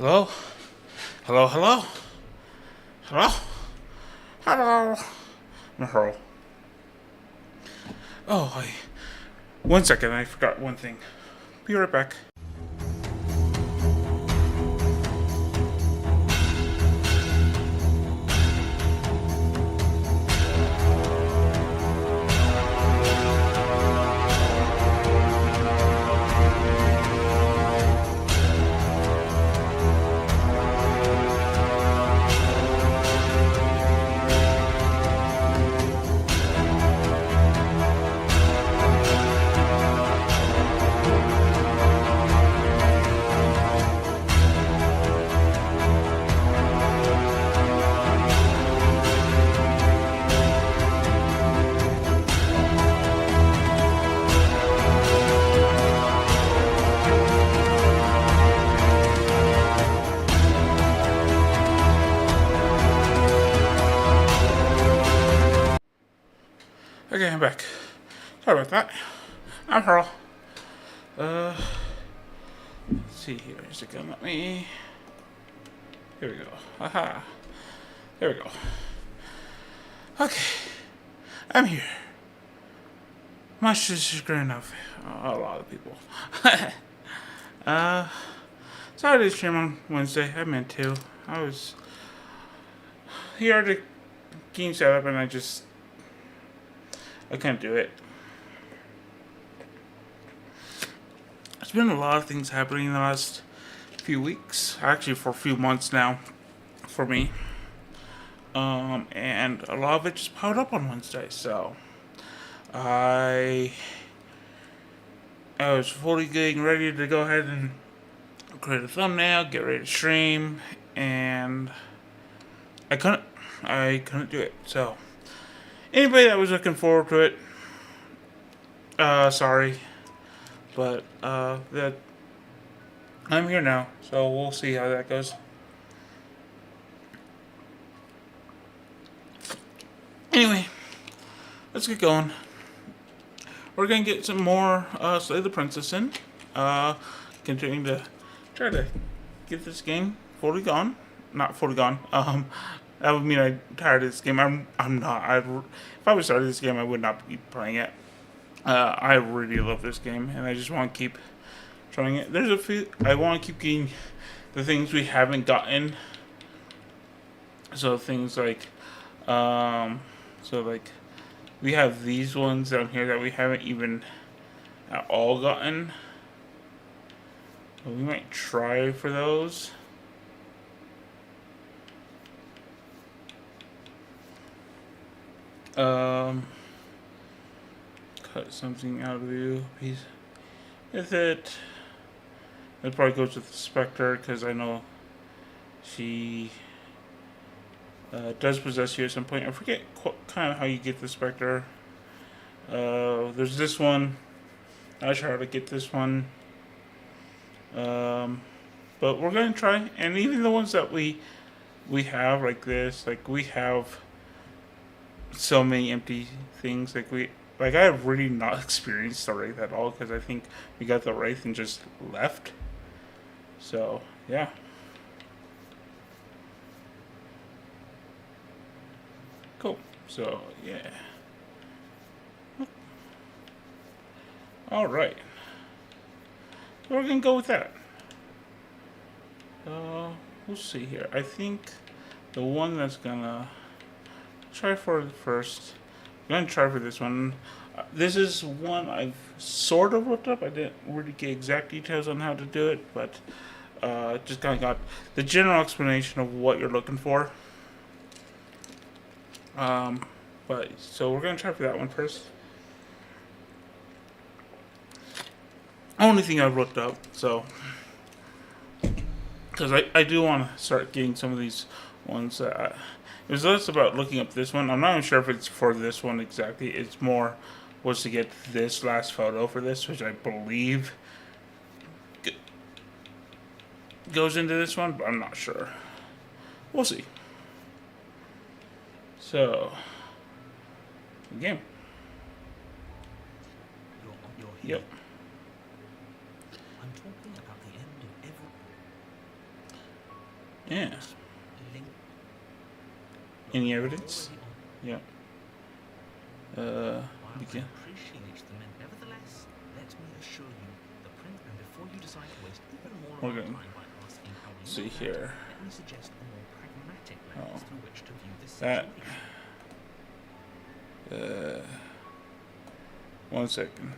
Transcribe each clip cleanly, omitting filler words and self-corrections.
Hello? Hello, hello? Hello? Hello? Hello. Oh, one second, I forgot one thing. Be right back. Okay, I'm back. Sorry about that. I'm Pearl. Let's see here. Is it gonna let me? Here we go. Aha. There we go. Okay. I'm here. Much is grand enough. A lot of people. uh, Sorry to stream on Wednesday. I meant to. I was here at the game setup and I couldn't do it. There's been a lot of things happening in the last few weeks. Actually, for a few months now, for me. And a lot of it just piled up on Wednesday. So I was fully getting ready to go ahead and create a thumbnail, get ready to stream, and I couldn't do it. So anybody that was looking forward to it, sorry, but that I'm here now, so we'll see how that goes. Anyway, let's get going. We're gonna get some more Slay the Princess in. Continuing to try to get this game fully gone. Not fully gone. That would mean I'm tired of this game. I'm not. If I was starting this game, I would not be playing it. I really love this game, and I just want to keep trying it. There's a few. I want to keep getting the things we haven't gotten. So things like, we have these ones down here that we haven't even at all gotten. So we might try for those. Cut something out of you, piece with it. It probably goes with the Spectre because I know she does possess you at some point. I forget kind of how you get the Spectre. There's this one. I'll try to get this one. But we're gonna try, and even the ones that we have like this, like we have so many empty things. I have really not experienced the Wraith at all because I think we got the Wraith and just left. So yeah. Cool. So yeah. All right. So we're gonna go with that. We'll see here. I think the one that's gonna try for the first. I'm gonna try for this one. This is one I've sort of looked up. I didn't really get exact details on how to do it, but just kind of got the general explanation of what you're looking for. But so we're gonna try for that one first. Only thing I've looked up, so because I do want to start getting some of these ones. It was less about looking up this one. I'm not even sure if it's for this one exactly. It's more was to get this last photo for this, which I believe goes into this one, but I'm not sure. We'll see. So, game. You're Yep. I'm talking about the end of every... Yeah. Any evidence? Yeah. Begin. Nevertheless, let me assure you, the prince, and before you decide to waste even more We're of our going time by asking how we to see know that, here. let me suggest a more pragmatic lens through which to view this That. situation. 1 second.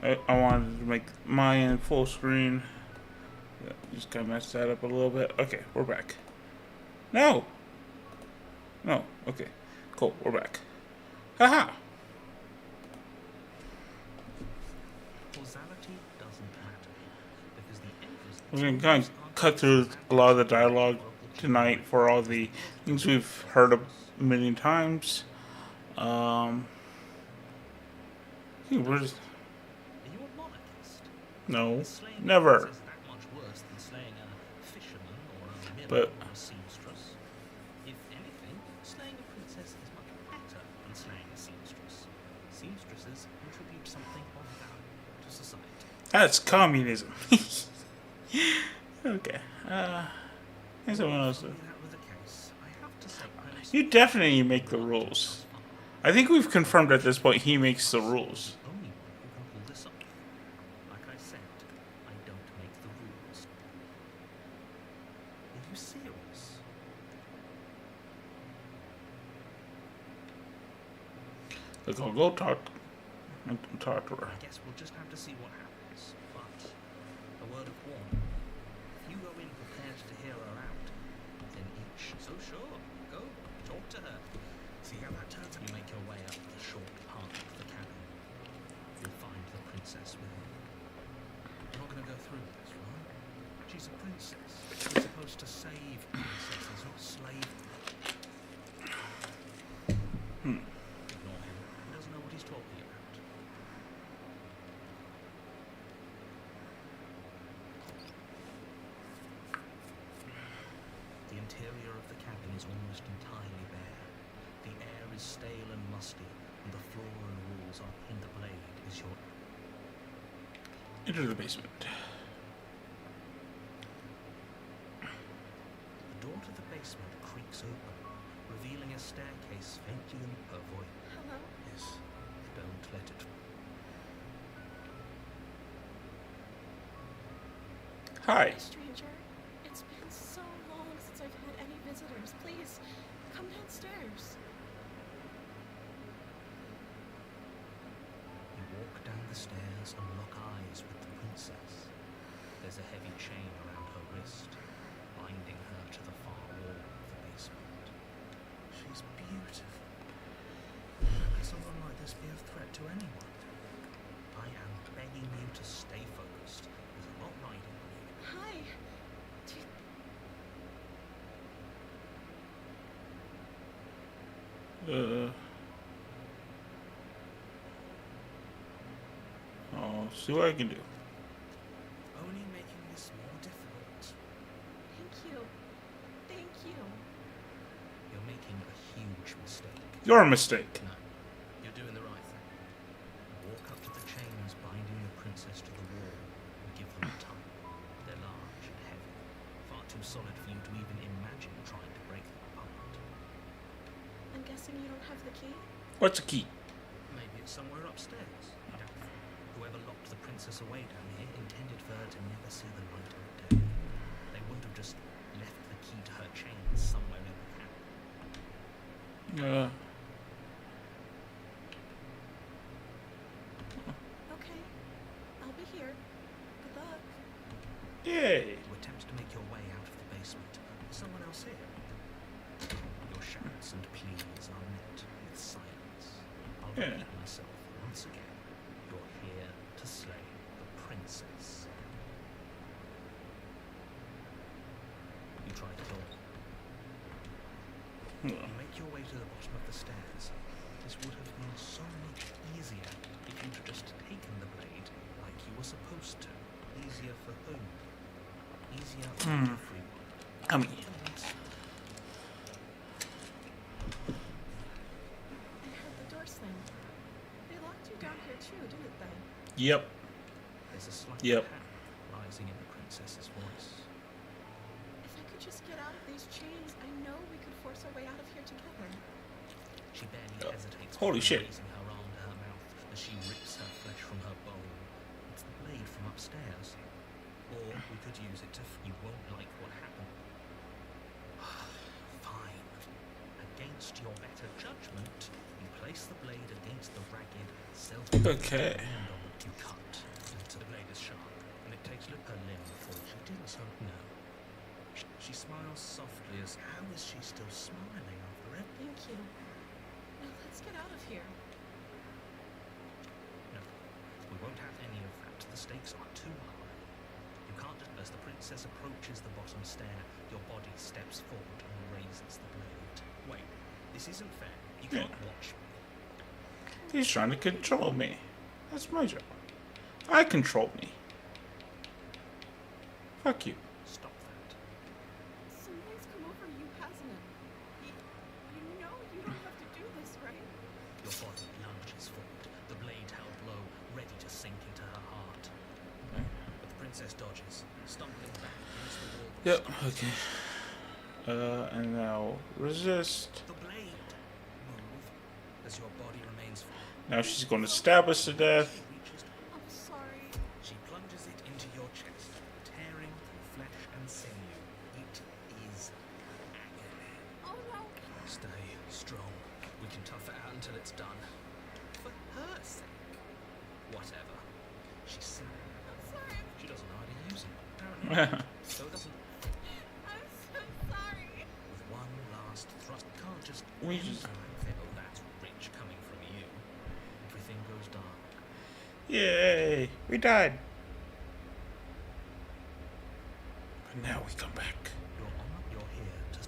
I wanted to make mine full screen. Yeah, just kind of messed that up a little bit. Okay, we're back. No! No, okay. Cool, we're back. Haha! Causality doesn't matter because the end We're going to kind of cut through a lot of the dialogue tonight for all the things we've heard a million times. We're just, Are you a monarchist? no, Slaying never. a princess that much worse than slaying a fisherman or a miller But or a seamstress? If anything, slaying a princess is much better than slaying a seamstress. Seamstresses contribute something of value to society. that's communism. Okay. Here's someone else. That was the case. I have to say, You definitely make the rules. I think we've confirmed at this point he makes the rules. the only one who can pull this off. Like I said, I don't make the rules. Are you serious? Look, I'll go talk to her. I guess we'll just have to see what happens. But a word of warning: if you go in prepared to hear her out, then each so sure, go talk to her. See how that turns out. You make your way up the short path of the cabin. You'll find the princess with you. You're not going to go through this, right? She's a princess. She's supposed to save princesses, not slave them. Ignore him. He doesn't know what he's talking about. The interior of the cabin is almost entirely bare. The air is stale and musty, and the floor and walls are in the blade is your... Enter the basement. The door to the basement creaks open, revealing a staircase faintly in her voice. Hello? Yes, don't let it... Hi. Stranger, it's been so long since I've had any visitors. Please, come downstairs. You walk down the stairs and lock eyes with the princess. There's a heavy chain around her wrist, binding her to the far wall of the basement. She's beautiful. How could someone like this be a threat to anyone? I am begging you to stay focused. There's a lot riding on you. Hi. I'll see what I can do. Only making this more difficult. Thank you. Thank you. You're making a huge mistake. Your mistake. No, you're doing the right thing. Walk up to the chains binding the princess to the wall and give them a tug. They're large and heavy, far too solid for you to even imagine trying to break them apart. I'm guessing you don't have the key? What's the key? Maybe it's somewhere upstairs. Doubtful. Whoever locked the princess away down here intended for her to never see the light of day. They wouldn't have just left the key to her chains somewhere in the cabin. Okay. I'll be here. Good luck. Yay. You attempt to make your way out of the basement. Is someone else here? Your shouts and pleas are met with silence. I'll repeat myself once again. You're here to slay the princess. You try to door. You make your way to the bottom of the stairs. This would have been so much easier if you'd just taken the blade like you were supposed to. Easier for whom? Easier for everyone. I mean, I heard the door slam. They locked you down here too, didn't they? yep. There's a slight Yep. panic rising in the princess's voice. If could just get out of these chains, I know we could force our way out of here together. She barely hesitates Holy before shit. raising her arm to her mouth as she rips her flesh from her bone. It's the blade from upstairs. Or we could use it to... You won't like what happened. Fine. Against your better judgment, you place the blade against the ragged, Okay. wound on it you cut. Until the blade is sharp, and it takes her limb before she did so. No. She smiles softly as... How is she still smiling after it? Thank you. Now let's get out of here. No, we won't have any of that. The stakes are too high. You can't just... As the princess approaches the bottom stair, your body steps forward and raises the blade. Wait, this isn't fair. You can't watch me. He's trying to control me. That's my job. I control me. Fuck you. Stop that. Something's come over you, hasn't it? You know you don't have to do this, right? Your body lunges forward, the blade held low, ready to sink into her heart. But the princess dodges, stumbling back against the wall. Yep, okay. And now resist. The blade. Move as your body remains forward. Now she's going to stab us to death. She reaches. I'm sorry. She plunges it into your chest, tearing through flesh and sinew. It is agony. Oh no. Stay strong. We can tough it out until it's done. For her sake. Whatever. She's saying. I'm sorry. She doesn't know how to use it. Apparently. So it doesn't. I'm so sorry. With one last thrust, can't just. We just- Oh, that's rich coming from you. Everything goes dark. Yay! We died. But now we come back. You're here to.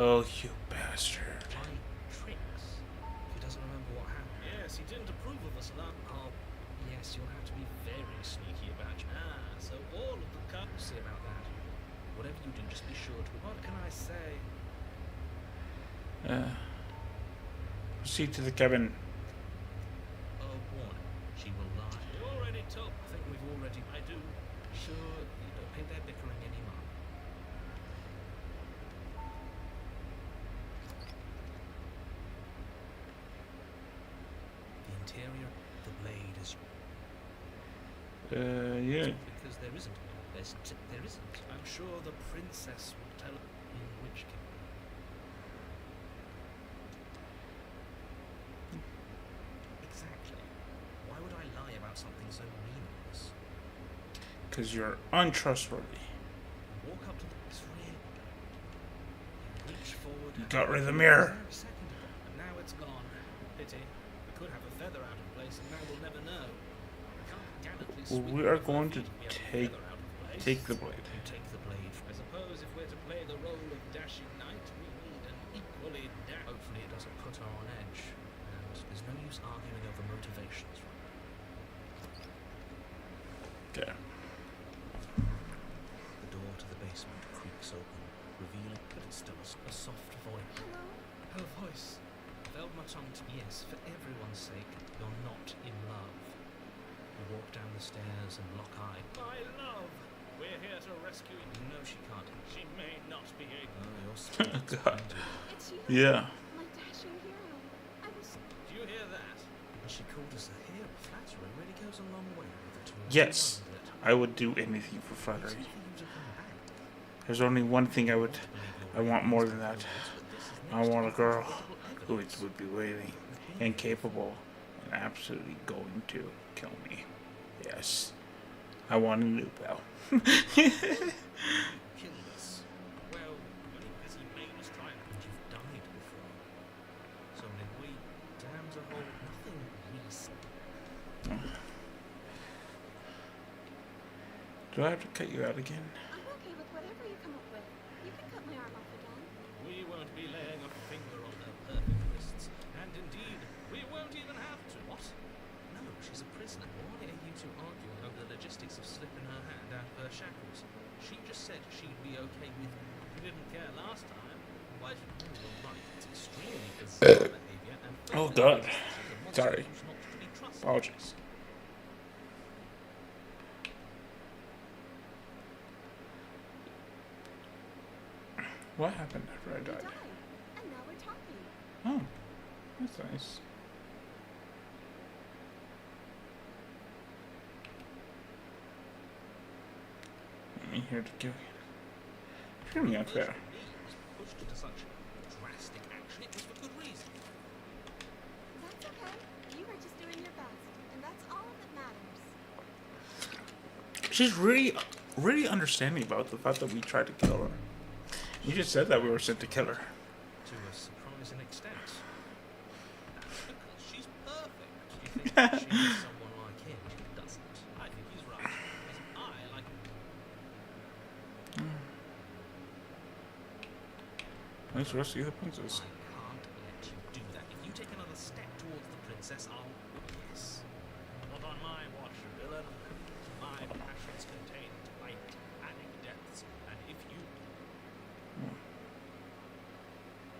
Oh, you bastard. Try tricks. He doesn't remember what happened. Yes, he didn't approve of us last. Oh, yes, you'll have to be very sneaky about it. Ah, so all of the cups. See about that. Whatever you do, just be sure to. What can I say? Proceed to the cabin. Oh, warning. She will lie. We already told. I think we've already. I do. Sure, you don't pay their bickering anymore. The interior, the blade is. Yeah. Because there isn't. There isn't. I'm sure the princess will tell. In which case. Exactly. Why would I lie about something so meaningless? Because you're untrustworthy. Walk up to the tree. Reach forward. You got rid of the mirror. A second ago, and now it's gone. Pity. We could have a feather out of place, and now we'll never know. We can't gallantly Well, swing we are with going our to feet. We have a take feather out of place. the blade. You take the blade. I suppose if we're to play the role of dashing knight, we need an equally Hopefully it doesn't put her on edge. And there's no use arguing over motivations. Okay. The door to the basement creaks open, revealing, but it's still a soft voice. Hello? Her voice. Held my tongue to yes, for everyone's sake, you're not in love. You walk down the stairs and lock eye. My love! We're here to rescue you. You know she can't. She may not be able. Oh, your spirit's God. behind you. It's you. Yeah. My dashing hero. I was. Do you hear that? And she called us a hero. Flattery really goes a long way with it. Yes. I would do anything for flattery. There's only one thing I want more than that. I want a girl who would be waiting and capable and absolutely going to kill me. Yes. I want a new bell. Killed us. Well, only because he made us try and you've died before. So did we. Damn to hold nothing recent. Do I have to cut you out again? I'm okay with whatever you come up with. You can cut my arm off again. We won't be laying a finger on their perfect wrists. And indeed, we won't even have to. What? No, she's a prisoner. Why are you two arguing over the logistics of slipping her hand out of her shackles? She just said she'd be okay with it. You didn't care last time. Why should you? You're right. It's extremely bizarre behavior and. Oh, God. She's a monster Sorry. who's not to be trusted. Apologies. What happened after I You died? died, and now we're talking. Oh, that's nice. I'm here to kill you. Extremely unfair. Me was pushed to such drastic action. It was for good reason. That's okay. You were just doing your best, and that's all that matters. She's really understanding about the fact that we tried to kill her. You just said that we were sent to kill her. To a surprising extent. That's because she's perfect. You think that she needs someone like him? Doesn't. I think he's right. Because I like. Let's rescue the princess. I can't let you do that. If you take another step towards the princess, I'll. Yes. Not on my watch, villain. My passions contain titanic depths, and if you.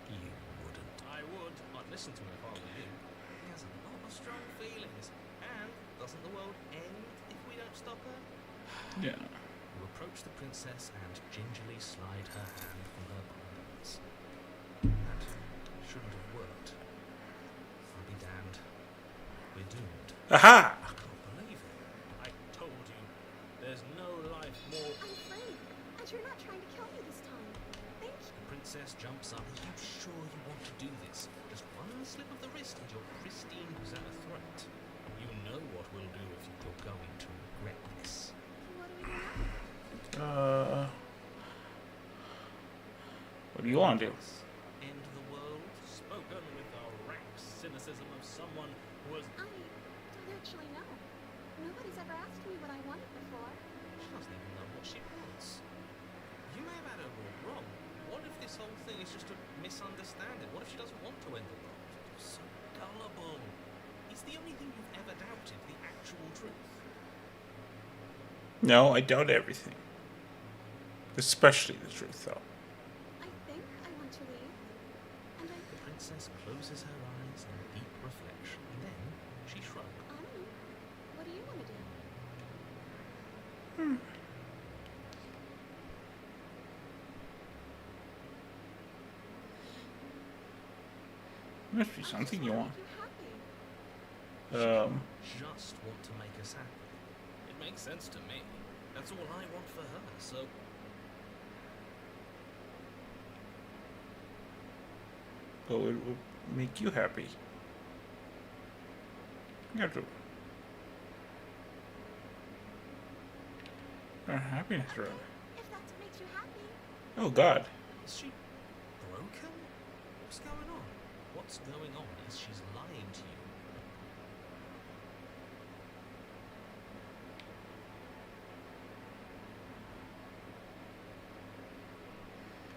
You wouldn't. I would. I'd listen to him if I were you. He has a lot of strong feelings. And doesn't the world end if we don't stop her? Yeah. You approach the princess and gingerly slide her hand from her bindings. That shouldn't have worked. I'll be damned. We're doomed. Aha! I can't believe it. I told you. There's no life more. I'm free, and you're not trying to kill me this time. Thank you. The princess jumps up. Are you sure you want to do this? Just one slip of the wrist and your pristine was at a threat. You know what we'll do if you're going to regret this. What do we do now? What do you want to do? End the world, spoken with the rank cynicism of someone who has. I don't actually know. Nobody's ever asked me what I wanted before. She doesn't even know what she wants. You may have had her all wrong. What if this whole thing is just a misunderstanding? What if she doesn't want to end the world? So gullible. It's the only thing you've ever doubted, the actual truth. No, I doubt everything. Especially the truth, though. I think I want to leave. And I The princess closes her eyes in deep reflection. Then she shrugged. don't know. What do you want to do? Must be something you want. You happy? Just want to make us happy. It makes sense to me. That's all I want for her, so. But it would make you happy. You have to. Our happiness run. If that's what makes you happy. Oh God. Is she broken? What's going on? What's going on is she's lying to you.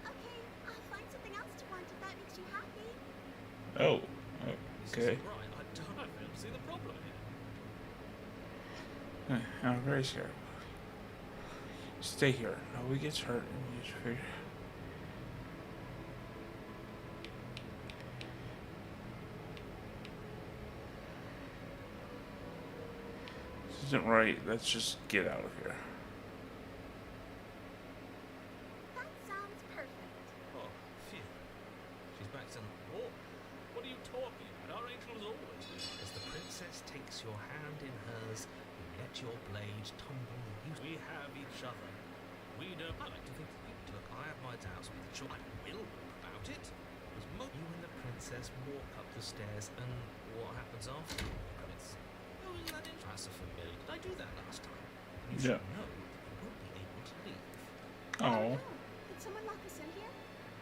Okay, I'll find something else to want if that makes you happy. Oh. This Okay. isn't right. I don't see the problem here. I'm very scared. Stay here. Nobody gets hurt. And we just figure. This isn't right. Let's just get out of here. That sounds perfect. Oh, phew. She's back to. Oh, what are you talking about? Our angel was always good. As the princess takes your hand in hers, you let your blade tumble. We have each other. We don't. I like to think that you look. I have my doubts with the choice. I will about it. As you and the princess walk up the stairs, and what happens after? Oh, is that interesting? That's a familiar. Did I do that last time? You Yeah. should know that you won't be able to leave. Oh. No. Did someone lock us in here?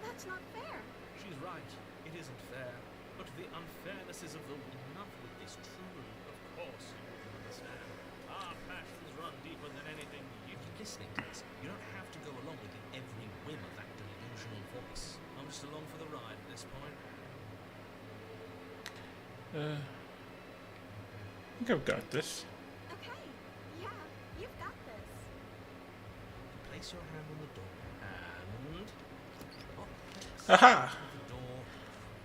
That's not fair. She's right. It isn't fair. But the unfairnesses of the enough with this truly, of course, you wouldn't understand. Our passions run deeper than anything you keep listening to this. You don't have to go along with every whim of that delusional voice. I'm just along for the ride at this point. I think I've got this. Okay. Yeah, you've got this. You place your hand on the door and. Oh, yes. Aha! The door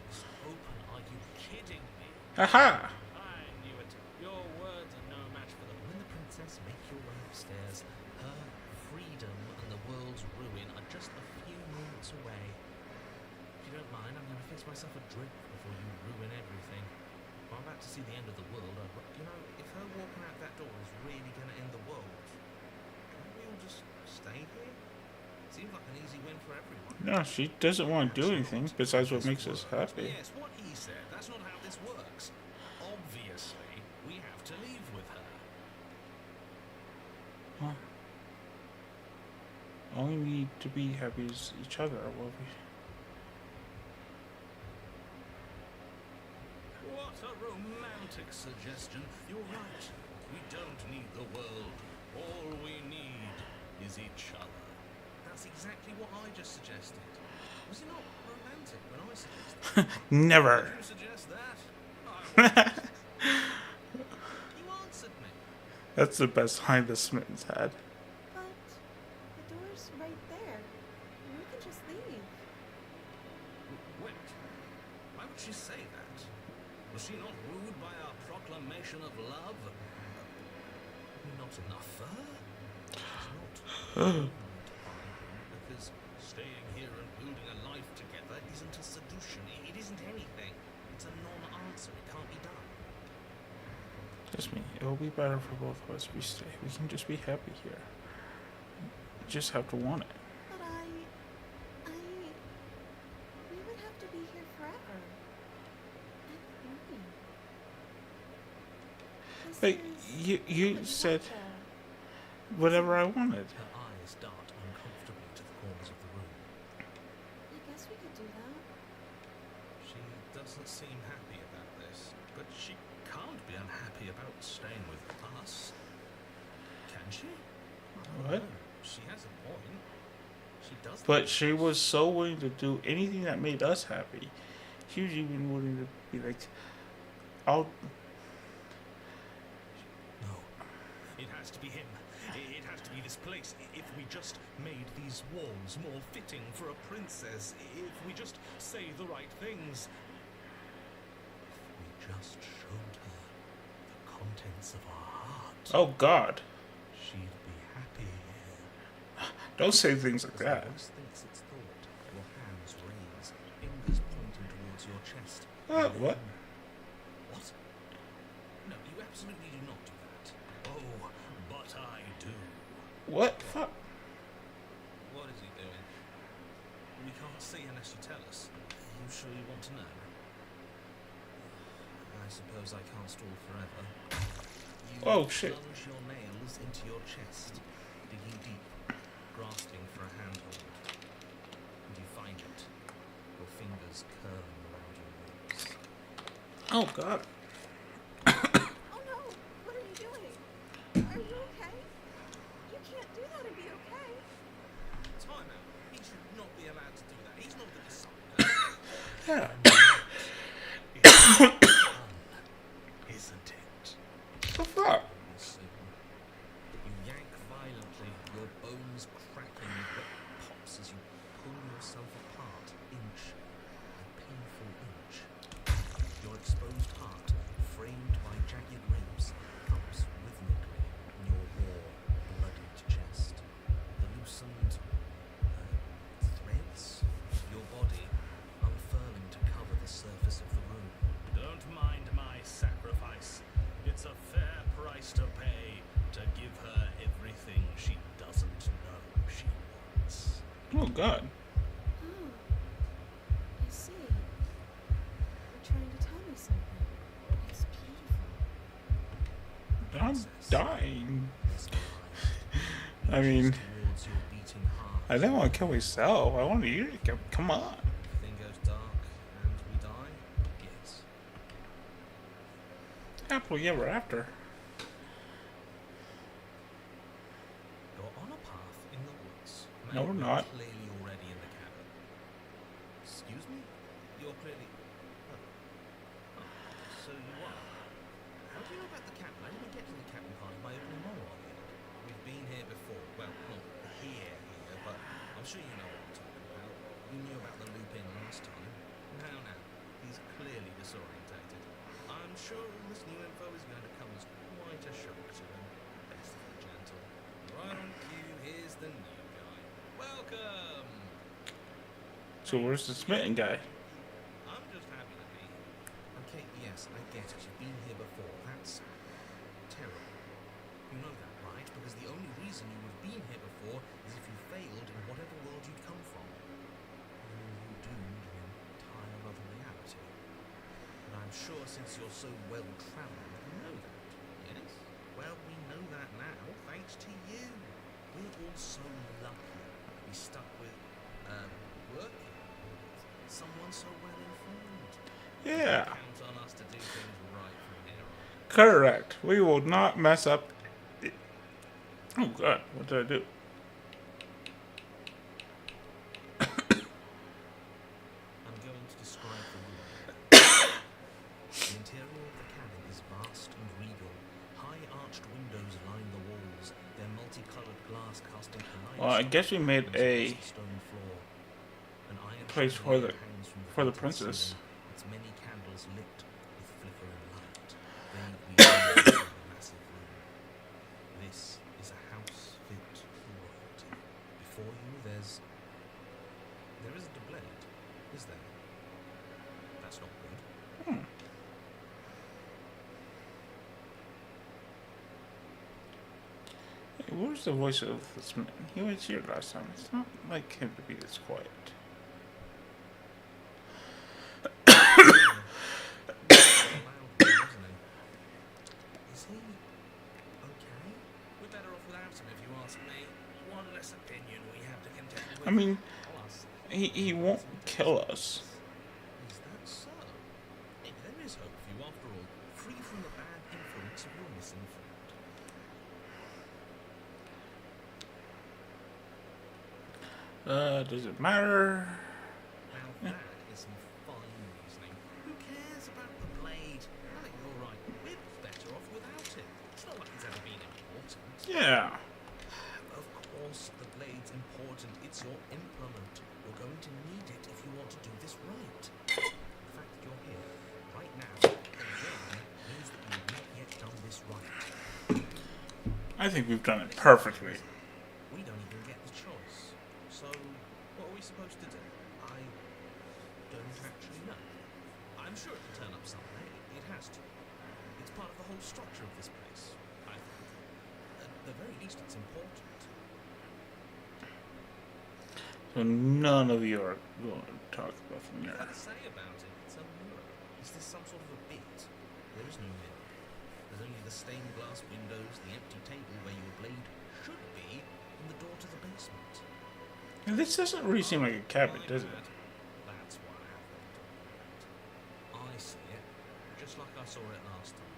is open. Are you kidding me? Aha! I knew it. Your words are no match for them. When the princess makes your way upstairs, her freedom and the world's ruin are just a few moments away. you don't mind, I'm going to fix myself a drink before you ruin everything. I'm about to see the end of the world. You know, if her walking out that door is really going to end the world, can't we all just stay here? Seems like an easy win for everyone. No, she doesn't want to do anything besides what makes us happy. Yes, what he said. That's not how this works. Obviously, we have to leave with her. Well, all we need to be happy is each other. Well, What a romantic suggestion. You're right. We don't need the world. All we need is each other. That's exactly what I just suggested. Was it not romantic when I suggested it? never. Did you suggest that? I wasn't. You answered me. That's the best line the Smittens had. But the door's right there. We can just leave. Wait. Why would she say that? Was she not wooed by our proclamation of love? Not enough for her? She's not. Because staying here and building a life together isn't a seduction. It isn't anything. It's a non-answer. It can't be done. Just me. It will be better for both of us if we stay. We can just be happy here. We just have to want it. But we would have to be here forever. And me. But you said whatever I wanted. Her eyes dart uncomfortably to the corners of the room. I guess we could do that. She doesn't seem happy about this, but she can't be unhappy about staying with us. Can she? What? She has a point. She does. But she was so willing to do anything that made us happy. She was even willing to be like, I'll. No. It has to be him. It has to be this place. If we just made these walls more fitting for a princess, if we just say the right things, if we just showed her the contents of our heart, Oh God! she'd be happy here. Don't say things like As the that. voice thinks its thought, your hands raise, fingers pointing towards your chest. What? What? No, you absolutely do not do that. Oh, but I do. What? Fuck. What is he doing? We can't see unless you tell us. Are you sure you want to know? I suppose I can't stall forever. You Oh, shit. plunge your nails into your chest, digging deep, grasping for a handhold. And you find it. Your fingers curling around your ribs. Oh God. Oh no! What are you doing? Are you okay? You can't do that and be okay. Time out. He should not be allowed to do that. He's not the decider. Yeah. It's fun, isn't it? The fuck? You yank violently, your bones cracking, but pops as you pull yourself apart, inch by painful inch. Your exposed heart, framed by jagged ribs, thumps rhythmically in your raw, bloodied chest. The loosened threads of your body unfurling to cover the surface of the room. Don't mind my sacrifice. It's a fair price to pay to give her everything she doesn't know she wants. Oh God. Oh. I see. You're trying to tell me something. It's beautiful. I'm dying. Mesmerized. I mean, Towards your beating heart. I don't want to kill myself. I want you to come on. Everything goes dark and we die? Yes. Happily ever after. You're on a path in the woods. No, we're not. Clearly already in the cabin. Excuse me? You're clearly... Oh. So you are. How do you know about the cabin? I didn't get to the cabin party by opening monologue yet. We've been here before. Well, not here, but I'm sure you know what I'm talking about. You knew about the loop in last time. Now. He's clearly disorientated. I'm sure all this new info is going to come as quite a shock to him. Best of the gentle. Right on cue, here's the new guy. Welcome! So where's the smitten guy? I'm just happy to be here. Okay, yes, I get it. You've been here before. That's terrible. You know that, right? Because the only reason you would have been here before is if you failed in whatever world you'd come from. You doomed an entire other reality. And I'm sure since you're so well-travelled, you know that, yes? Well, we know that now, thanks to you. We're all so lucky to be stuck with, working with someone so well-informed. Yeah. Count on us to do things right from here on. Correct. We will not mess up. Oh god, what did I do? I'm going to describe the room. The interior of the cabin is vast and regal. High arched windows line the walls, their multicolored glass casting kaleidoscope Well, I guess we made a stone floor. An iron place for chandelier the hangs from for the vaulted princess. ceiling, its many candles lit with flickering light. Vaguely illuminating the massive room. This is a house fit for royalty. Before you, there isn't a blade, is there? That's not good. Hey, where's the voice of this man? He was here last time. It's not like him to be this quiet. Is he okay? We're better off without him, if you ask me. One less opinion we have to contend with. I mean, Plus, he won't kill us. is that so? Maybe there is hope for you after all, free from the bad influence of your missing friend. Does it matter? Now that is some fine reasoning. Who cares about the blade? I think you're right. We're better off without it. It's not like it's ever been important. Yeah. Of course, the blade's important. It's your implement. You're going to need it if you want to do this right. The fact that you're here, right now, again, means that you've not yet done this right. I think we've done it perfectly. We don't even get the choice. So, what are we supposed to do? I don't actually know. I'm sure it can turn up someday. It has to. It's part of the whole structure of this place, I think. At the very least, it's important. So none of you are going to talk about the What mirror. to say about it? It's a mirror. Is this some sort of a bit? There is no mirror. There's only the stained glass windows, the empty table where your blade should be, and the door to the basement. And this doesn't really seem like a cabinet, does it? That's what happened. I see it, just like I saw it last time.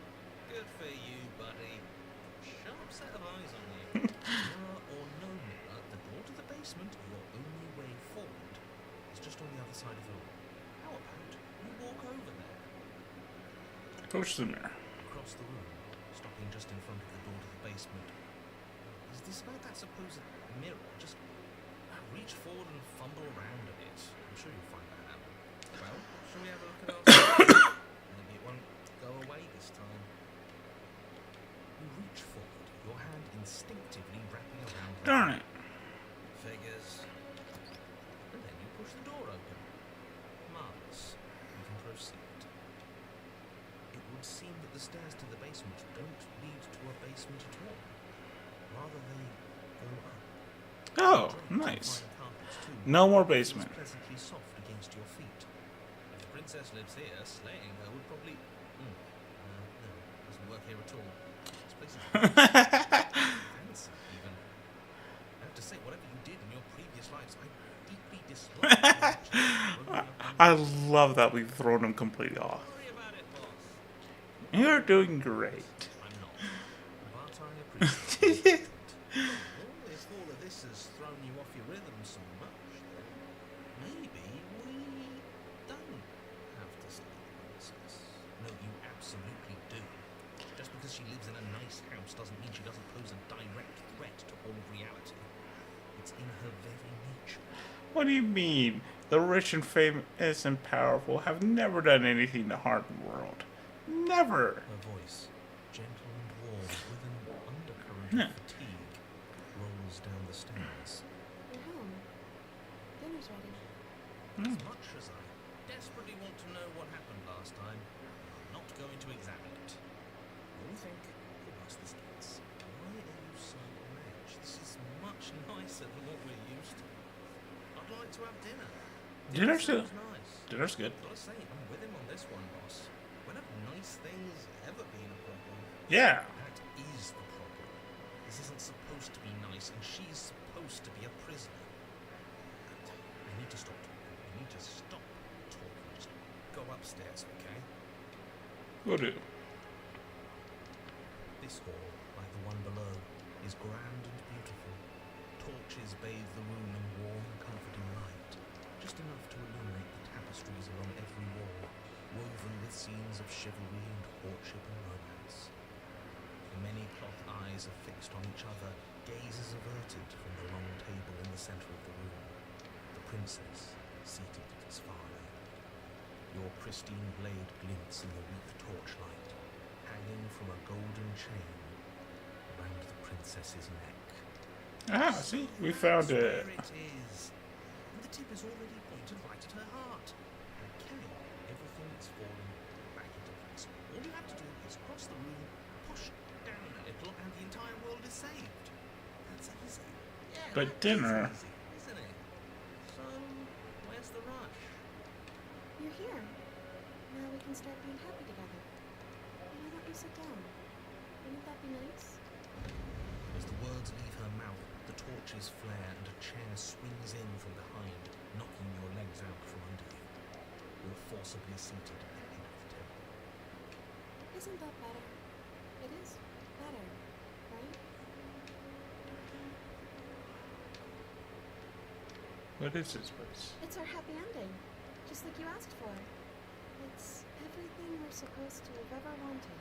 Good for you, buddy. Sharp set of eyes on you. Mirror or no mirror, the door to the basement, your only way forward, is just on the other side of the room. How about you walk over there? Approach the mirror. Across the room, stopping just in front of the door to the basement. Is this about that supposed mirror? Just reach forward and fumble around a bit. I'm sure you'll find that out. Well, shall we have a look at ourselves? Maybe it won't go away this time. You reach forward, your hand instinctively wrapping around the Darn it. figures. And then you push the door open. Marvellous. You can proceed. It would seem that the stairs to the basement don't lead to a basement at all. Rather, they go up. Oh, Draped in nice. fine carpets, too. No more It feels basement. pleasantly soft against your feet. If the princess lives here, slaying her would probably... no, doesn't work here at all. This place is fancy, even. I have to say, whatever you did in your previous lives, I deeply dislike I love that we've thrown him completely off. Don't worry about it, boss. You're doing great. I'm not. But I appreciate it. Well, if all of this has thrown you off your rhythm so much, then maybe we don't have to slay the princess. No, you absolutely do. Just because she lives in a nice house doesn't mean she doesn't pose a direct threat to all reality. It's in her very nature. What do you mean? The rich and famous and powerful have never done anything to harm the world. Never. Her voice, gentle and warm, with an undercurrent Yeah. of fatigue, rolls down the stairs. We're home. Dinner's ready. As much as I desperately want to know what happened last time, I'm not going to examine it. What do you think? Who asked this gets? Why are you so on edge? This is much nicer than what we're used to. I'd like to have dinner. Dinner's good. Sounds nice. Dinner's good. Gotta say, I'm with him on this one, boss. When have nice things ever been a problem? Yeah. That is the problem. This isn't supposed to be nice, and she's supposed to be a prisoner. We need to stop talking. We need to stop talking. Just go upstairs, okay? Will do. This hall, like the one below, is grand and beautiful. Torches bathe the room in warm, comforting light, just enough to illuminate the tapestries along every wall, woven with scenes of chivalry and courtship and romance. The many cloth eyes are fixed on each other, gazes averted from the long table in the center of the room. The princess, seated at its far end. Your pristine blade glints in the weak torchlight, hanging from a golden chain around the princess's neck. Ah, see, we found it. There it is. And the tip is already pointed right at her heart. Okay, everything is falling back into place. All you have to do is cross the room, push down a little, and the entire world is saved. That's easy. Yeah, But that dinner. is easy, isn't it? So, where's the rush? You're here. Now we can start being happy together. Why don't you sit down? Wouldn't that be nice? As the words leave her mouth, the torches flare and a chair swings in from behind, knocking your legs out from under you. You're forcibly seated at the head of the table. Isn't that better? It is better, right? What is this place? It's our happy ending, just like you asked for. It's everything we're supposed to have ever wanted.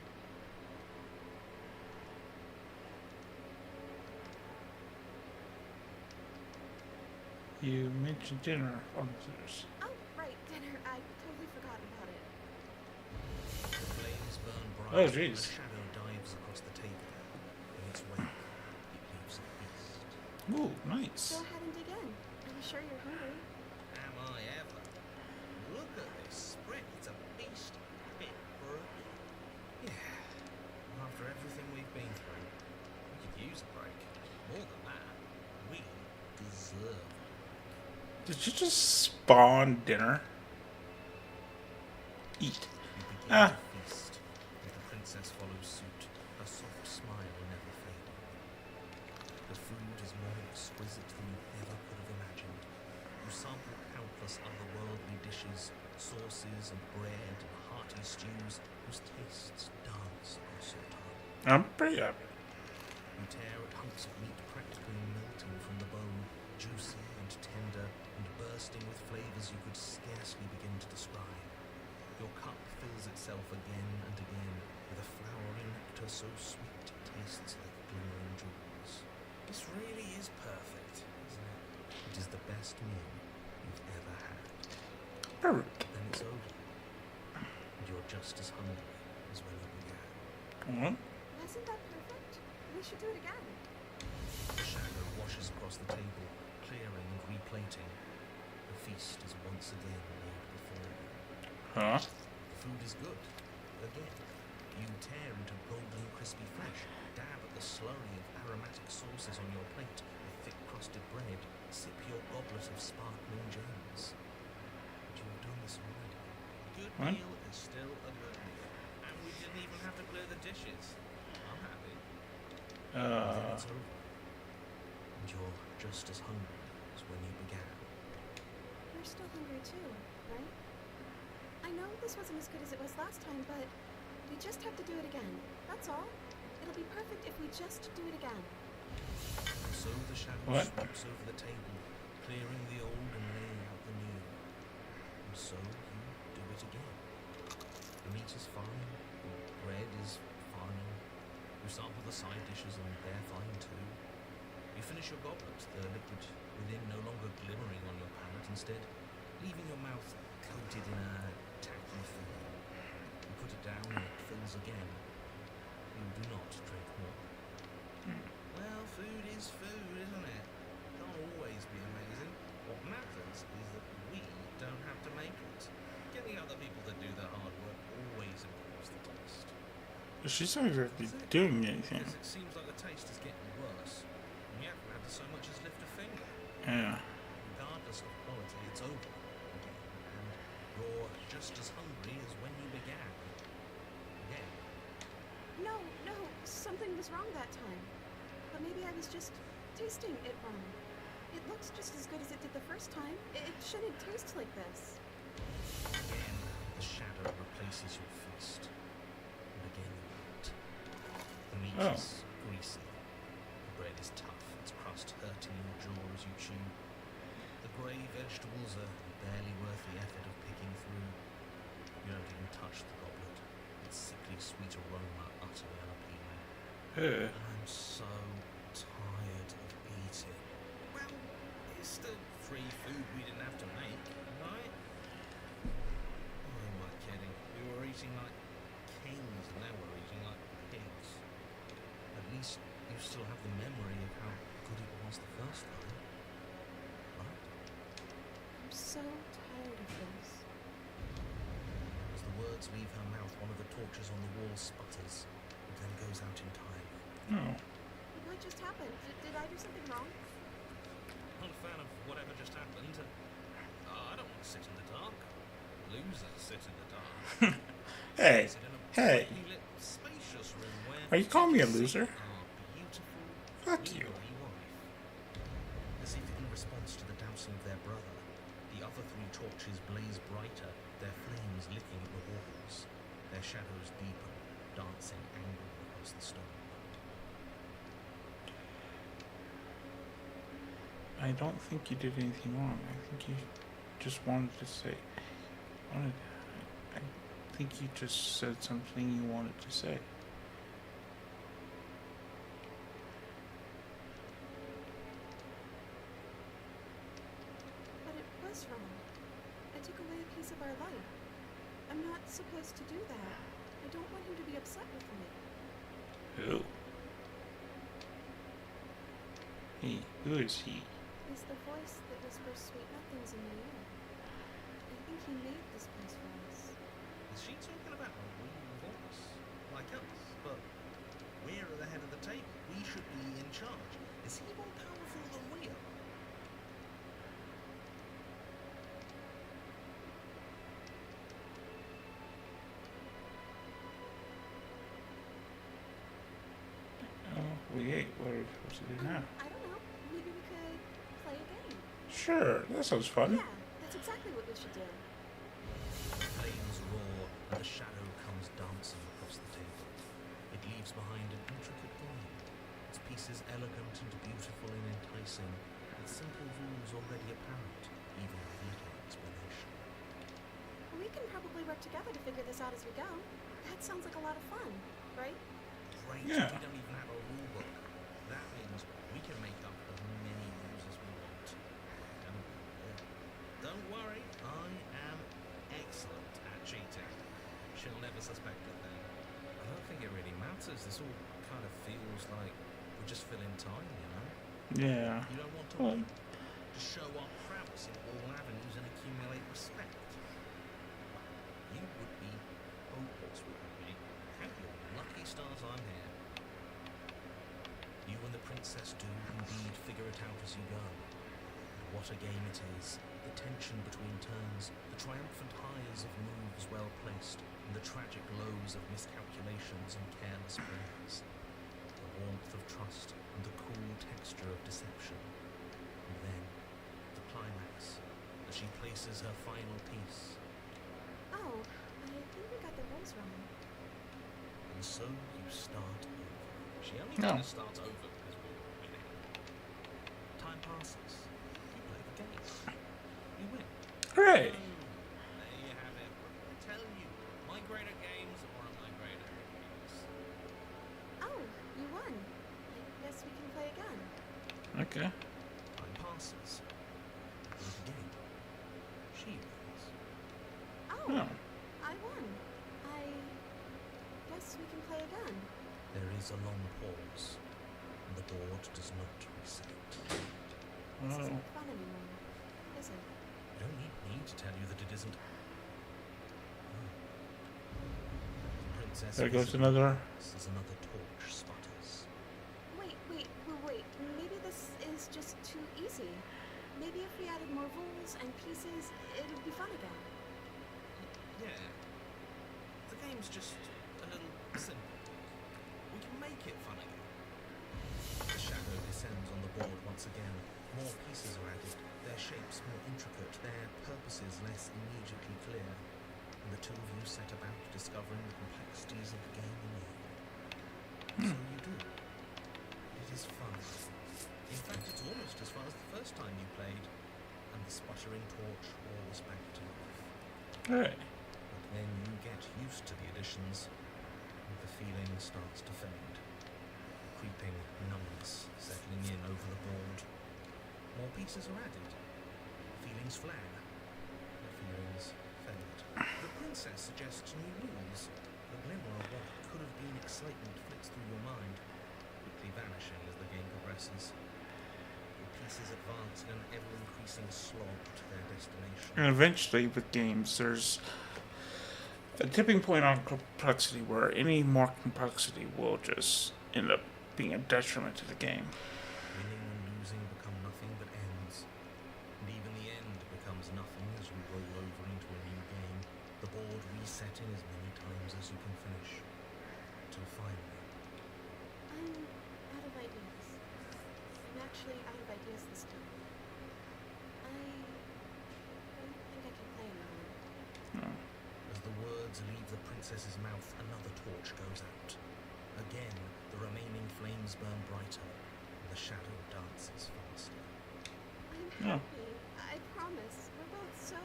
You mentioned dinner on this. Oh, right, dinner. I totally forgot about it. The flames burn bright. Oh, and jeez. a shadow dives across the table. In its wake, it leaves a feast. Ooh, nice. Go ahead and dig in. I'm sure you're hungry. Am I ever? Look at this spread. It's a feast fit for a king. Yeah. After everything we've been through, we could use a break. More than that, we deserve it. Did you just spawn dinner? Eat. You begin Ah. to feast, and the princess follows suit, her soft smile never fading. The food is more exquisite than you ever could have imagined. You sample countless otherworldly dishes, sauces and bread and hearty stews whose tastes dance across your tongue. I'm pretty happy. You tear at hunks of meat practically melting from the bone, juicy and tender and bursting with flavors you could scarcely begin to describe. Your cup fills itself again and again with a flowery nectar so sweet it tastes like glimmering jewels. This really is perfect, isn't it? It is the best meal you've ever had. Perfect. Then it's over, and you're just as hungry as when you began. Well, Wasn't that perfect? We should do it again. The shadow washes across the table, clearing and replating. The feast is once again laid before you. huh? The food is good. Again, you tear into golden crispy flesh, dab at the slurry of aromatic sauces on your plate with thick crusted bread, sip your goblet of sparkling gems. But you have done this already. A good What? meal is still a good meal. And we didn't even have to clear the dishes. I'm happy. Then it's over. And you're just as hungry as when you began. You're still hungry too, right? I know this wasn't as good as it was last time, but we just have to do it again. That's all. It'll be perfect if we just do it again. So the shadow What? sweeps over the table, clearing the old and laying out the new. And so you do it again. The meat is fine, the bread is fine. You sample the side dishes and they're fine too. You finish your goblet, the liquid within no longer glimmering on your palate, instead leaving your mouth coated in a tacky film. You put it down and it fills again. You do not drink more. Well, food is food, isn't it? Can't always be amazing. What matters is that we don't She's not exactly Is it? doing anything. Because it seems like the taste is getting worse. And you haven't had to so much as lift a finger. Yeah. Regardless of quality, it's over again. And you're just as hungry as when you began. Again. No, no, something was wrong that time. But maybe I was just tasting it wrong. It looks just as good as it did the first time. It shouldn't taste like this. Again, the shadow replaces your feast. And again, you eat. The meat Oh. is greasy. The bread is tough, its crust hurting your jaw as you chew. The grey vegetables are barely worth the effort of picking through. You don't even touch the goblet. Its sickly sweet aroma utterly unappealing. I'm so tired of eating. Well, it's still free food we didn't have to make, right? Who am I kidding? We were eating like kings and now we're eating like pigs. At least you still have the memory of how good it was the first time. Right? I'm so tired of this. As the words leave her mouth, one of the torches on the wall sputters and then goes out entirely. Oh. What just happened? Did I do something wrong? Not a fan of whatever just happened. I don't want to sit in the dark. Losers sit in the dark. Hey. Sit in a Hey. brightly lit, spacious room where Are you calling me a you can loser? see our beautiful, Fuck you. legally wife. As if in response to the dousing of their brother, the other three torches blaze brighter, their flames licking at the walls, their shadows deepen, dancing angrily across the stone. I don't think you did anything wrong. I think you just wanted to say. I think you just said something you wanted to say. But it was wrong. I took away a piece of our life. I'm not supposed to do that. I don't want him to be upset with me. Who? Who is he? He's the voice that whispers sweet nothings in my ear. I think he made this place for us. Is she talking about a real voice? Like us? But we're at the head of the table. We should be in charge. Is he more powerful than we are? Oh, we ate. What are we supposed to do now? I don't know. Maybe we could play a game. Sure, that sounds fun. Yeah, that's exactly what we should do. Flames roar and the shadow comes dancing across the table. It leaves behind an intricate game. Its pieces elegant and beautiful and enticing, with simple rules already apparent, even with little explanation. We can probably work together to figure this out as we go. That sounds like a lot of fun, right? Great, Yeah. we don't even have a rule book. That means we can make up as many rules as we want. And don't worry, I am excellent at cheating. She'll never suspect a thing. I don't think it really matters. This all kind of feels like we're just filling time, you know? Yeah. You don't want to Well, win. Just show our prowess in all avenues and accumulate respect. You would be hopeless without me. Count your lucky stars I'm here. You and the princess do indeed figure it out as you go. And what a game it is. The tension between turns, the triumphant highs of moves well placed, and the tragic lows of miscalculations and careless plays. The warmth of trust and the cool texture of deception. And then, the climax, as she places her final piece. Oh, I think we got the rules wrong. And so you start over. She only No. kind of starts over because we're winning. Time passes. You play the game. You win. hooray! There you have it. I tell you, am I great at games or am I great at games? Oh, you won. I guess we can play again. Okay. Time passes. Play the game. She wins. Oh, Oh. I won. I guess we can play again. There is a long pause, and the board does not reset. This Oh. isn't fun anymore, is it? You don't need me to tell you that it isn't. The princess There goes visibly another. as another torch sputters. Wait. Maybe this is just too easy. Maybe if we added more rules and pieces, it'd be fun again. Yeah. The game's just a little simple. We can make it fun again. The shadow descends on the board once again. More pieces are added, their shapes more intricate, their purposes less immediately clear. And the two of you set about discovering the complexities of the game anew. So you do. It is fun. In fact, it's almost as fun as the first time you played. And the sputtering torch roars back to life. Alright. But then you get used to the additions, and the feeling starts to fade. Creeping numbness settling in over the board. More pieces are added. Feelings flare. The feelings fade. The princess suggests new rules. The glimmer of what could have been excitement flits through your mind, quickly vanishing as the game progresses. The pieces advance in an ever-increasing slog to their destination. And eventually, with games, there's a tipping point on complexity where any more complexity will just end up being a detriment to the game. Winning and losing become nothing but ends. And even the end becomes nothing as you roll over into a new game, the board resetting as many times as you can finish. Till finally, I'm out of ideas. I'm actually out of ideas this time. I don't think I can play anymore. No. as the words leave the princess's mouth, another torch goes out. Again, the remaining flames burn brighter, and the shadow dances faster. I'm Yeah. happy. I promise. We're both so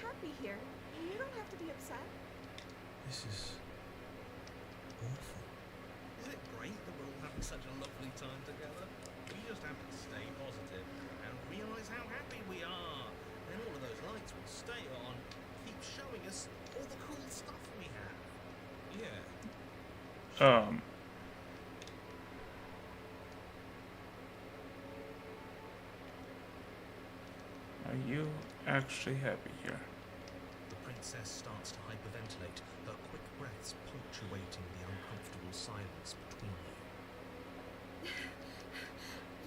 happy here. You don't have to be upset. This is awful. Is it great that we're all having such a lovely time together? We just have to stay positive and realise how happy we are. Then all of those lights will stay on, keep showing us all the cool stuff we have. Yeah. Are you actually happy here? The princess starts to hyperventilate, her quick breaths punctuating the uncomfortable silence between you.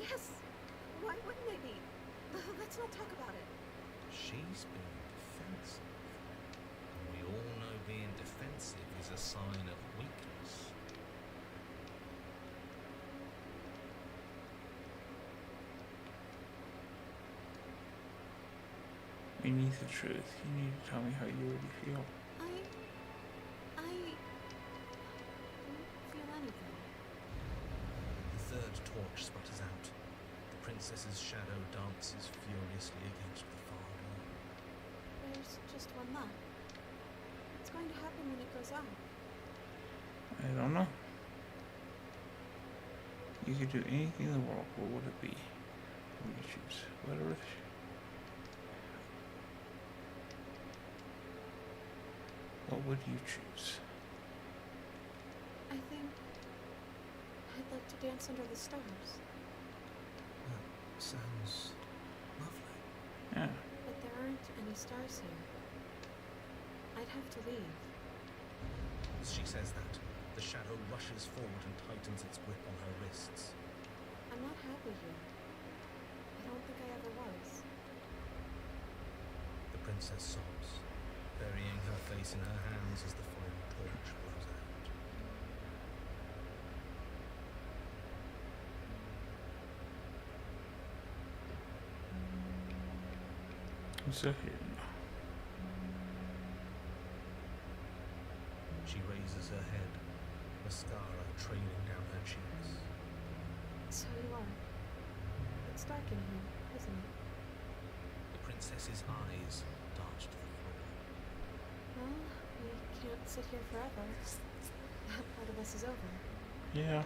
Yes. Why wouldn't they be? Let's not talk about it. She's being defensive. And we all know being defensive is a sign of weakness. We need the truth. You need to tell me how you really feel. I don't feel anything. The third torch sputters out. The princess's shadow dances furiously against the far wall. There's just one left. What's going to happen when it goes off? I don't know. You could do anything in the world. What would it be? What would you choose? Whatever. What would you choose? I think I'd like to dance under the stars, That sounds lovely. Yeah. but there aren't any stars here. I'd have to leave. As she says that, the shadow rushes forward and tightens its grip on her wrists. I'm not happy here. I don't think I ever was. The princess sobs, burying her face in her hands as the final torch blows out. So here. She raises her head, mascara trailing down her cheeks. So you are. It's dark in here, isn't it? The princess's eyes dart to the floor. Well, we can't sit here forever. That part of us is over. Yeah.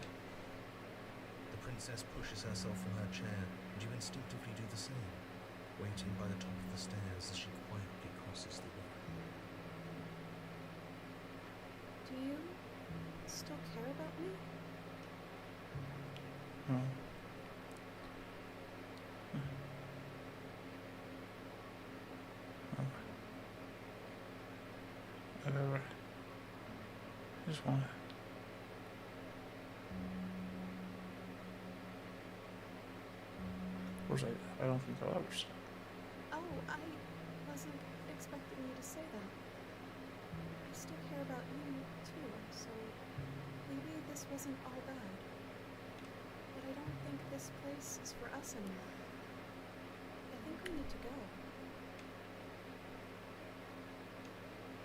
The princess pushes herself from her chair, and you instinctively do the same, waiting by the top of the stairs as she quietly crosses the room. Do you still care about me? Well. Whatever. just want. Of course, I don't think I'll ever stop. Oh, I wasn't expecting you to say that. I still care about you, too, so maybe this wasn't all bad. But I don't think this place is for us anymore. I think we need to go.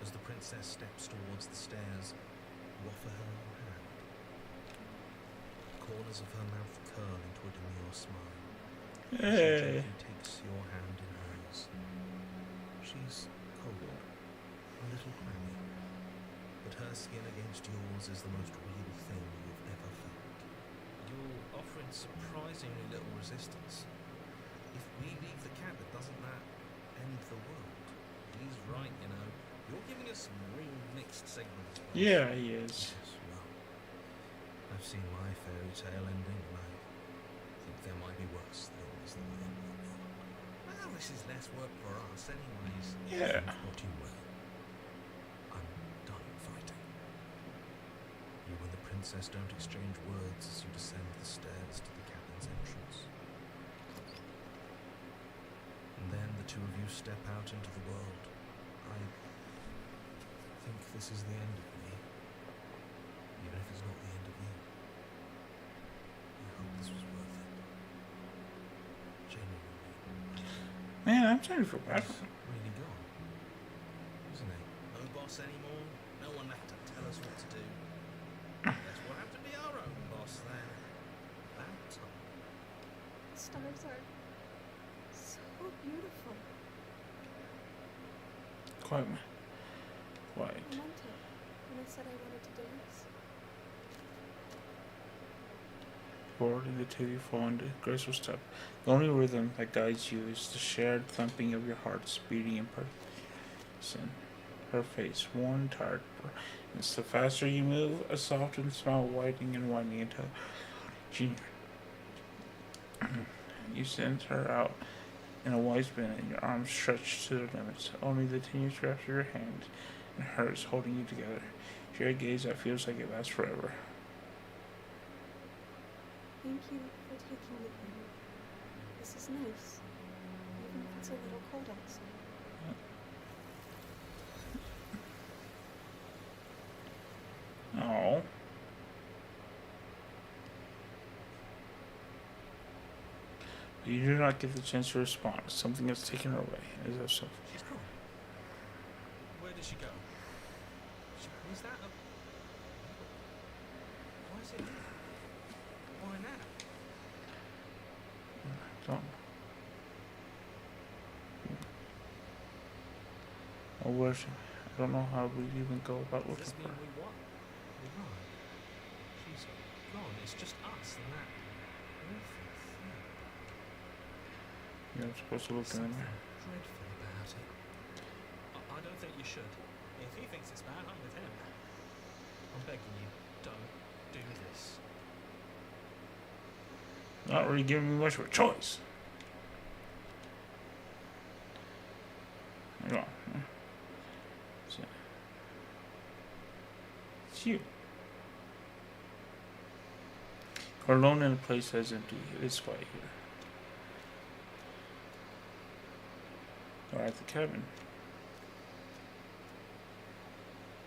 As the princess steps towards the stairs, you offer her your hand. The corners of her mouth curl into a demure smile. She Hey. gently takes your hand in hers. She's cold, a little clammy, but her skin against yours is the most real thing you've ever felt. You're offering surprisingly little resistance. If we leave the cabin, doesn't that end the world? He's right, you know. You're giving us some real mixed signals. Boss. Yeah, he is. Yes, well, I've seen my fairy tale ending, and I think there might be worse things than the end will be. Well, this is less work for us, anyways. Yeah. Think what you will. I'm done fighting. You and the princess don't exchange words as you descend the stairs to the cabin's entrance. And then the two of you step out into the world. I think this is the end of me, even if it's not the end of you. I hope this was worth it. Genuinely. Man, I'm trying to feel bad for It's him. really gone, isn't it? No boss anymore, no one left to tell us what to do. Guess we'll have to be our own boss then. About time. The stars are so beautiful. Quiet, man. Quiet. I meant it when I said I wanted to dance. Forward and the two of you fall into graceful step. The only rhythm that guides you is the shared thumping of your hearts beating in person. Her face, worn, tired. And the faster you move, a softened smile widening and widening until she you send her out in a wide spin and your arms stretched to their limits. Only the tenuous grasp of your hand and hers holding you together. Share a gaze that feels like it lasts forever. Thank you for taking me in. This is nice, even if it's a little cold outside. Oh. But you do not get the chance to respond. Something has taken her away. Is that so? She's gone. Where did she go? Was that a... Why is it here? Why now? Don't. Oh, where's she? I don't know how we even go about Does looking this for mean her. we won? We won. She's gone. It's just us and that awful thing. You're supposed to look in Something there. dreadful about it. I don't think you should. If he thinks it's bad, I'm with him. I'm begging you, don't do this. Not really giving me much of a choice. Hang on. It's you. We're alone in a place that's empty. It's quiet here. Or at the cabin.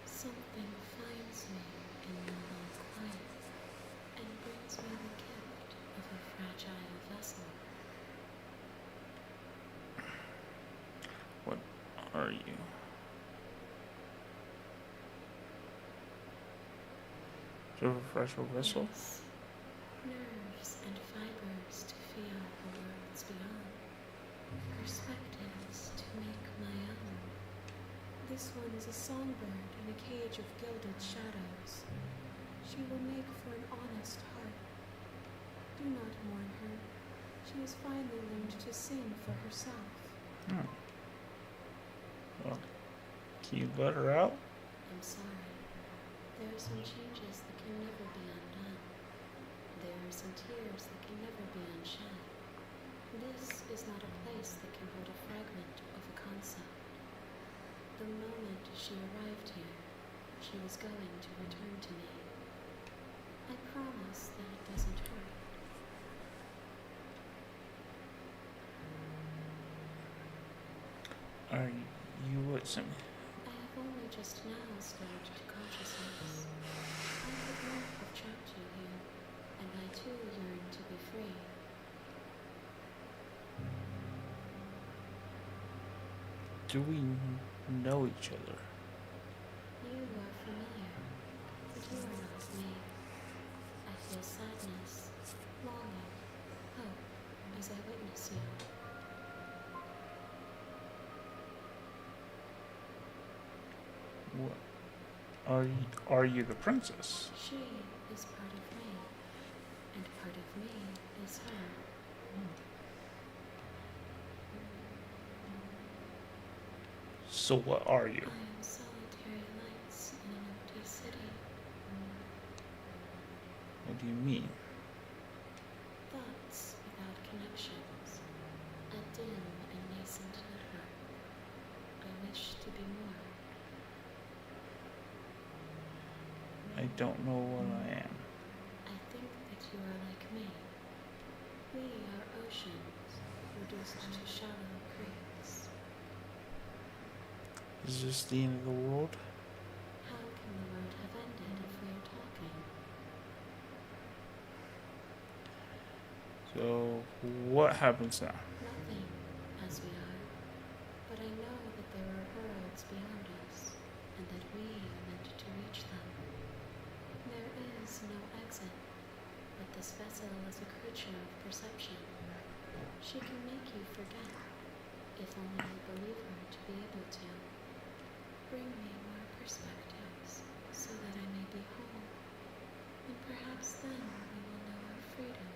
Something finds me in the low quiet and brings me the gift of a fragile vessel. What are you? Do you have a fragile vessel? Yes. Nerves and fibers to feel the worlds beyond. Perspectives to make my own. This one is a songbird in a cage of gilded shadows. She will make for an honest heart. Do not mourn her. She has finally learned to sing for herself. Oh. Well, can you let her out? I'm sorry. There are some changes that can never be undone. There are some tears that can never be unshed. This is not a place that can hold a fragment of a concept. The moment she arrived here, she was going to return to me. I promise that it doesn't hurt. Are you what, Sim? I have only just now stirred to consciousness. I could not have trapped you here, and I too yearn to be free. Do we know each other? You are familiar, but you are not me. I feel sadness, longing, hope as I witness you. What? Are you the princess? She is part of me, and part of me is her. So what are you? I am solitary lights in an empty city. What do you mean? Thoughts without connections. A dim and nascent network. I wish to be more. I don't know what I am. I think that you are like me. We are oceans, reduced to shallow creeks. Is this the end of the world? How can the world have ended if we are talking? So what happens now? Nothing, as we are. But I know that there are worlds beyond us, and that we are meant to reach them. There is no exit, but this vessel is a creature of perception. She can make you forget, if only you believe her to be able to. Bring me more perspectives, so that I may be whole, and perhaps then we will know our freedom.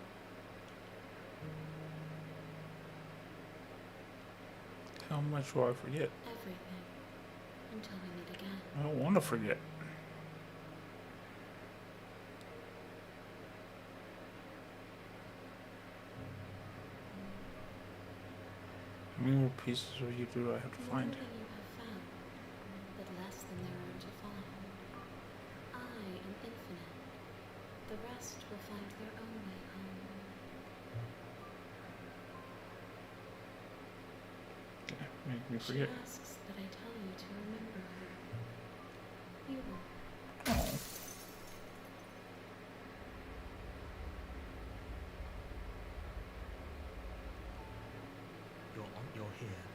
How much will I forget? Everything, until we meet again. I don't want to forget. How many more pieces of you do I have to More find? than you have found, but less than there are to find. I am infinite. The rest will find their own way home. Okay, make me She forget. asks that I tell you to remember her. You will. Oh. You're here.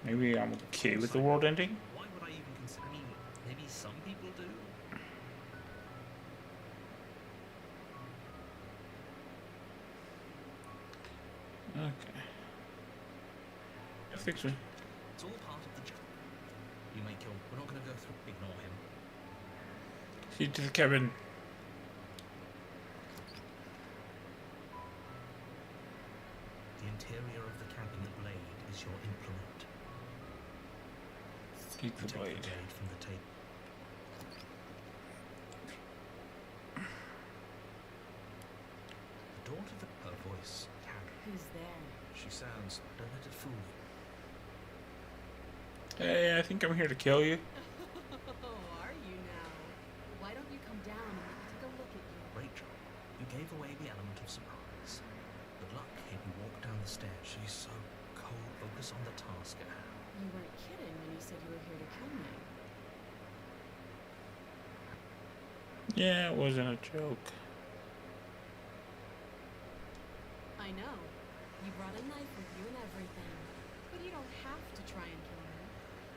Maybe I'm okay with the world ending? Why would I even consider? I mean, maybe some people do. Okay. I think so. It's all part of the job. You make your. We're not going to go through. Ignore him. See to the cabin. The interior of the cabinet blade is your implement. Take You the take blade. the blade from the table. The door to her voice, Karen. Who's there? She sounds. Don't let it fool you. Hey, I think I'm here to kill you. Oh, are you now? Why don't you come down and let me take a look at you? Rachel, you gave away the element of surprise. Good luck if you walk down the stairs. She's so cold. Focus on the task at hand. You weren't kidding when you said you were here to kill me. Yeah, it wasn't a joke. I know. You brought a knife with you and everything. But you don't have to try and kill her.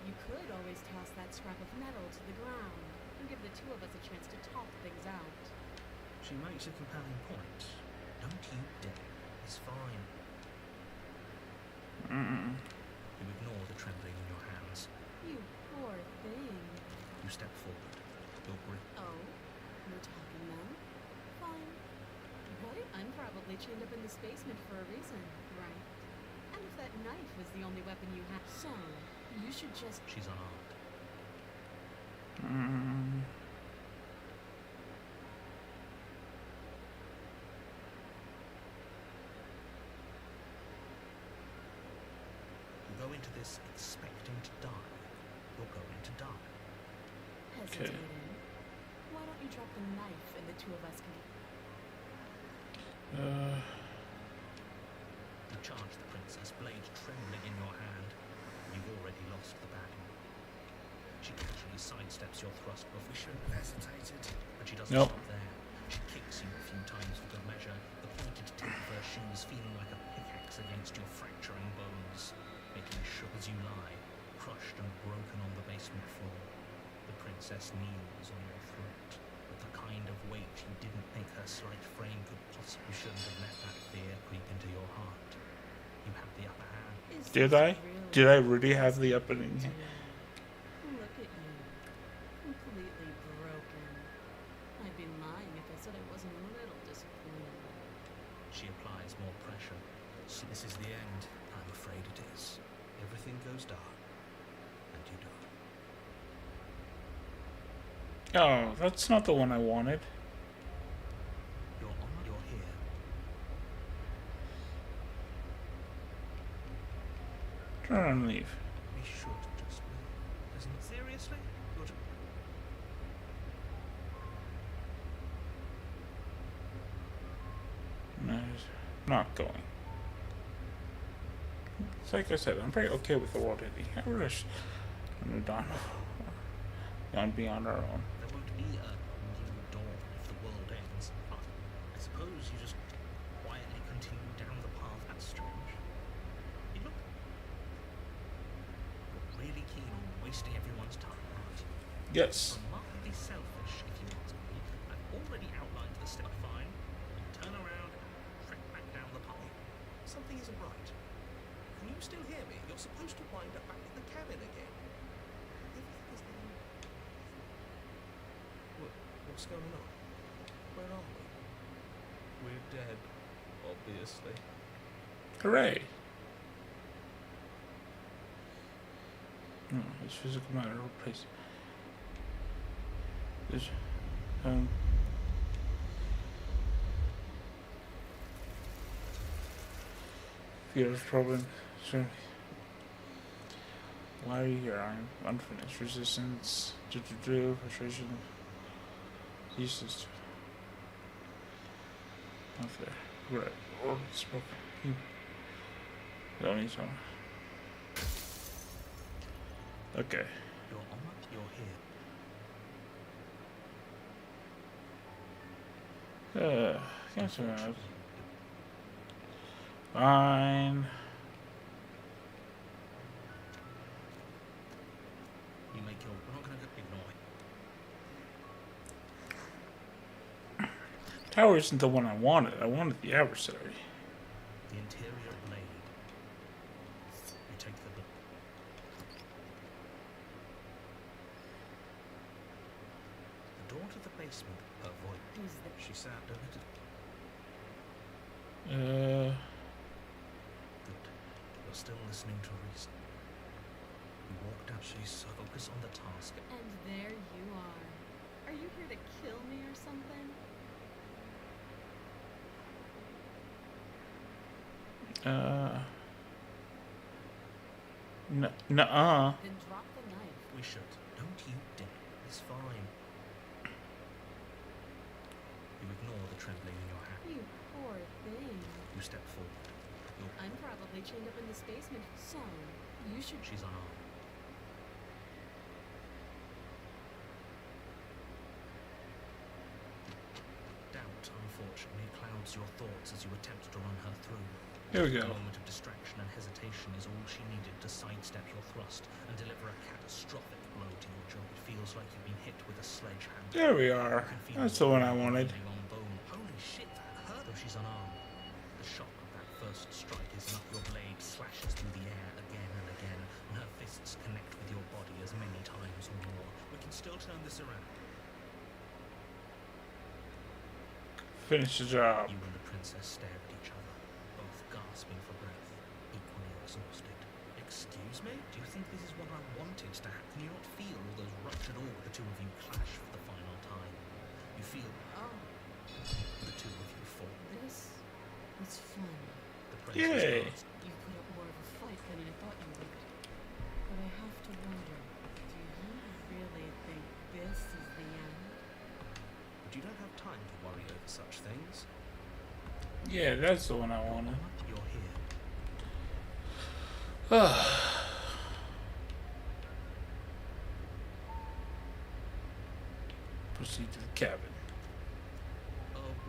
You could always toss that scrap of metal to the ground and give the two of us a chance to talk things out. She makes a compelling point. Don't you dare. It's fine. You ignore the trembling in your hands. You poor thing. You step forward. Your grip. Oh, we're talking then? Fine. What? I'm probably chained up in this basement for a reason, right? And if that knife was the only weapon you had, so you should just. She's unarmed. into this expecting to die, you're going to die. Hesitating. Why don't you drop the knife and the two of us can... You charge the princess, blade trembling in your hand. You've already lost the battle. She casually sidesteps your thrust before we shouldn't have hesitated. But she doesn't Nope. stop there. She kicks you a few times for good measure, the pointed tip of her shoes feeling like a pickaxe against your fracturing bones, making you shook as you lie, crushed and broken on the basement floor. The princess kneels on your throat, with the kind of weight you didn't think her slight frame could possibly. You shouldn't have let that fear creep into your heart. You have the upper hand. Is Did this I? really Did I really have the opening? deal? Look at you. Completely broken. I'd be lying if I said I wasn't a little disappointed. She applies more pressure. So this is the end. I'm afraid it is. Everything goes dark, and you die. Oh, that's not the one I wanted. You're on. You're here. Turn around and leave. We should just leave. Isn't it? Seriously? You're just... No, not going. It's like I said, I'm very okay with the world ending. I wish gone beyond our own. There won't be a new dawn if the world ends. But I suppose you just quietly continue down the path. That's strange. You look really keen on wasting everyone's time, right? Yes. Remarkably selfish, if you ask me. I've already outlined the step. Fine. Turn around and trek back down the path. Something isn't right. Can you still hear me? You're supposed to wind up back in the cabin again. Everything is there. What's going on? Where are we? We're dead, obviously. Hooray. No, it's physical matter replace. This, fears problem. Sure. Why are you here? I'm unfinished. Resistance. Frustration. Useless. Not there. Right. Oh, it's broken. Don't need some. Okay. You're on. You're here. Can't survive. Fine. You make your... We're not going to ignore it. Tower isn't the one I wanted. I wanted the adversary. The interior blade. You take the... The door to the basement. Her voice. Who's the... She sat a little... Uh, Good. You're still listening to reason. You walked out. She's focus on the task. And there you are. Are you here to kill me or something? nuh-uh. Then drop the knife. We should. Don't you dare. It's fine. You ignore the trembling in your hand. You poor thing. You step forward. I'm probably chained up in this basement, so you should... She's unarmed. Doubt, unfortunately, clouds your thoughts as you attempt to run her through. Here we A go. moment of distraction and hesitation is all she needed to sidestep your thrust and deliver a catastrophic blow to your jaw. It feels like you've been hit with a sledgehammer. There we are. You can feel That's the one I bone wanted. grinding on bone. Holy shit, that hurt. Though she's unarmed. The shock of that first strike is enough. Your blade slashes through the air again and again, and her fists connect with your body as many times or more. We can still turn this around. Finish the job. You and the princess stare at each other, both gasping for breath, equally exhausted. Excuse me? Do you think this is what I wanted to happen? Can you not feel all those ruptured organs? The two of you clash for the final time. You feel Oh, the two of you fall. this was fun. The princess Yay. gasps. You put up more of a fight than I thought you would. time to worry over such things. Yeah, that's the one I wanted. You're here. Proceed to the cabin.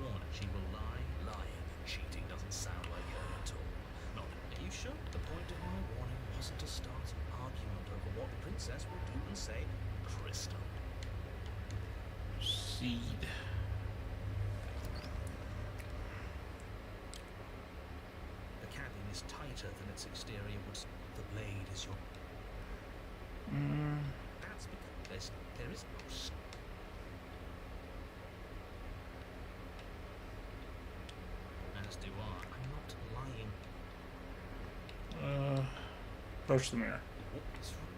Warner, she will lie. Lying and cheating doesn't sound like her at all. Not, are you sure? The point of my warning wasn't to start an argument over what the princess will do and say. Crystal. Proceed. The cabin is tighter than its exterior would. The blade is your. That's because there is no. As do I. I'm not lying. Approach the mirror. What is wrong?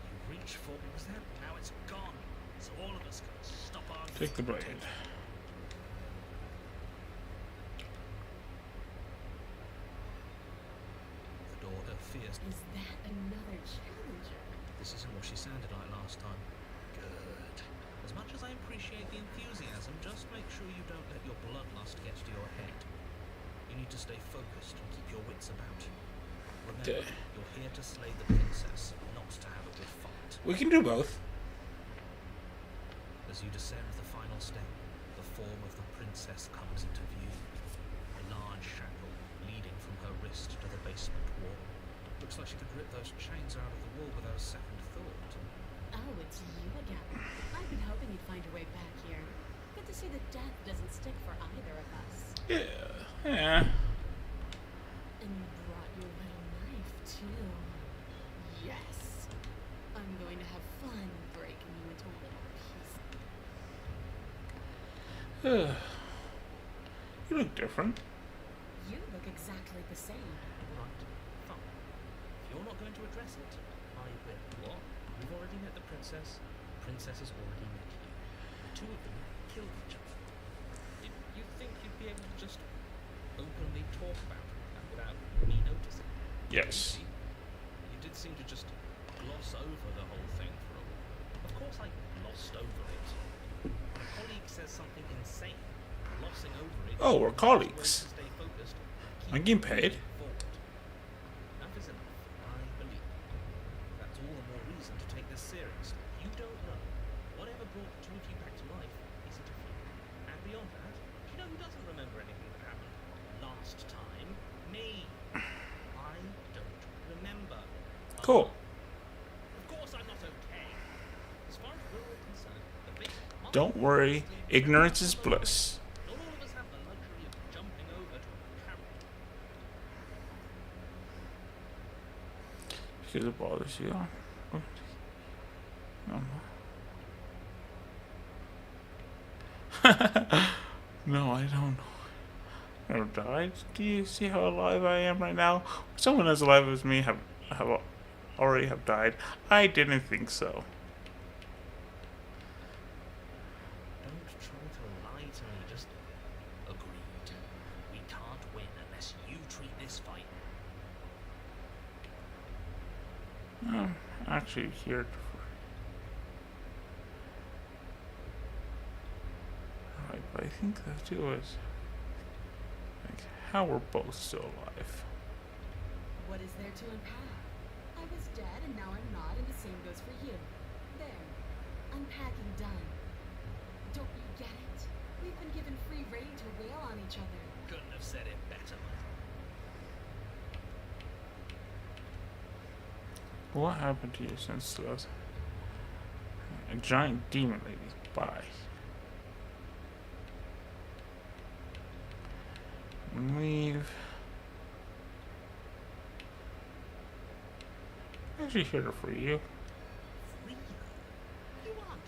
You reach for it. Was that? Now it's gone. So all of us can stop our. Take the blade. The daughter fears. Is that another challenger? This isn't what she sounded like last time. Good. As much as I appreciate the enthusiasm, just make sure you don't let your bloodlust get to your head. You need to stay focused and keep your wits about. Remember, you're here to slay the princess, not to have a good fight. We can do both. As you descend the final step, the form of the princess comes into view. A large shackle leading from her wrist to the basement wall. Looks like she could rip those chains out of the wall without a second thought. Oh, it's you again. I've been hoping you'd find your way back here. Good to see that death doesn't stick for either of us. Yeah. And you brought your little knife, too. Yes. I'm going to have fun breaking you into little pieces. You look different. You look exactly the same. Right, fine. If you're not going to address it, I will. What? You've already met the princess. The princess has already met you. The two of them killed each other. You think you'd be able to just openly talk about that without me noticing? Yes. You did seem to just gloss over the whole thing for a while. Of course I glossed over it. When a colleague says something insane, glossing over it. Oh, we're colleagues. To stay focused, I'm getting paid. forward. Enough is enough. I believe you. That's all the more reason to take this seriously. You don't know. Whatever brought the two of you back to life is a different. And beyond that, you know who doesn't remember anything that happened last time? Me. I don't remember. Cool. Of course I'm not okay. As far as we're all concerned, the big Don't worry. Ignorance is bliss. not all of us have the luxury of jumping over to a carrot. Because it bothers you. No, I don't know. I never died. Do you see how alive I am right now? Someone as alive as me have already have died. I didn't think so. Don't try to lie to me, just agreed. We can't win unless you treat this fight. I'm actually here Alright, but I think the two of us, like, how we're both still alive. What is there to unpack? I was dead and now I'm not, and the same goes for you. There. Unpacking done. Don't you get it? We've been given free rein to wail on each other. Couldn't have said it better, man. What happened to you since the a giant demon lady? Bye. Leave. I'm actually here for you. Free her? You aren't.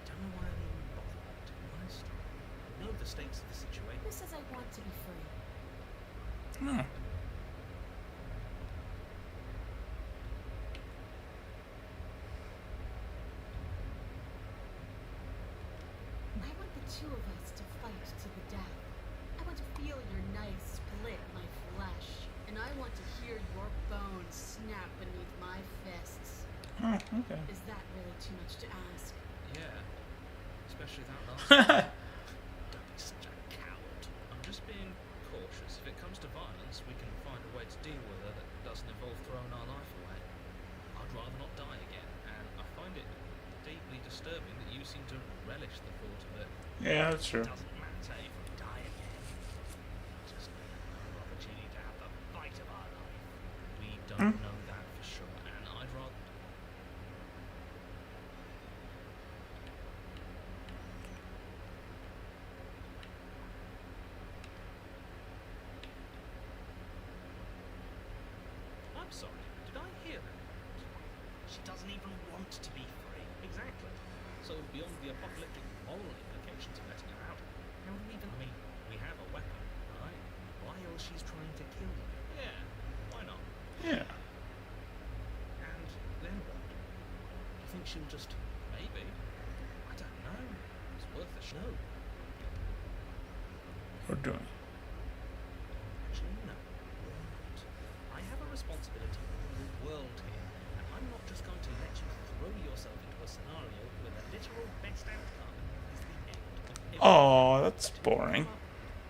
Don't know why I'm even bothered, to be honest. I know the stakes of the situation. Who says I want to be free? No. I want the two of us to fight to the death. I want to feel your knife split my flesh. And I want to hear your bones snap beneath my fists. Oh, okay. Is that really too much to ask? Yeah, especially that last one. Don't be such a coward. I'm just being cautious. If it comes to violence, we can find a way to deal with her that doesn't involve throwing our life away. I'd rather not die again, and I find it deeply disturbing that you seem to relish the thought of it. Yeah, that's true. It doesn't matter if we die again. Just another opportunity to have the fight of our life. We don't know that for sure, and I'd rather... I'm sorry, did I hear that? She doesn't even want to be free. Exactly. So beyond the apocalyptic moral implications of letting her out, how do we even... I mean, we have a weapon, right? While she's trying to kill you. Yeah, why not? Yeah. And then what? Do you think she'll just... Maybe. I don't know. It's worth a show. We're doing. Actually, no. We're not. I have a responsibility for the world here, and I'm not just going to let you throw yourself into a scenario where the literal best outcome is the end of everything. Oh, that's boring.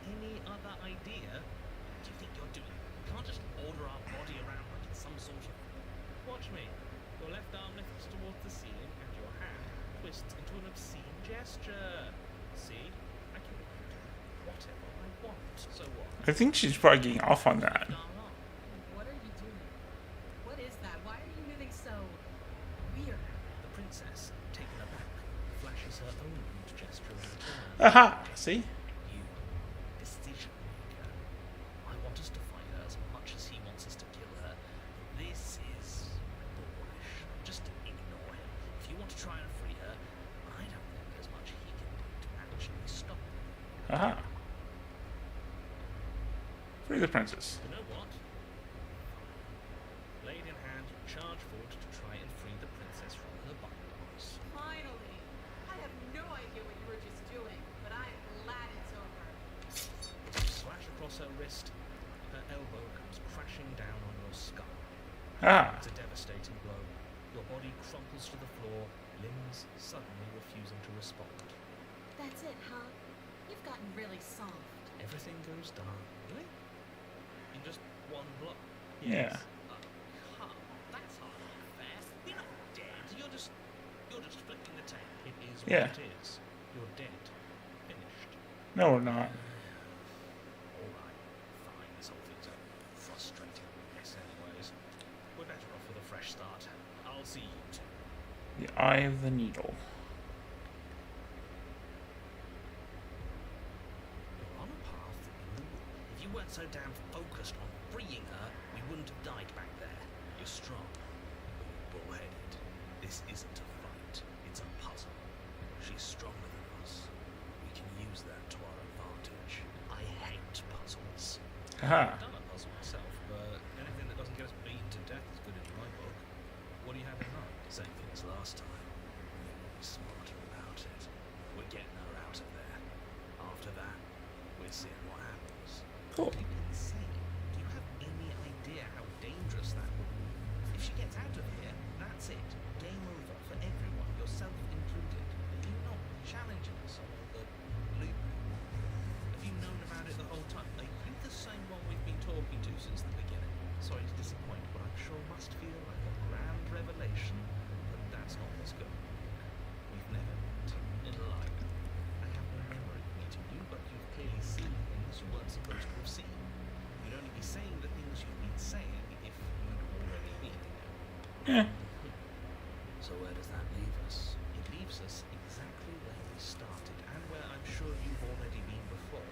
Any other idea? What do you think you're doing? You can't just order our body around like it's some sort of... Watch me. Your left arm lifts towards the ceiling, and your hand twists into an obscene gesture. See? I can do whatever I want. So what? I think she's probably getting off on that. What are you doing? What is that? Why are you moving so weird? The princess, taken aback, flashes her own rude gesture in return. Aha! See? You, decision maker. I want us to fight her as much as he wants us to kill her. This is bullish. Just ignore him. If you want to try and free her, I don't think there's much he can do to actually stop her. Aha. Free the princess. You know what? Blade in hand, you charge forward to try and free the princess from her bondage. Finally! I have no idea what you were just doing, but I'm glad it's over. Slash across her wrist, her elbow comes crashing down on your skull. Ah. It's a devastating blow. Your body crumples to the floor, limbs suddenly refusing to respond. That's it, huh? You've gotten really soft. Everything goes dark. Really? In just one blow? Yeah. Come, that's hard and fast. You're not dead. You're just flicking the tape. It is what Yeah. it is. You're dead. Finished. No, we're not. Alright, fine. This whole thing's a frustrating mess anyways. We're better off with a fresh start. I'll see you two. The eye of the needle. You're on a path in the wood. If you weren't so damn focused on freeing her, we wouldn't have died back there. You're strong, but you're bullheaded. This isn't a fight, it's a puzzle. She's stronger than us. We can use that to our advantage. I hate puzzles. Aha. I've done a puzzle myself, but anything that doesn't get us beaten to death is good in my book. What do you have in mind? Same thing as last time. Be smarter about it. We're getting her out of there. After that, we're seeing what happens. Cool. Are you insane? Do you have any idea how dangerous that would be? If she gets out of here, that's it. Game over for everyone, yourself included. Are you not challenging us on all the loop? Have you known about it the whole time? Are you the same one we've been talking to since the beginning? Sorry to disappoint, but I'm sure must feel like a grand revelation, but that's not what's going on. We've never met in life. I have no memory of meeting you, but you've clearly seen things you weren't supposed to have seen. You'd only be saying the things you've been saying if you'd already been there. Yeah. So where does that leave us? It leaves us exactly where we started, and where I'm sure you've already been before.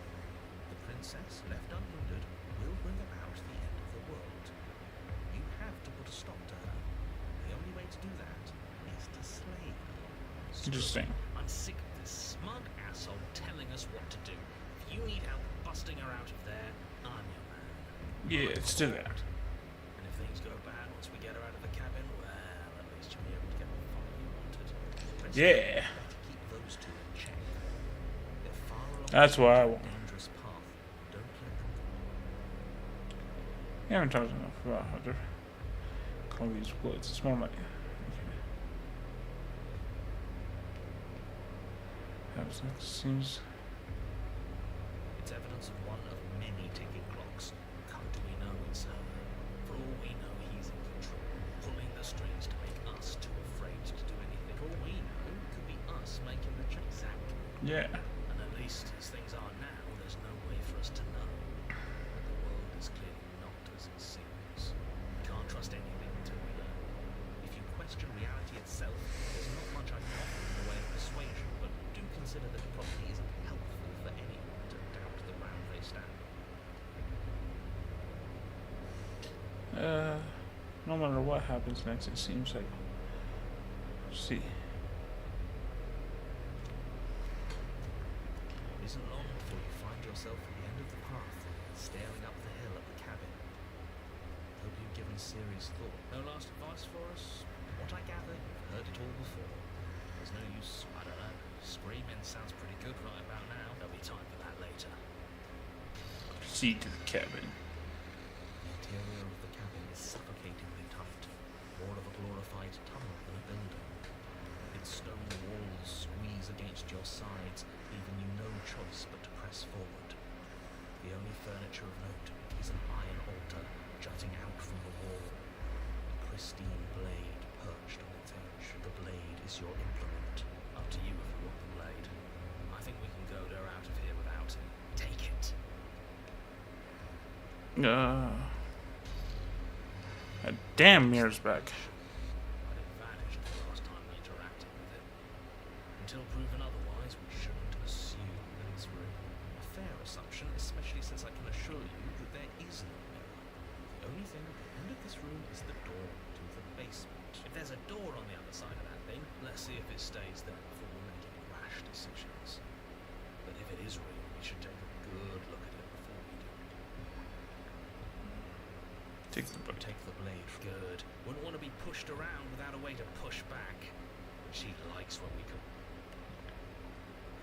The princess, left unhindered, will bring about the end of the world. You have to put a stop to her. The only way to do that is to slay her. Interesting. I'm sick of this smug asshole telling us what to do. If you need help busting her out of there, I'm your man. Yeah, let's do that. And if things go bad once we get her out of the cabin, well, at least you'll be able to get the fire you wanted. Yeah. Better keep those two in check. They're far along That's what I want. dangerous path. Don't let them go. You haven't talked enough about how to call these woods. It's more like... Okay. happens next seems. It's evidence of one of many ticking clocks. How do we know it's her? For all we know, he's in control, pulling the strings to make us too afraid to do anything. For all we know, it could be us making the choice. Exactly. Yeah. And at least as things are now, there's no way for us to know. But the world is clearly not as it seems. We can't trust anything until we learn. If you question reality itself, there's not much I can offer in the way of persuasion, but do consider that it probably isn't helpful for anyone to doubt the ground they stand on. No matter what happens next, it seems like. See. It isn't long before you find yourself at the end of the path, staring up the hill at the cabin. Hope you've given serious thought. No last advice for us? From what I gather, you've heard it all before. There's no use, I don't know. Screaming sounds pretty good right about now. There'll be time for that later. Proceed to the cabin. The interior of the cabin is suffocatingly tight, more of a glorified tunnel than a building. Its stone walls squeeze against your sides, leaving you no choice but to press forward. The only furniture of note is an iron altar jutting out from the wall, a pristine blade perched on its edge. The blade is your implement. Up to you if you want the blade. I think we can go there out of here without it. Take it. Damn, Mirror's back. But it vanished the last time we interacted with it. Until proven otherwise, we shouldn't assume that it's real. A fair assumption, especially since I can assure you that there is no mirror. The only thing at the end of this room is the door to the basement. If there's a door on the other side of that thing, let's see if it stays there before we make any rash decisions. But if it is real, we should take a good look at it before we do. Take the book. Take the blade. Good. Wouldn't want to be pushed around without a way to push back, which he likes when we come.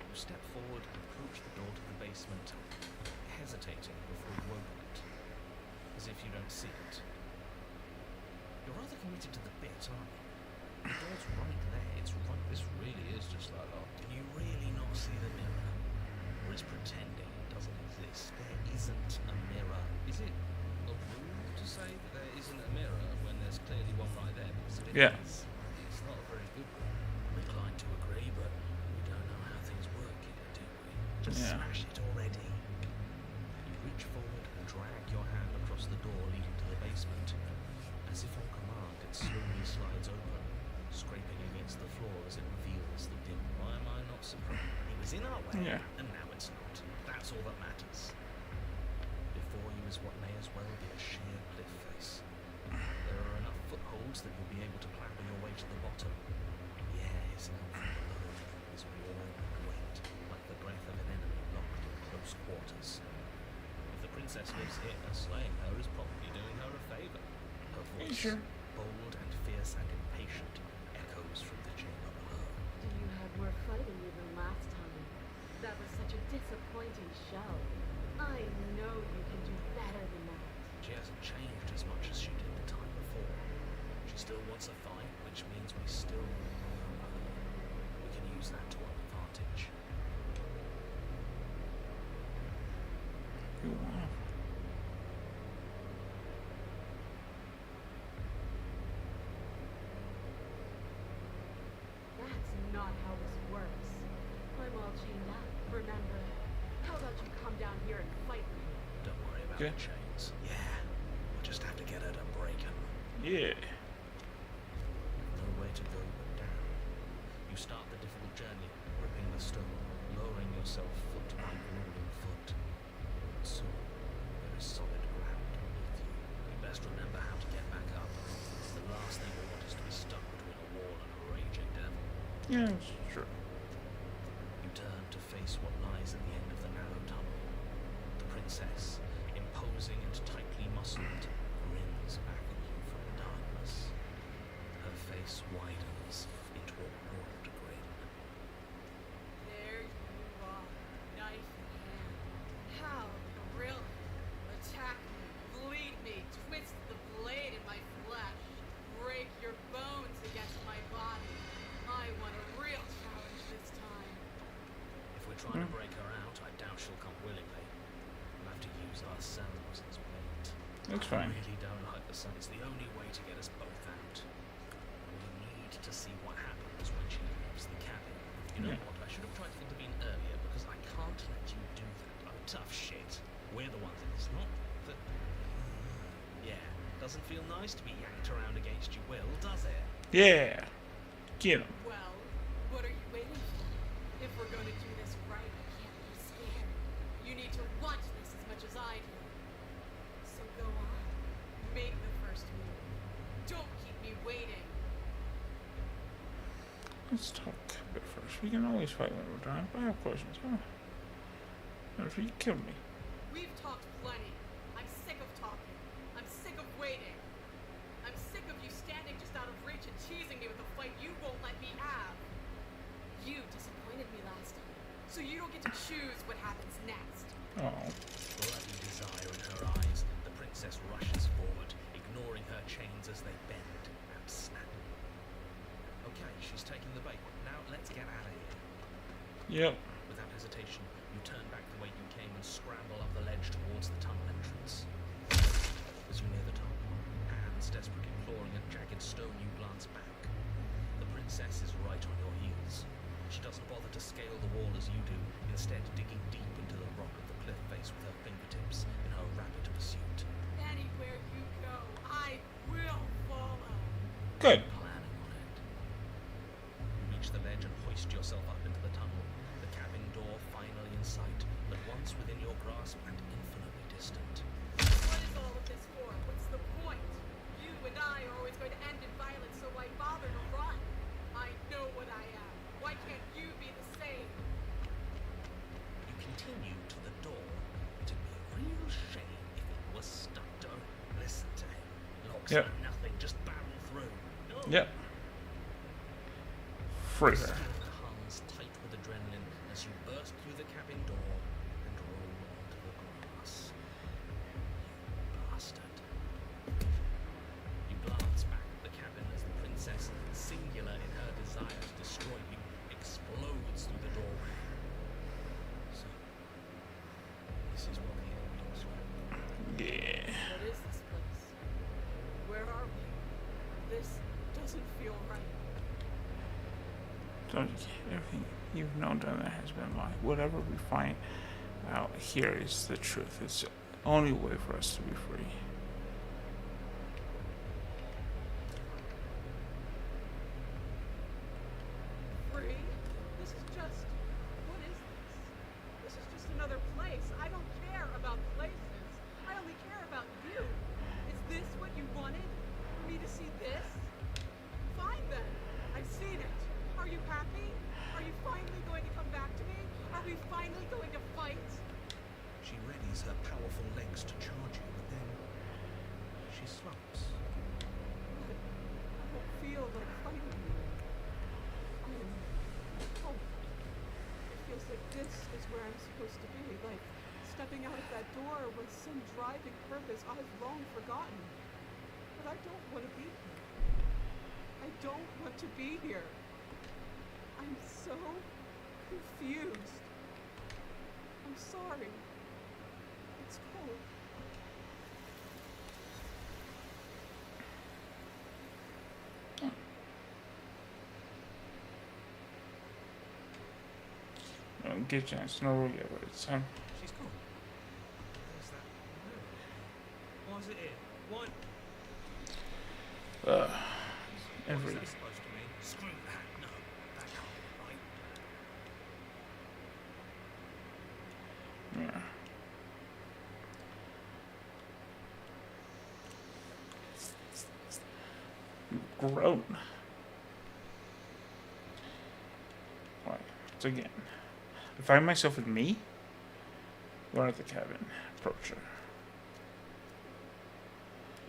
You step forward and approach the door to the basement, hesitating before you open it, as if you don't see it. You're rather committed to the bit, aren't you? The door's right there. It's right. This really is just like that. Can you really not see the mirror? Or is pretending it doesn't exist? There isn't a mirror. Is it a rule to say that there isn't a mirror when there's clearly one right there? Because if it Yeah. is, it's not a very good one. I'm inclined to agree, but we don't know how things work here, do we? Just Yeah. smash it already. You reach forward and drag your hand across the door leading to the basement. As if on command, it slowly slides open, scraping against the floor as it reveals the dim. Why am I not surprised? It was in our way, Yeah. and now it's not. That's all that matters. Before you is what may as well be a sheer cliff face. There are enough footholds that you'll be able to clamber your way to the bottom. The air hissing up from below is warm and wet, like the breath of an enemy locked in close quarters. If the princess lives here, slaying her is probably doing her a favour. Her voice, Sure. bold and fierce and impatient, echoes from the chamber below. Do you have more fight in you than last time? That was such a disappointing show. I know you can do better than that. She hasn't changed as much as she did the time before. She still wants a fight, which means we can use that to our advantage. You want? That's not how this works. I'm all chained up, remember? How about you come down here and fight with me? Don't worry about Okay. the chains. Yeah, we'll just have to get her to break them. Yeah. Nowhere to go but down. You start the difficult journey, gripping the stone, lowering yourself foot by grueling foot. Soon, there is solid ground beneath you. You best remember how to get back up. The last thing we want is to be stuck between a wall and a raging devil. Yeah, sure. You turn to face what lies at the end of the narrow tunnel. The princess, imposing and tightly muscled, grins back at you from the darkness. Her face widens into a broad grin. There you are, knife in hand. How thrilling. Attack me, bleed me, twist the blade in my flesh, break your bones against my body. I want a real challenge this time. trying to break her out, I doubt she'll come willingly. We'll have to use ourselves as bait. That's fine. I really don't like the sun. It's the only way to get us both out. We need to see what happens when she leaves the cabin. You know what? I should have tried to intervene earlier because I can't let you do that. Oh, tough shit. We're the ones. It's not that. Yeah. Doesn't feel nice to be yanked around against your will, does it? Yeah. Get him. Well, what are you waiting for? If we're going to do this right, you can't be scared. You need to want this as much as I do. So go on. Make the first move. Don't keep me waiting. Let's talk a bit first. We can always fight when we're done. I have questions. Huh? If you kill me. We've talked plenty. I'm sick of talking. I'm sick of waiting. I'm sick of you standing just out of reach and teasing me with a fight you won't let me have. You disappointed me last time, so you don't get to choose what happens next. Oh. Bloody desire in her eyes, the princess rushes forward, ignoring her chains as they bend and snap. Okay, she's taking the bait. Now let's get out of here. Yep. Without hesitation, you turn back the way you came and scramble up the ledge towards the tunnel entrance. As you near the top, hands desperately clawing at jagged stone, you glance back. The princess is right on your heels. She doesn't bother to scale the wall as you do, instead digging deep into the rock of the cliff face with her fingertips in her rapid pursuit. Anywhere you go, I will follow. Good. Planning on it. You reach the ledge and hoist yourself up into the tunnel, the cabin door finally in sight, but once within your grasp and infinitely distant. What is all of this for? What's the point? You and I are always going to end in violence, so why bother to run? I know what I am. Why can't you be the same? You continue to the door. It'd be a real shame if it was stuck. Don't listen to him. Locks Yep. are nothing, just barrel through. No. Yep. Free her. Skin hums tight with adrenaline as you burst through the cabin door and roll onto the grass. You bastard. You glance back at the cabin as the princess, singular in her desire to destroy you, explodes through the doorway. So, this is what the end looks like. Yeah. What is this place? Where are we? This doesn't feel right. So everything you've known that has been a lie. Whatever we find out here is the truth. It's the only way for us to be free. Free? This is just... What is this? This is just another place. I don't care about places. I only care about you. Is this what you wanted? For me to see this? Fine then. I've seen it. Are you happy? Are you finally going to come back to me? Are we finally going to fight? She readies her powerful legs to charge you, but then she slumps. But I don't feel like fighting you. Oh, it feels like this is where I'm supposed to be. Like stepping out of that door with some driving purpose I've long forgotten. But I don't want to be here. I don't want to be here. I'm so confused. I'm sorry. It's cold. I don't get a chance. No rule yet, but it's time. She's gone. Where's that? Why is it here? Why? Every What's that supposed to mean? Screw that. No, that can't be right. yeah. Grown. Right. So again, I find myself with me. Run at the cabin. Approach her.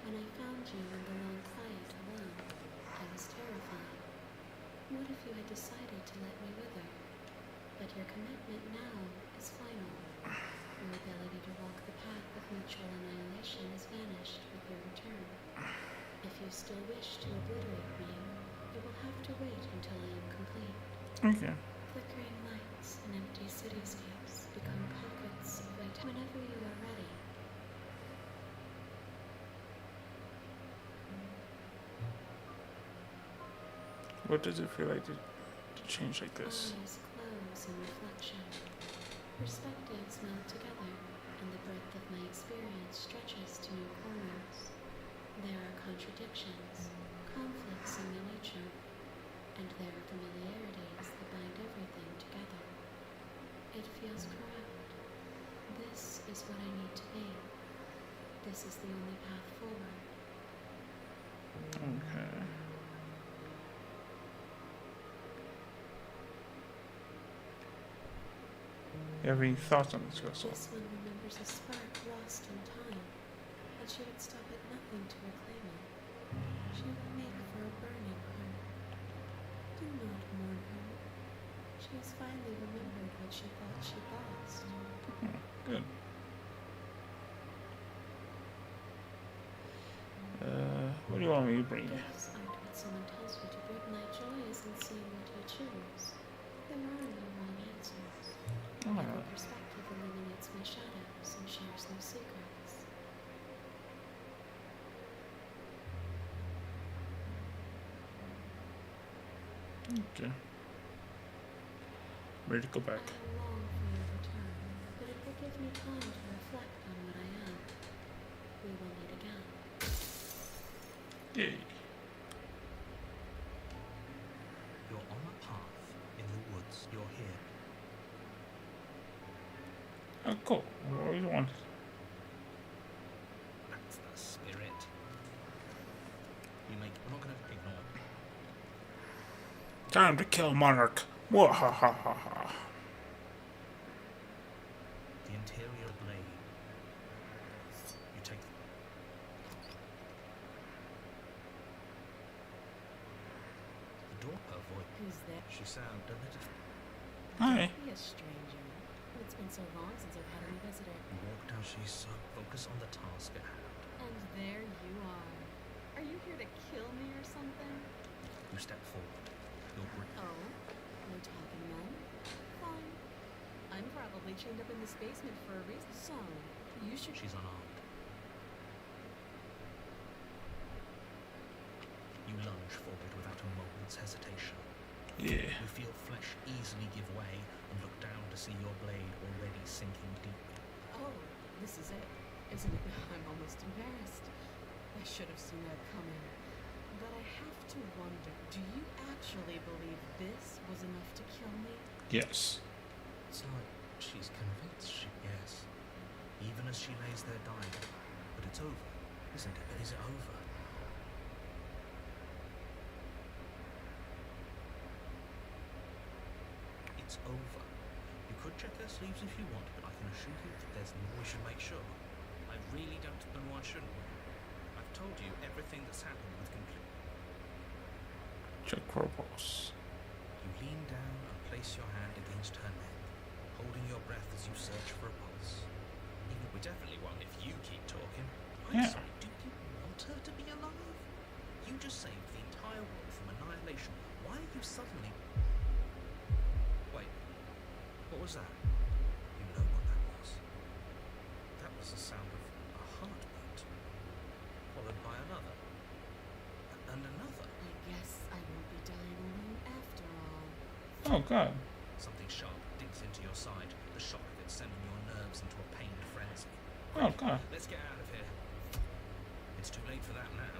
When I found you in the long quiet alone, I was terrified. What if you had decided to let me wither? But your commitment now is final. Your ability to walk the path of mutual annihilation has vanished with your return. If you still wish to obliterate me, you will have to wait until I am complete. Okay. Flickering lights and empty cityscapes What does it feel like to change like this? Eyes close in reflection. Perspectives meld together, and the breadth of my experience stretches to new corners. There are contradictions, conflicts in my nature, and there are familiarities that bind everything together. It feels correct. This is what I need to be. This is the only path forward. Okay. You have any thoughts on this, Russell? This one remembers a spark lost in time, and she would stop at nothing to reclaim it. She would make for a burning heart. Do not mourn her. She has finally remembered what she thought she lost. Good. What do you want me to bring you? Gifts aren't what someone tells you to bring. My joy is in seeing what you choose. There are no wrong answers. Every perspective illuminates my shadows and shares no secrets. Okay. Ready to go back. I long for your return, but it will give me time to reflect on what I am. We will meet again. Yay. You're on a path in the woods. You're here. Oh, cool. What do you want? That's the spirit. We're not going to ignore. Time to kill Monarch. Wahahaha. The interior blade. You take the door. Her voice. Who's there? She sounded a little. Hi. Be a stranger. It's been so long since I've had any visitor. You walk down. She's so focused on the task at hand. And there you are. Are you here to kill me or something? You step forward. You're Oh? No talking then? Fine. I'm probably chained up in this basement for a reason. So, you should... She's unarmed. You lunge forward without a moment's hesitation. Yeah. You feel flesh easily give way and look down to see your blade already sinking deep. Oh, this is it, isn't it? I'm almost embarrassed. I should have seen that coming. But I have to wonder, do you actually believe this was enough to kill me? Yes. It's like she's convinced yes. Even as she lays there dying. But it's over, isn't it? But is it over? It's over. You could check her sleeves if you want, but I can assure you that there's more we should make sure. I really don't know why shouldn't we? I've told you everything that's happened with complete. Check purpose. You lean down and place your hand against her neck, holding your breath as you search for a pulse. Even we definitely won't if you keep talking. I'm Yeah. sorry, do you want her to be alive? You just saved the entire world from annihilation. Why are you suddenly... Wait, what was that? You know what that was. That was the sound of a heartbeat, followed by another, and another. I guess I won't be dying alone after all. Oh, God. Something sharp digs into your side, the shock of it sending your nerves into a pained frenzy. Oh, God. Let's get out of here. It's too late for that now.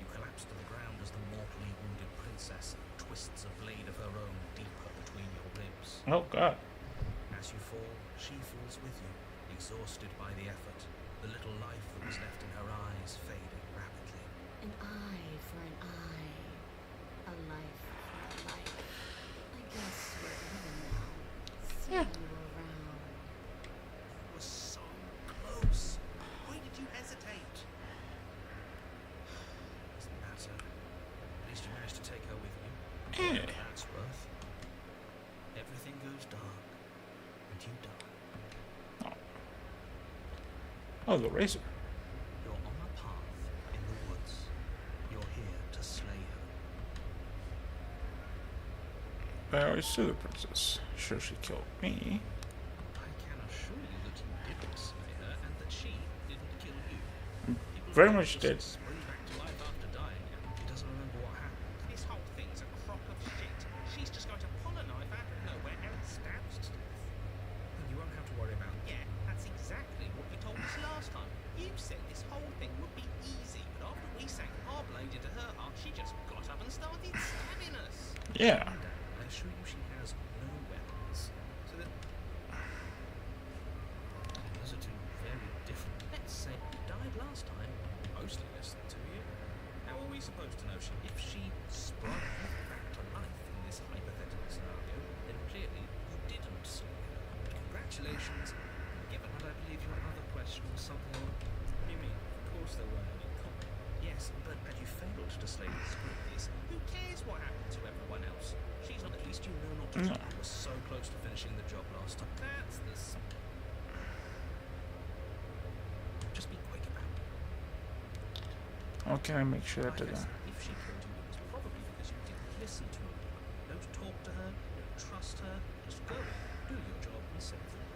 You collapse to the ground as the mortally wounded princess twists a blade of her own deeper between your ribs. Oh, God. As you fall, she falls with you, exhausted by the effort, the little life that was left in her eyes fading rapidly. An eye for an eye. A life for a life. I guess we're even now. See Yeah. you around. You were so close. Why did you hesitate? Doesn't matter. At least you managed to take her with you. Yeah. Whatever that's worth. Everything goes dark, and you die. Oh, the razor. You're on a path in the woods. You're here to slay her. I always slew the princess. Sure, she killed me. I can assure you that you didn't slay her, and that she didn't kill you. People Very don't much just did. spring back to life after dying, and he doesn't remember what happened. This whole thing's a crock Yeah. calm down. I assure you she has no weapons. So that those are two very different. Let's say you died last time. Mostly listening to you. How are we supposed to know if she sprung you back to life in this hypothetical scenario, then clearly you didn't slay her. Congratulations. Given that, I believe your other question was something along. What do you mean? Of course there weren't any comment. Yes, but had you failed to slay the Squiddies, who cares what happened to everyone else? She's not. At least you know not to. No. You were so close to finishing the job last time. That's the. Just be quick about it. Okay, make sure that Like I doesn't. said, if she killed you, it was probably because you didn't listen to her. Don't talk to her. Don't trust her. Just go in, do your job, and save the world.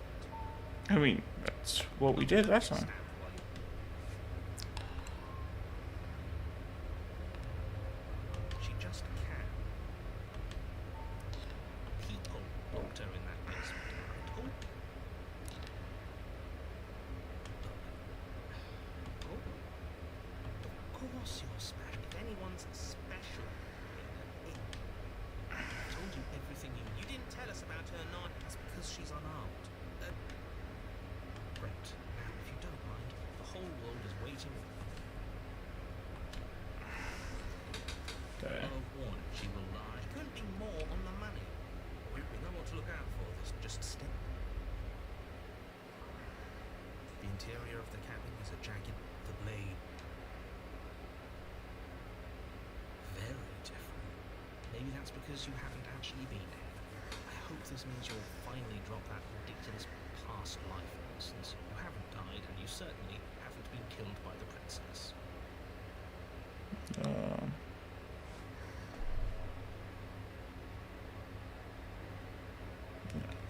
I mean, that's what we did last time. Stand while you. She just can. People locked her in that basement. I told you. Of course you're special. If anyone's special, I told you everything you. You didn't tell us about her knife. That's because she's unarmed. Great. Now, if you don't mind, the whole world is waiting. Okay. Warning, she will lie. Couldn't be more on the money. We know what to look out for. This just step. The interior of the cabin is a jagged. The blade. Very different. Maybe that's because you haven't actually been here. I hope this means you'll finally drop that ridiculous past life nonsense. You haven't died, and you certainly haven't been killed by the princess.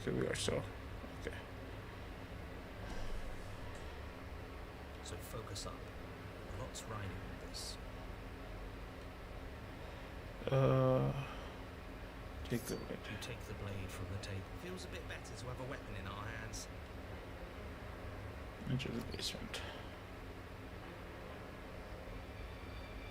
Okay, we are so. Okay. So focus up. Lots riding on this. Take the blade. You take the blade from the table. Feels a bit better to have a weapon in our hands. Enter the basement.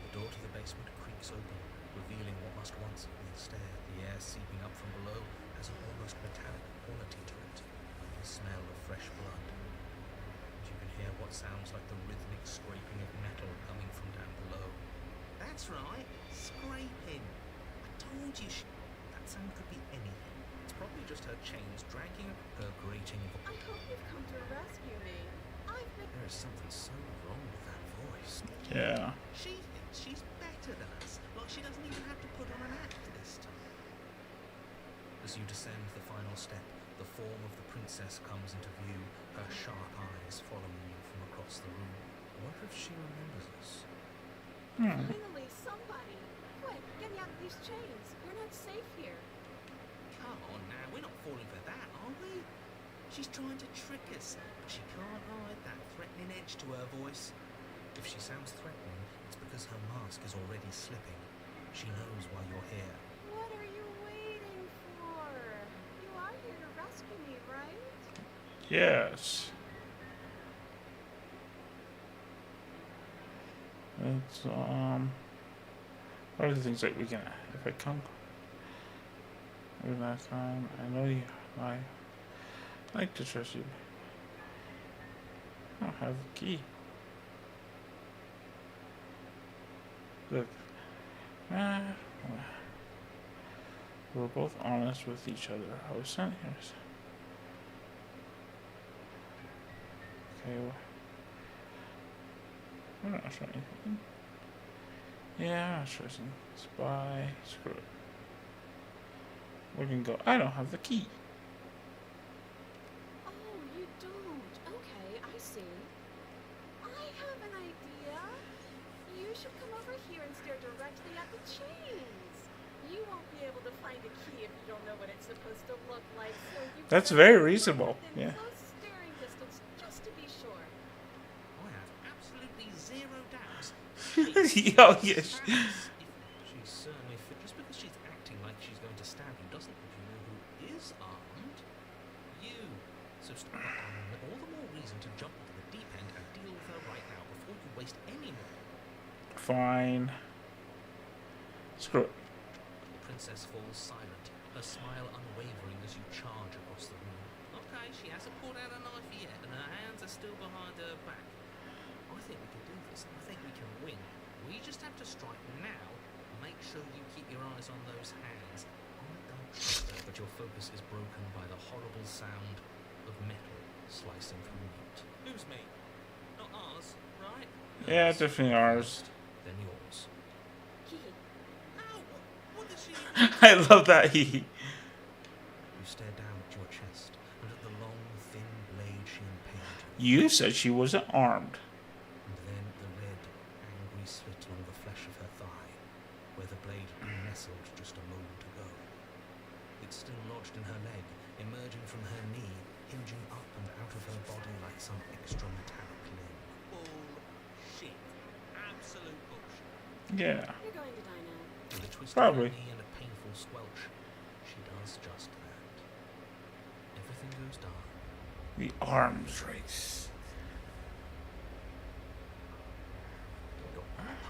The door to the basement creaks open, revealing what must once have been a stair. The air seeping up from below has an almost metallic quality to it, the smell of fresh blood. And you can hear what sounds like the rhythmic scraping of metal coming from down below. That's right, scraping. I told you that sound could be anything. It's probably just her chains dragging her grating. I hope you've come to rescue me. I've been. There is something so wrong with that voice. Yeah. She thinks she's better than us. Like she doesn't even have to put on an act this time. As you descend the final step, the form of the princess comes into view, her sharp eyes following you from across the room. I wonder if she remembers us. Finally, somebody! Quick, get me out of these chains. We're not safe here. Come on now, we're not falling for that, are we? She's trying to trick us, but she can't hide that threatening edge to her voice. If she sounds threatening, it's because her mask is already slipping. She knows why you're here. What are you waiting for? You are here to rescue me, right? Yes. It's what are the things that we can if I come every last time I know you I like to trust you. I don't have the key. Look. We're both honest with each other. I was sent here. Okay, well, we're not sure anything. Yeah, I'm not sure anything. Spy. Screw it. We can go. I don't have the key. Oh, you don't. Okay, I see. I have an idea. You should come over here and stare directly at the chains. You won't be able to find a key if you don't know what it's supposed to look like. So you That's better very put it reasonable. within Yeah. close staring distance, just to be sure. I have absolutely zero doubts. Oh yes. She's certainly fit. Just because she's acting like she's going to stab you doesn't mean you know who is armed. You. So stop that arming. All the more reason to jump into the deep end and deal with her right now before you waste any more. Fine. Screw it. The princess falls silent, her smile unwavering as you charge across the room. Okay, she hasn't pulled out a knife yet, and her hands are still behind her back. I think we can do this. I think we can win. We just have to strike now. Make sure you keep your eyes on those hands. I don't trust her, but your focus is broken by the horrible sound of metal slicing through meat. Who's me? Not ours, right? Yeah, Hers. definitely ours. Then yours. Hee. Ow! What did she I love that he. You stare down at your chest and at the long, thin blade she impaled You you. said she wasn't armed. And then the red, angry slit along the flesh of her thigh, where the blade had been nestled just a moment ago. It's still lodged in her leg, emerging from her knee, hinging up and out of her body like some extra metallic limb. Bullshit. Absolute bullshit. Yeah. You're going to die now. With a twist Probably. of her knee and a painful squelch, she does just that. Everything goes dark. The arms race. Your path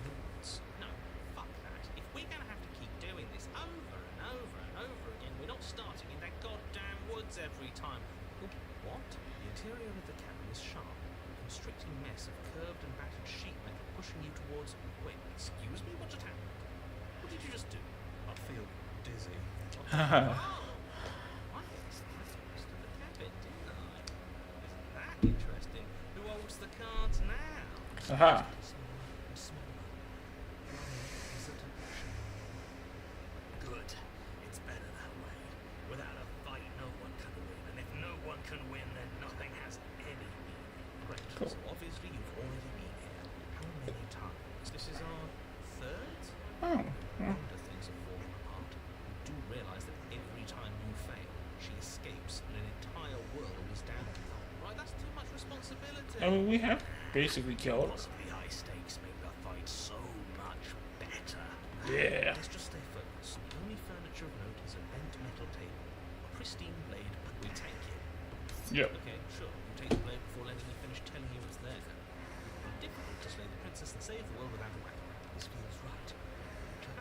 leads. No, fuck that. If we're gonna have to keep doing this over and over and over again, we're not starting in that goddamn woods every time. Oh, what? The interior of the cabin is sharp, a constricting mess of curved and battered sheet metal pushing you towards. Wait, excuse me? What just happened? What did you just do? I feel dizzy. Haha. I guess that's most of the cabin, didn't I? Isn't that interesting? Who holds the cards now? Aha. Smaller and smaller. Running is a direction. Good. It's better that way. Without a fight, no one can win. And if no one can win, then nothing has any meaning. Great. Cool. So obviously you've already been here. How many times? This is our third? Oh. No wonder things are falling apart. You do realise that every time you fail, she escapes and an entire world is down to you. Right, that's too much responsibility. I mean, we have basically killed. Possibly high stakes make the fight so much better. Yeah. Let's just stay focused. The only furniture of note is a bent metal table, a pristine blade, but we take it. Yep. Okay, sure. You take the blade before letting me finish telling you it's there. It's difficult to slay the princess and save the world without a weapon. This feels right.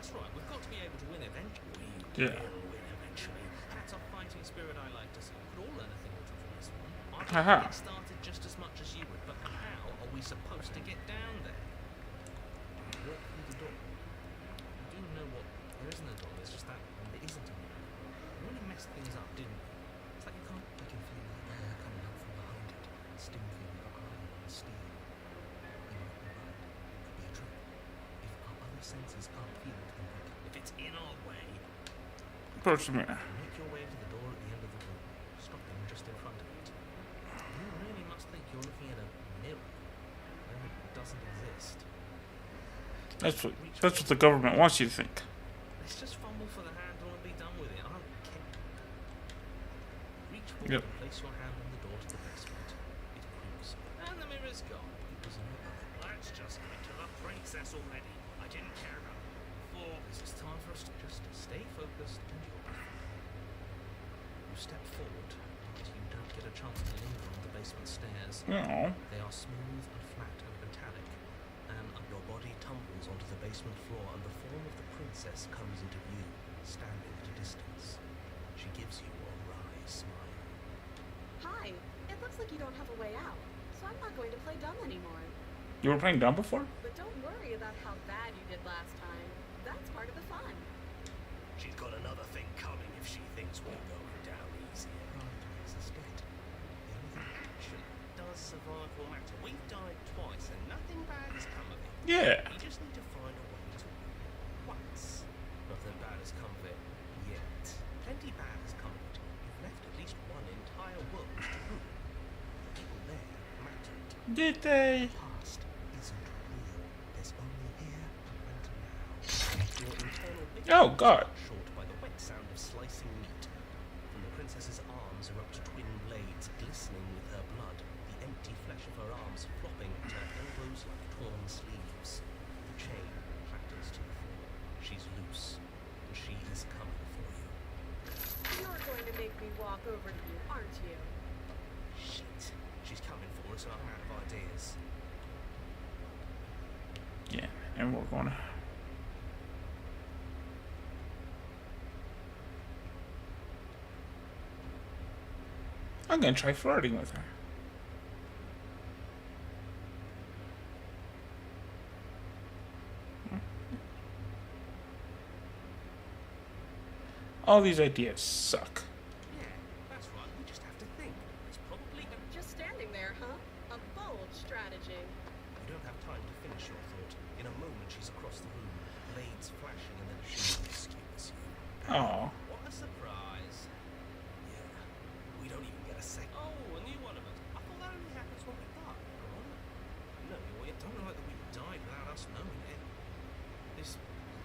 That's right. We've got to be able to win eventually. We Yeah. will win eventually. That's a fighting spirit I like to see. We could all learn a thing or two from this one. I Haha. would get started just as much as you would, but how are we supposed to get down there? Walk through the door. You do know what? There isn't a door. There's just that, and there isn't a mirror. You really messed things up, didn't you? It's like you can't. I can feel the air coming up from behind it, stinking with iron and steel. You might be right. It could be a trick. If our other senses can't feel it, then we can. If it's in our way, Approach the mirror. make your way to the door at the end of the room, stopping just in front of it. You really must think you're looking at a mirror when it doesn't exist. That's what the government wants you to think. Let's just fumble for the handle and be done with it. I don't care. Reach forward Yep. and place your hand on the door to the basement. It creaks. And the mirror's gone. It was in your eye. Let's just get to the princess already. I didn't care about it before. This is time for us to just stay focused and you'll be fine. You step forward, but you don't get a chance to linger on the basement stairs. No. They are smooth and flat and metallic, and your body tumbles onto the basement floor and the form of the princess comes into view, standing at a distance. She gives you a wry smile. Hi. It looks like you don't have a way out, so I'm not going to play dumb anymore. You were playing dumb before? But don't worry about how bad you did last time. That's part of the fun. She's got another thing coming if she thinks we're going down easy. Right, makes us dead. The only thing actually does survival matter? We've died twice and nothing bad has come of it. Yeah. You just need to find a way to win once. Nothing bad has come of it yet. Plenty bad has come of it. You've left at least one entire world to ruin. The people there mattered. Did they? The past isn't real. There's only here and now. Your internal Oh, God. cut short by the wet sound of slicing meat. From the princess's arms erupt twin blades glistening with her blood, the empty flesh of her arms flopping at her elbows like torn sleeves. The chain clatters to the floor. She's loose, and she is coming for you. You're going to make me walk over to you, aren't you? Shit. She's coming for us and I'm out of ideas. Yeah. And we're going to. I'm gonna try flirting with her. All these ideas suck. Yeah, that's right. We just have to think. It's probably Just standing there, huh? A bold strategy. You don't have time to finish your thought. In a moment, she's across the room, blades flashing, and then she rescues you. Oh, What a surprise! Yeah, we don't even get a second. Oh, a new one of us. I thought that only happens when we die. No, it don't look like that we died without us knowing it. This.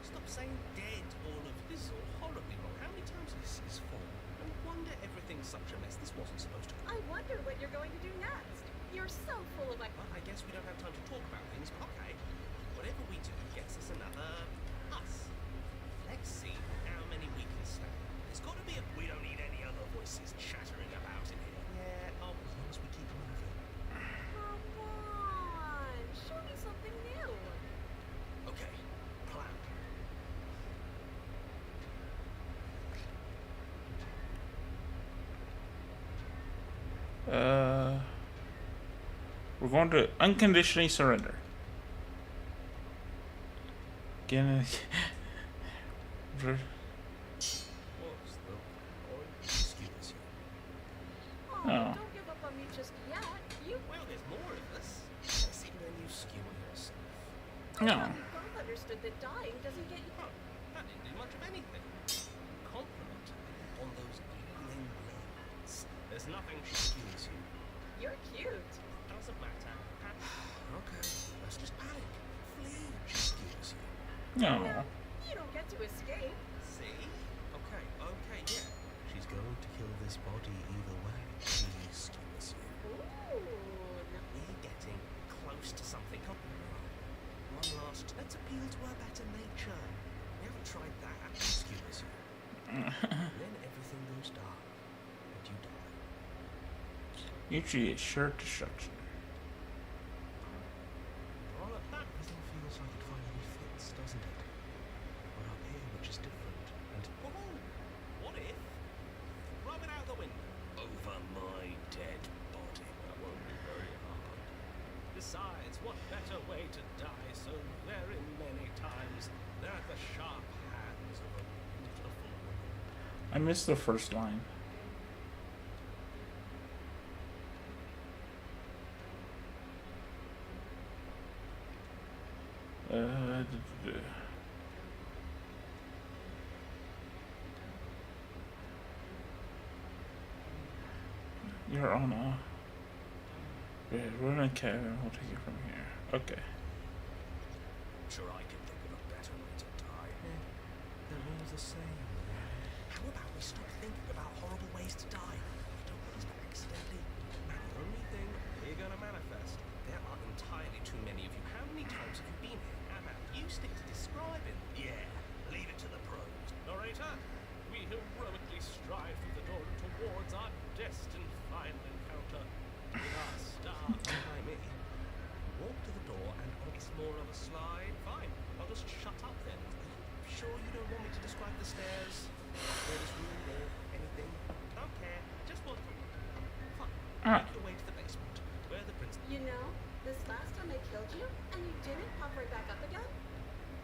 Stop saying dead, all of this is all horribly wrong. How many times this is for? No wonder everything's such a mess. This wasn't supposed to. I wonder what you're going to do next. You're so full of Well, I guess we don't have time to talk about things, but okay. Whatever we do gets us another us. Let's see how many we can stand. There's got to be a. We don't need any other voices chattering about in here. Yeah, as long as we keep moving. Come on, show me something new. Okay, plan. we're going to unconditionally surrender. Again, What's the point? Excuse you. Oh, Oh. don't give up on me just yet. You Well, there's more of us. See, then you skewer yourself. no. we both understood that dying doesn't get you. Huh, that didn't do much of anything. Compliment on those evening blades. There's nothing she skewers you. You're cute. Doesn't matter. Okay, let's just panic. Flee. She skewers you. No. Well, you don't get to escape. See? Okay, yeah. She's going to kill this body either way. She skewers you. Ooh, We're getting close to something. Come on. One last. Let's appeal to her better nature. We haven't tried that. She skewers you. Then everything goes dark, and you die. Usually it's sure destruction. Well, everything feels like it finally fits, doesn't it? We're up here, which is different. And whoa, what if? Throw it out the window. Over my dead body. That won't be very hard. Besides, what better way to die so very many times than at the sharp hands of a beautiful woman? I missed the first line. You're on a. Yeah, we're gonna carry. We'll take it from here. Okay. Sure, I can think of a better way to die. They're all the same. How about we stop thinking about horrible ways to die? We don't want us to accidentally. And the only thing we're gonna manifest, there are entirely too many of you. How many times have you been here? How about you stick to describing? Yeah, leave it to the pros. Narrator, we heroically strive through the door and towards our destined final encounter with our star behind me. Walk to the door and it's more of a slide. Fine, I'll just shut up then. Are you sure you don't want me to describe the stairs, or this room, or anything? Don't care. Just walk. Fine. Make your way to the basement, where the prince. You know, this last time I killed you, and you didn't pop right back up again,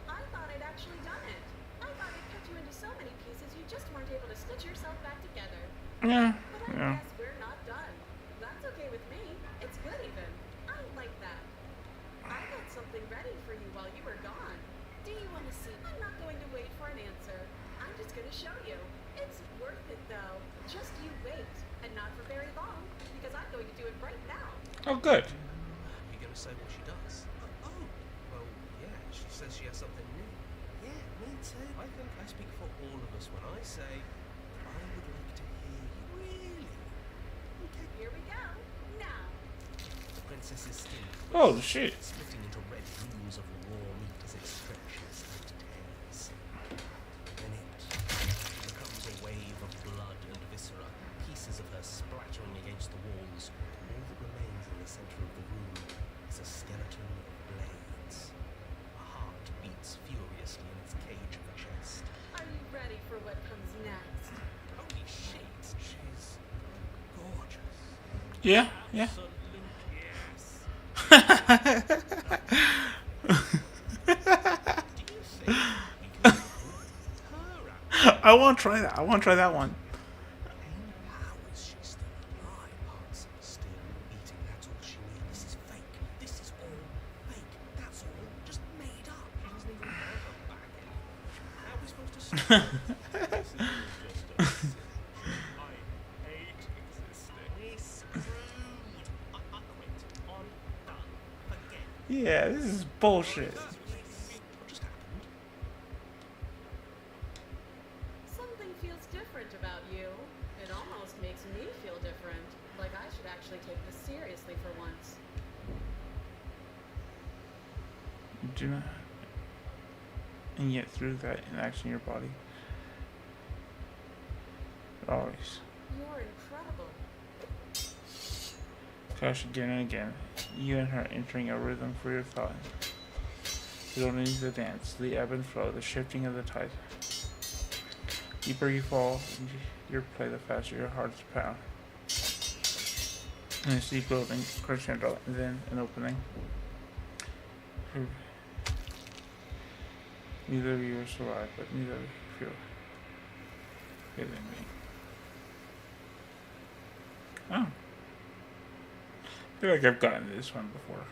I thought I'd actually done it. I thought I'd cut you into so many pieces you just weren't able to stitch yourself back together. Yeah. But I Yeah. guess we're not done. That's okay with me. It's good even. I like that. I got something ready for you while you were gone. Do you want to see? I'm not going to wait for an answer. I'm just going to show you. It's worth it though. Just you wait. And not for very long, because I'm going to do it right now. Oh, good. You're gonna say what she does? Oh, well, yeah. She says she has something new. Yeah, me too. I think I speak for all of us when I say I would like to hear you. Really? Okay. Here we go. Now. The princess's skin Oh shit. splitting into red rooms of raw meat as it stretches and tears. Then it becomes a wave of blood and viscera, pieces of her splattering against the walls. All that remains in the center of the room is a skeleton of blades. A heart beats furiously in its cage of a chest. Are you ready for what comes next? Holy shit! She's gorgeous. Yeah, yeah. Absolute yes. Do you think we can help her out? I want to try that. I want to try that one. How is she still alive? Heart's still beating. That's all she needs. This is fake. This is all fake. That's all just made up. She doesn't even have a back anymore. How are we supposed to stop this? This is all just a sim. I hate existing. We're screwed. I quit. I'm done. Forget. Yeah, this is bullshit. What just happened? Something feels different about you. It almost makes me feel different. Like I should actually take this seriously for once. Do not. And yet, through that inaction in your body, always You're incredible. clash again and again. You and her entering a rhythm for your thought. Building the dance, the ebb and flow, the shifting of the tide. Deeper you fall into your play, the faster your heart's pound. And it's deep building, crescendo, and then an opening. Neither of you will survive, but neither of you feel feeling me. Oh. I feel like I've gotten this one before.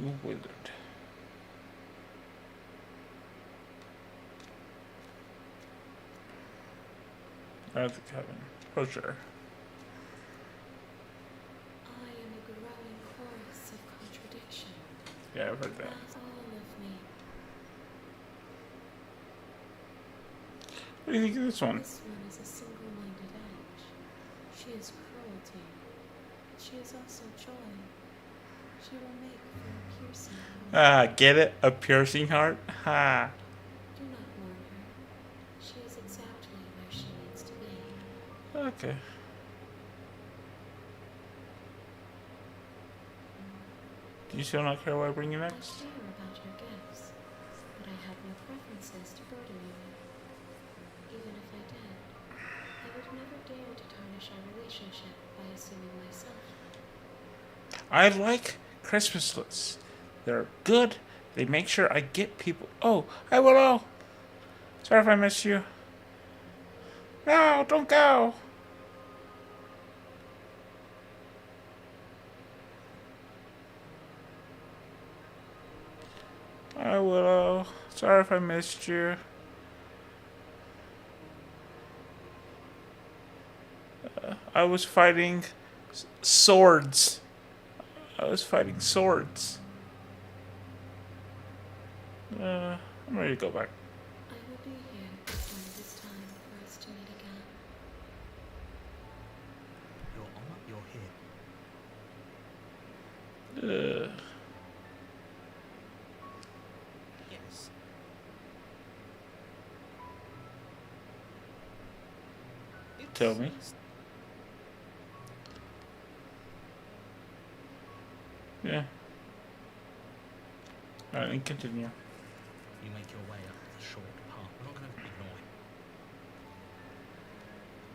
You withered. Out of the cabin. Approach her. I am a growing chorus of contradiction. Yeah, I've heard that. That's all of me. What do you think of this one? This one is a single-minded edge. She is cruelty, but she is also joy. She will make for a piercing heart. Ah, get it? A piercing heart? Ha. Do not mourn her. She is exactly where she needs to be. Okay. Do you still not care what I bring you I next? care about your gifts, but I have no preferences to burden you with. Even if I did, I would never dare to tarnish our relationship by assuming myself. I like Christmas lists. They're good. They make sure I get people. Oh, hi Willow. Sorry if I missed you. No, don't go. Hi Willow. Sorry if I missed you. I was fighting swords. I was fighting swords. I'm ready to go back. I will be here when it is time for us to meet again. You're on. You're here. Yes. Tell me. Yeah. Alright, and continue. You make your way up the short path. We're not going to ignore him.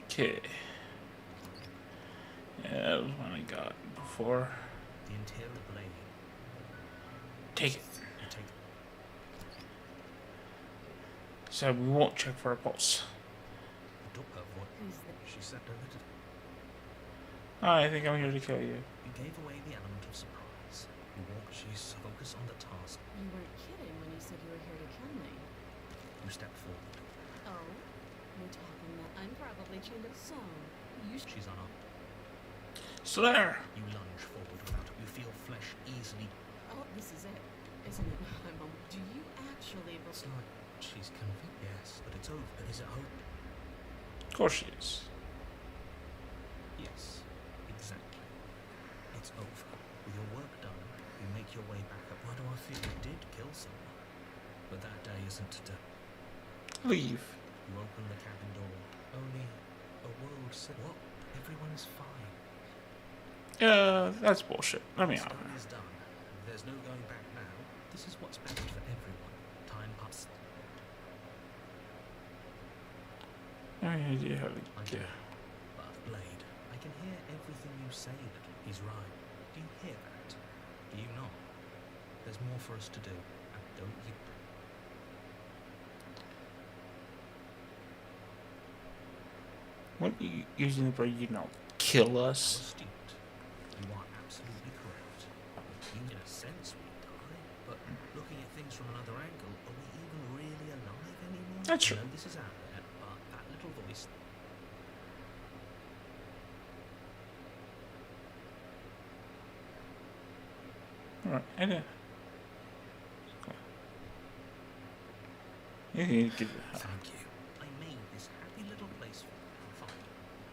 Okay. Yeah, that was one I got before. The interior of the lady. Take it. You take So we won't check for a pulse. the her voice. Who's the She said delivered. I think I'm here to kill you. You gave away the element of surprise. You walk. She's focused on the task. You weren't kidding when you said you were here to kill me. You step forward. Oh? You're talking that I'm probably chained up so. She's unarmed. Slayer! You lunge forward without it. You feel flesh easily. Oh, this is it. Isn't it? Do you actually It's believe? like she's convinced. Yes, but it's over. But is it hope? Of course she is. Yes, exactly. It's over. With your work done, you make your way back up. Why do I feel you did kill someone? But that day isn't today. Leave. You open the cabin door. Only a world said, what? Everyone is fine. That's bullshit. Let me out. Story is done. There's no going back now. This is what's better for everyone. Time passes. I have no idea how to I get. do. But Blade, I can hear everything you say, little. He's right. Do you hear that? Do you not? There's more for us to do. And don't you... What are you using for, you know, kill You're us? astute. You are absolutely correct. In a sense, we die. But looking at things from another angle, are we even really alive anymore? That's true. I know this is out there, but that little voice... Alright, I know. You can get Thank you. I made this happy little place for you. Fine.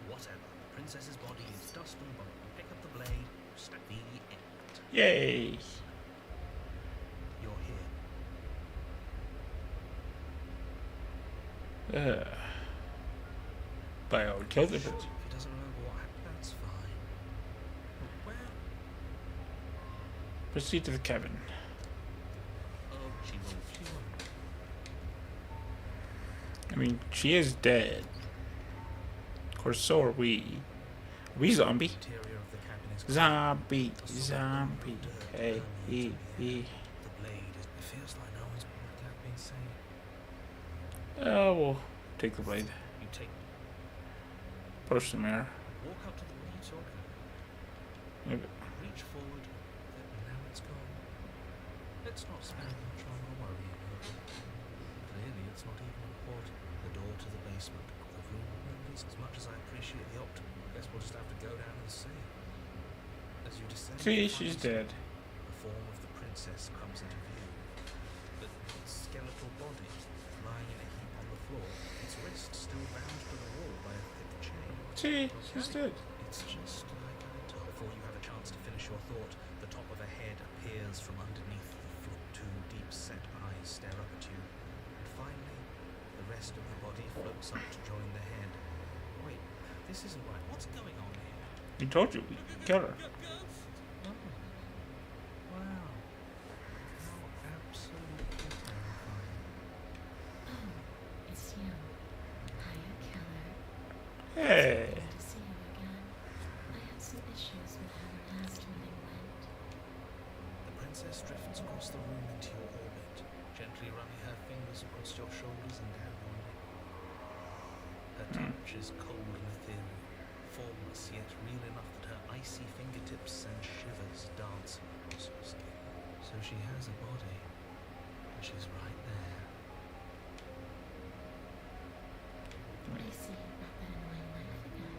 Whatever. The princess's body is dust and bone. Pick up the blade. Stack the end. Yay! You're here. But I would kill the Sure. bitch. If he doesn't remember what happened, that's fine. But where? Proceed to the cabin. Oh, she won't. She won't. I mean, she is dead. Of course, so are we. Are we zombie? Interior of the cabin is Zombie, A sort of zombie. dirt Hey, permeates he, the air. he. The blade is... It feels like no one's what that being saying. Oh, we'll take the blade. You take... Push the mirror. Walk up to the... What are you talking about? Maybe. Reach forward, and now it's gone. Let's not spend much longer worrying about it. Clearly, it's not even important. The door to the basement, the room remembers. As much as I appreciate the optical, I guess we'll just have to go down and see. As you descend, See, you she's find dead. the form of the princess comes into view. The skeletal body lying in a heap on the floor, its wrists still bound to the wall by a thick chain. See, she's dead. It's just like I told. Before you have a chance to finish your thought, the top of a head appears from underneath the floor. Two deep-set eyes stare up at you. And finally, the rest of the body floats up to join the head. Wait, this isn't right. What's going on here? We told you, we killed her. Oh. Wow. How absolutely terrifying. Oh, it's you. Hiya, killer. Hey. Good to see you again. I had some issues with how the last meeting went. The princess drifts across the room into your orbit, gently running her fingers across your shoulders and down your neck. Her touch is cold and ethereal, formless yet real enough that her icy fingertips send shivers dancing across your skin. So she has a body, and she's right there. I see you brought that annoying knife again.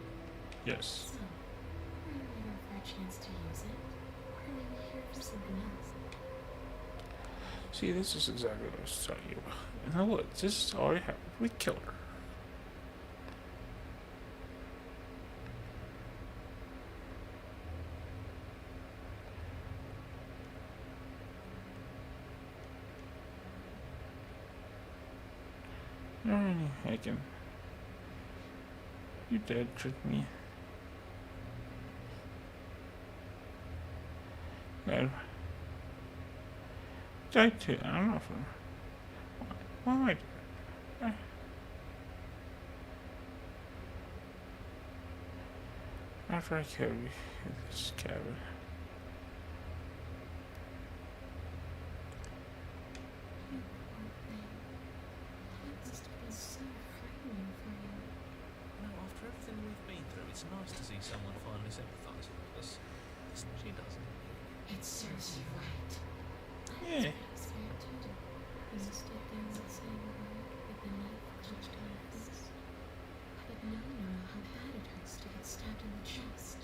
Yes. So, are you waiting for a chance to use it? Or are you here for something else? See, this is exactly what I was telling you about. In the woods, this is already happened. We killed her. I can. You did trick me. No. I too. I'm not from. Why am I doing that? After I killed you in this cabin. You poor thing. That must have been so frightening for you. No, after everything we've been through, it's nice to see someone finally sympathizing with us. She doesn't. It serves you right. Yeah. That's fair too. You stood there not saying a word with the knife clutched on your fist. But now you know how bad it hurts to get stabbed in the chest.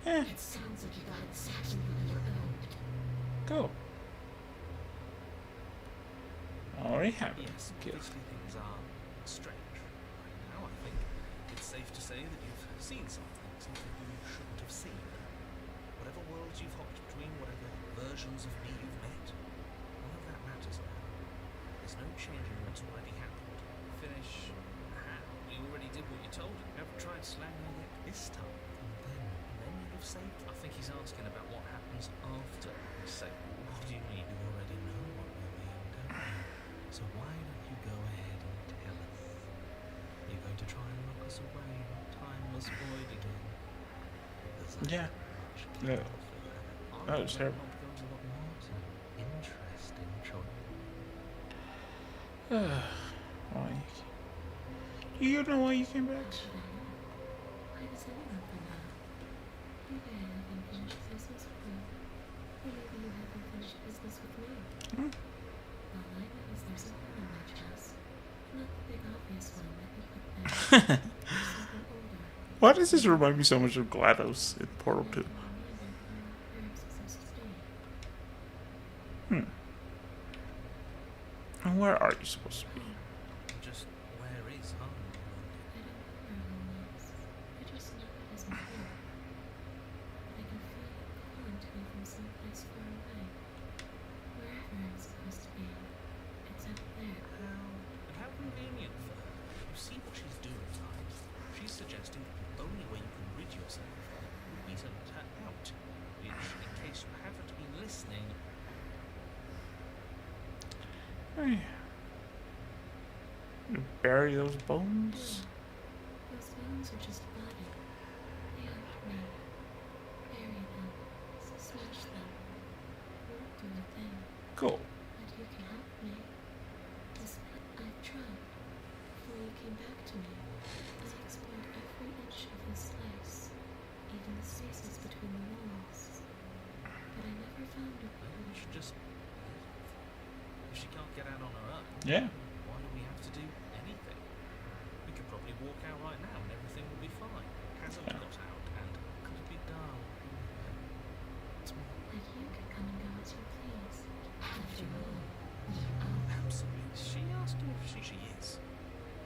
Yeah. It sounds like you got exactly what you owed. Go. Already happened. Yes, Kill. obviously things are strange. Right now, I think it's safe to say that you've seen something you shouldn't have seen. Whatever worlds you've hopped between, whatever versions of me you've met, none of that matters now. There's no changing what's already happened. Finish. How? We already did what you told him. Never tried slanging it this time. And then you'd have saved. I think he's asking about what happens after we say. What You need to already know what we mean, don't you? So why don't you go ahead and tell us? You're going to try and lock us away in timeless void again? Because I Yeah. much Yeah. care for that. That was terrible. Not going to look more to interesting choice. Why? Do you know why you came back? Why does anyone come back? Maybe I haven't finished business with you. Or maybe you haven't finished business with me. Hmm? All I know is there's a hole in my chest. Not the big obvious one that you put there. There's something older. Why does this remind me so much of GLaDOS in Portal 2? A reminder of where I'm supposed to be. And where are you supposed to be? Just where is home? I don't know where home is. I just know it isn't here. But I can feel it calling to me from someplace far away. Wherever I'm supposed to be. It's up there. How convenient for her. You see what she's doing, right? She's suggesting the only way you can rid yourself of her would be to let her out. Which, in case you haven't been listening, Hey. You bury those bones? Those bones are just body. They aren't me. Bury them. Smash them. Won't do a thing. Cool. But you can help me. I've tried. Before you came back to me, I explored every inch of this place, even the spaces between the walls. But I never found a you should just. If she can't get out on her own, Yeah. why do we have to do anything? We could probably walk out right now and everything will be fine. Hasn't got out and could be done. It's more. But you can come and go as you please. After all. Absolutely. She asked you if she is.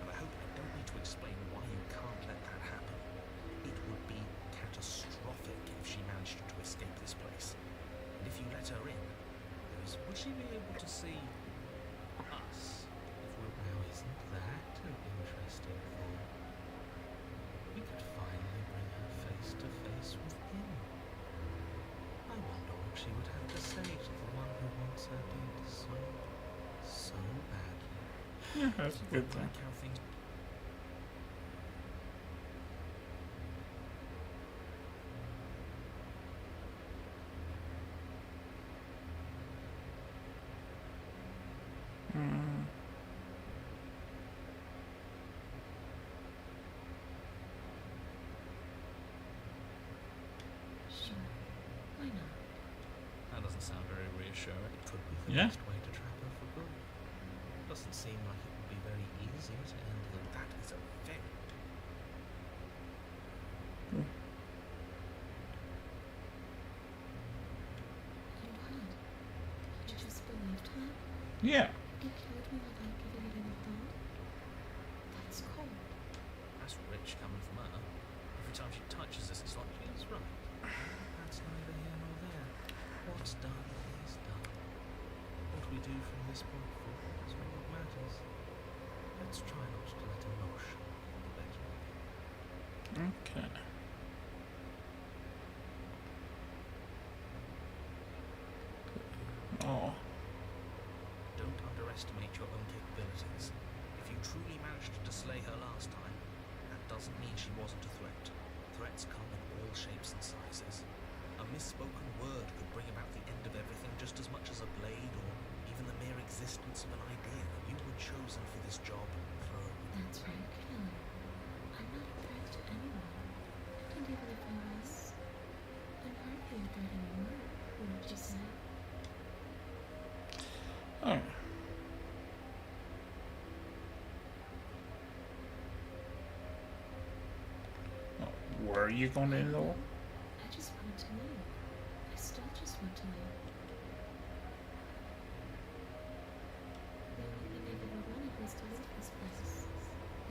And I hope I don't need to explain why you can't let that happen. It would be catastrophic if she managed to escape this place. And if you let her in, would she be able to see us? If we're now, isn't that an interesting thought? We could finally bring her face to face with him. I wonder what she would have to say to the one who wants her dead so badly. Yeah, that's a good thing. Like how things. Sure. Why not? That doesn't sound very reassuring. It could be the Yeah. best way to trap her for good. Doesn't seem like it would be very easy to handle. That is a very. And what? You just believed that? Yeah. You killed me without giving it any thought? That's cold. That's rich coming from her. Every time she touches us, it's like she's right. That's neither here nor there. What's done is done. What we do from this point forward is all that matters. Let's try not to let emotion get the better of it. Okay. Oh. Don't underestimate your own capabilities. If you truly managed to slay her last time, that doesn't mean she wasn't a threat. Threats come in all shapes and sizes. A misspoken word could bring about the end of everything just as much as a blade or even the mere existence of an idea. You were chosen for this job for a reason. That's right, killer. I'm not a threat to anyone. And even if I was, I'm hardly a threat anymore, wouldn't you say? Oh. Where are you going in though? I just wanted to leave. I still just want to leave. The only thing I ever wanted was to leave this place.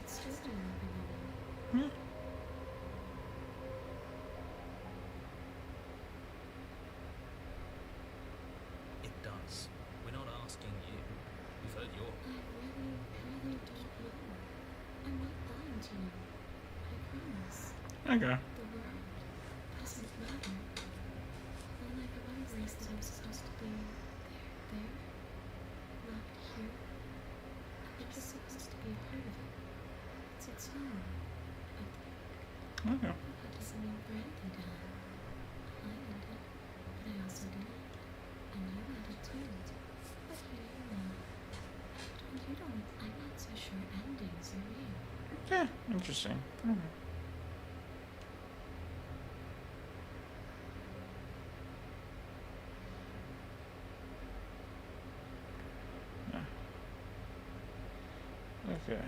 It's still the only thing I want. Hmm. It does. We're not asking you. We've heard your. I really don't know. I'm not lying to you. I promise. Okay. The world doesn't matter. All I remember is that I'm supposed to be Okay. What doesn't mean for anything to happen. I ended, but I also didn't. And you ended too. But here you are. And you don't, I'm not so sure endings are real. Yeah, interesting. Okay. Yeah. Okay.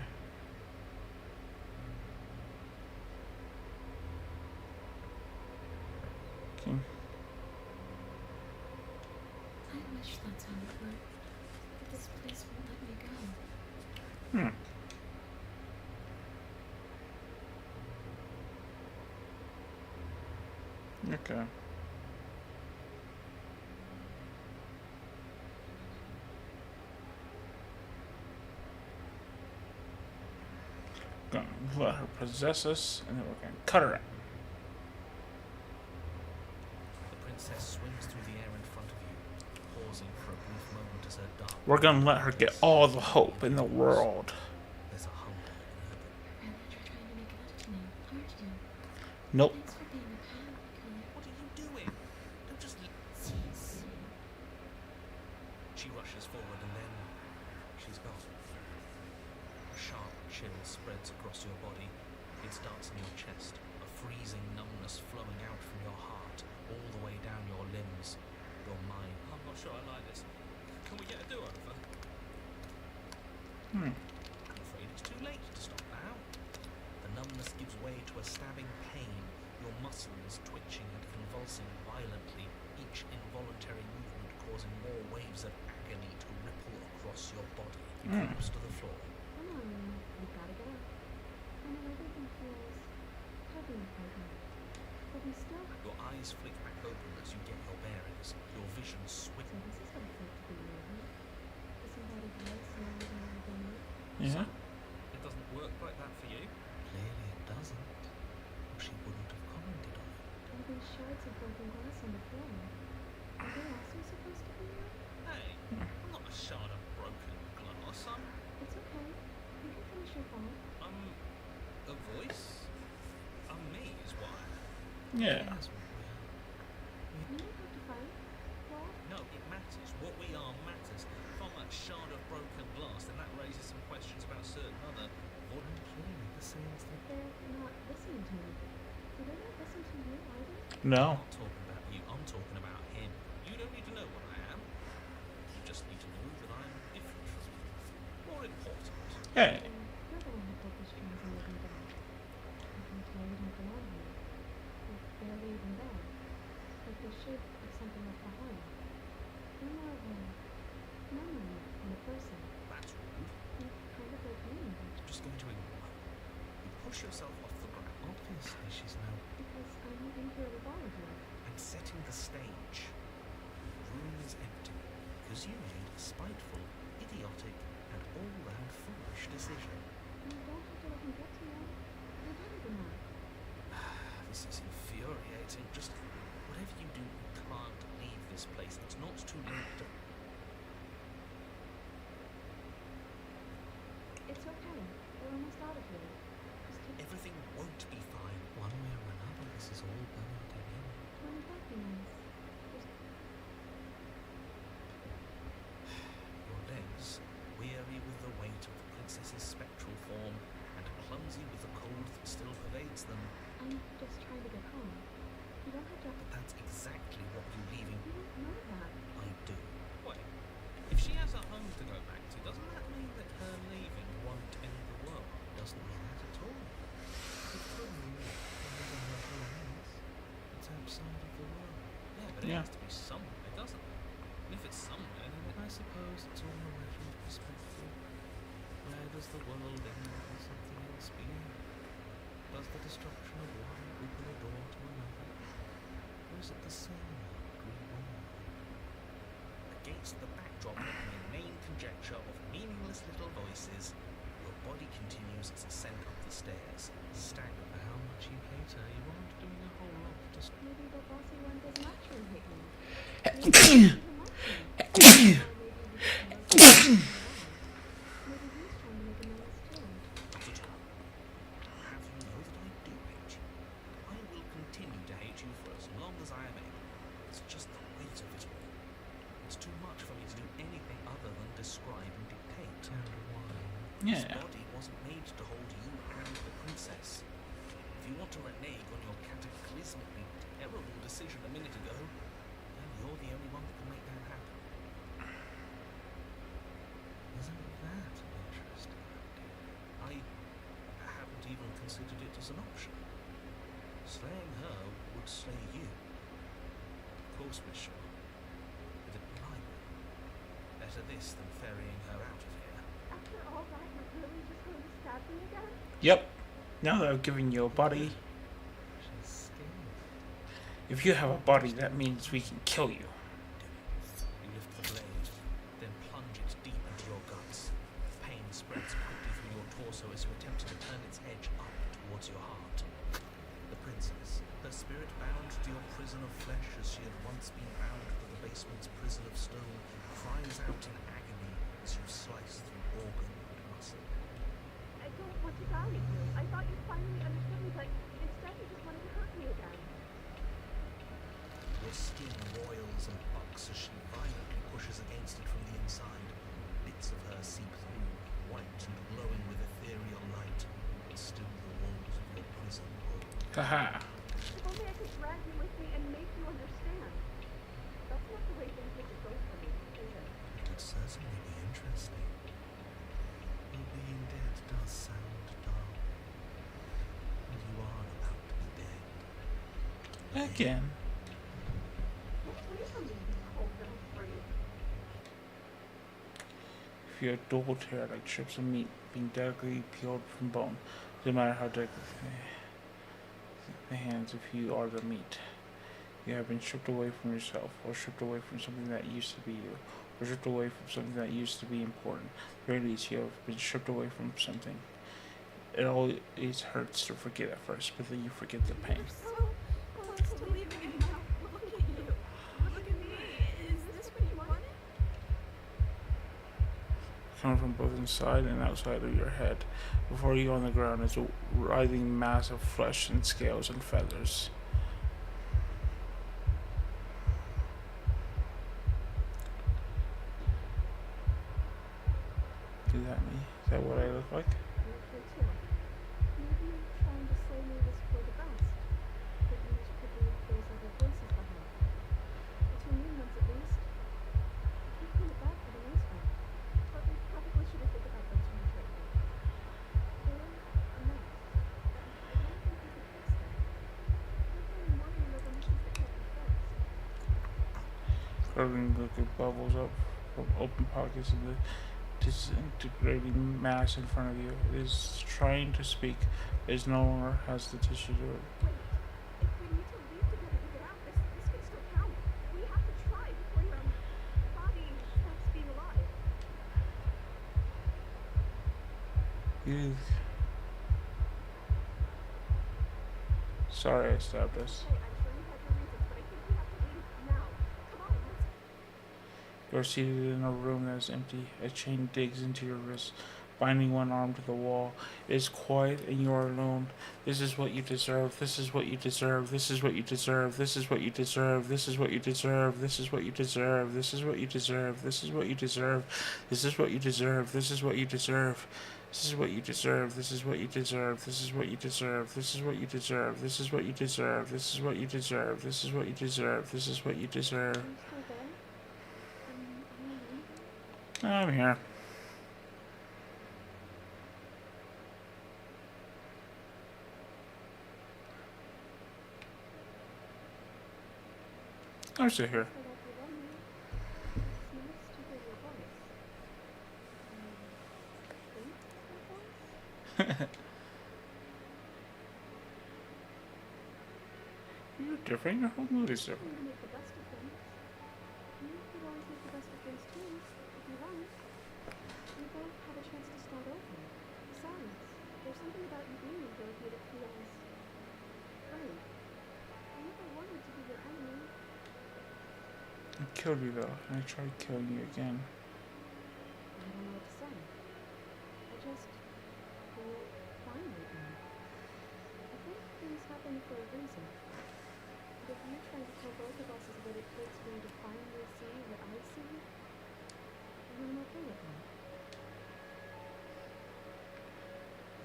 Okay. I wish that's how it worked. But this place won't let me go. Hmm. Okay. Gonna let her possess us, and then we're gonna cut her out. The princess swims through the air in front of you, pausing for a brief moment as her dark. We're gonna let her get all the hope in the world. There's a hunger in her. Really, you're trying to make it up to me, aren't you? Nope. Thanks for being a pal, Killer. What are you doing? Don't just Cease. She rushes forward and then she's gone. A sharp chill spreads across your body. It starts in your chest, a freezing numbness flowing out from your heart, all the way down your limbs, your mind. I'm not sure I like this. Can we get a do-over? Hmm. I'm afraid it's too late to stop now. The numbness gives way to a stabbing pain, your muscles twitching and convulsing violently, each involuntary movement causing more waves of agony to ripple across your body. You collapse to the floor. Come on, you've got to get up. I know everything feels heavy right now, but we still. Your eyes flick back open as you get your bearings. Your vision So swings. this is what it's like to be moving. This embodied voice and everything within me. Yeah. It doesn't work like that for you. Clearly it doesn't. Or she wouldn't have commented on it. All these shards of broken glass on the floor. Are they also supposed to be real? Hey, I'm not a shard of broken glass. It's okay. You can finish your thought. I'm a voice. I'm me is what I am. Yeah. That's what we are. You don't have to fight. Well, No, it matters. What we are matters. If I'm a shard of broken glass, then that raises some questions about certain other. What I'm clearly the same as the. they're not listening to me. Do they not listen to you either? No. I'm not talking about you. I'm talking about him. You don't need to know what I am. You just need to know that I'm different from you. More important. Hey. You're the one who pulled the strings and made me down. I can tell you don't belong here. You're barely even there. Like the shape of something left behind. You're more of a memory than a person. That's rude. You're kind of like me, I'm just going to ignore her. You push yourself off the ground. Obviously, she's now. because I'm in here with all of you. I'm setting the stage. The room is empty because you made a spiteful, idiotic, and all-round foolish decision. And you don't have to let me get to you. You're better than that. This is infuriating. Just whatever you do, you can't leave this place. It's not too late to. It's okay. We're almost out of here. Just keep Everything won't be fine. One way or another, this is all going to end. wouldn't that be nice? Just Your legs, weary with the weight of the princess's spectral form, and clumsy with the cold that still pervades them. I'm just trying to get home. You don't have to. But that's exactly what you leaving. You don't know that. I do. Wait, if she has a home to go back to, doesn't that mean that her leaving won't end the world? Doesn't mean that at all. It could mean that wherever her home is, it's outside of the world. Yeah, but it Yeah. has to be somewhere, doesn't it? And if it's somewhere, then I suppose it's all a matter of perspective. Where does the world end and something else begin? Does the destruction of one open a door to another? Or is it the same green one? Against the backdrop of an inane conjecture of meaningless little voices, your body continues its ascent up the stairs, staggered by how much you hate her. You aren't doing a whole lot to Maybe the bossy one doesn't actually hate me. Maybe he doesn't like me. Or maybe he just knows that I'm wrong. Maybe he's trying to make amends too. not at all. Have you know that I do hate you? describe and dictate. Yeah. His body wasn't made to hold you and the princess. If you want to renege on your cataclysmically terrible decision a minute ago, then you're the only one that can make that happen. Isn't that interesting? I haven't even considered it as an option. Slaying her would slay you. Of course, Miss Shaw. But it might be. Better this than ferrying her out of here. After all that, you're really just going to stab me again? Yep. Now that I've given you a body, She's scared. if you have a body, that means we can kill you. You lift the blade, then plunge it deep into your guts. Pain spreads quickly through your torso as you attempt to turn its edge up towards your heart. The princess, her spirit bound to your prison of flesh as she had once been bound to the basement's prison of stone, cries out in agony as you slice through organ and muscle. I don't want to die with you. I thought you finally understood me, but instead you just wanted to hurt me again. Your skin roils and bucks as she violently pushes against it from the inside. Bits of her seep through, white and glowing with ethereal light, but still the walls of your prison hold. Haha. If only I could drag you with me and make you understand. That's not the way things would go for me, is it? It would certainly be interesting. Though being dead does sound dull. And you are about to be dead. Again. Please don't leave me cold and free. If you have double tear like strips of meat being delicately peeled from bone, no matter how delicate the hands, if you are the meat. You have been stripped away from yourself, or stripped away from something that used to be you, or stripped away from something that used to be important. At the very least, you have been stripped away from something. It always hurts to forget at first, but then you forget the pain. You're so close to leaving and now look at you. Look at me. Is this what you wanted? Coming from both inside and outside of your head. Before you on the ground is a writhing mass of flesh and scales and feathers. Is that me? Is that what I look like? You're here too. Maybe trying to slay me was for the best. But you could leave those other voices behind. Between humans at least. You can't put it back for the most part. But we probably should have figured out those ones right now. They're a mess. I don't think we could fix them. Nothing more than resolutions that can't be fixed. Gurgling liquid bubbles up from open pockets in the disintegrating mass in front of you. It is trying to speak, but it no longer has the tissue to it. Wait. If we need to leave together to get out, this can still count. We have to try before your body stops being alive. You. Sorry I stabbed us. Okay, I'm sure you had your reasons, but I think we have to leave now. Come on, let's You are seated in a room that is empty. A chain digs into your wrist, binding one arm to the wall. It is quiet and you are alone. This is what you deserve. This is what you deserve. This is what you deserve. This is what you deserve. This is what you deserve. This is what you deserve. This is what you deserve. This is what you deserve. This is what you deserve. This is what you deserve. This is what you deserve. This is what you deserve. This is what you deserve. This is what you deserve. This is what you deserve. This is what you deserve. This is what you deserve. This is what you deserve. Are you still there? Are you I'm here. I'm still here. still overwhelming? It's nice to hear your voice. Think your voice? You're different. Your whole mood is different. You make the best of things. You could always make the best of things too, if you want. We both have a chance to start over. Besides, there's something about you being in here that feels right. I never wanted to be your enemy. I killed you though, and I tried killing you again. I don't know what to say. I just feel fine right now. I think things happen for a reason. But if you trying to tell both of us is what it takes for you to finally see what I see, then I'm okay with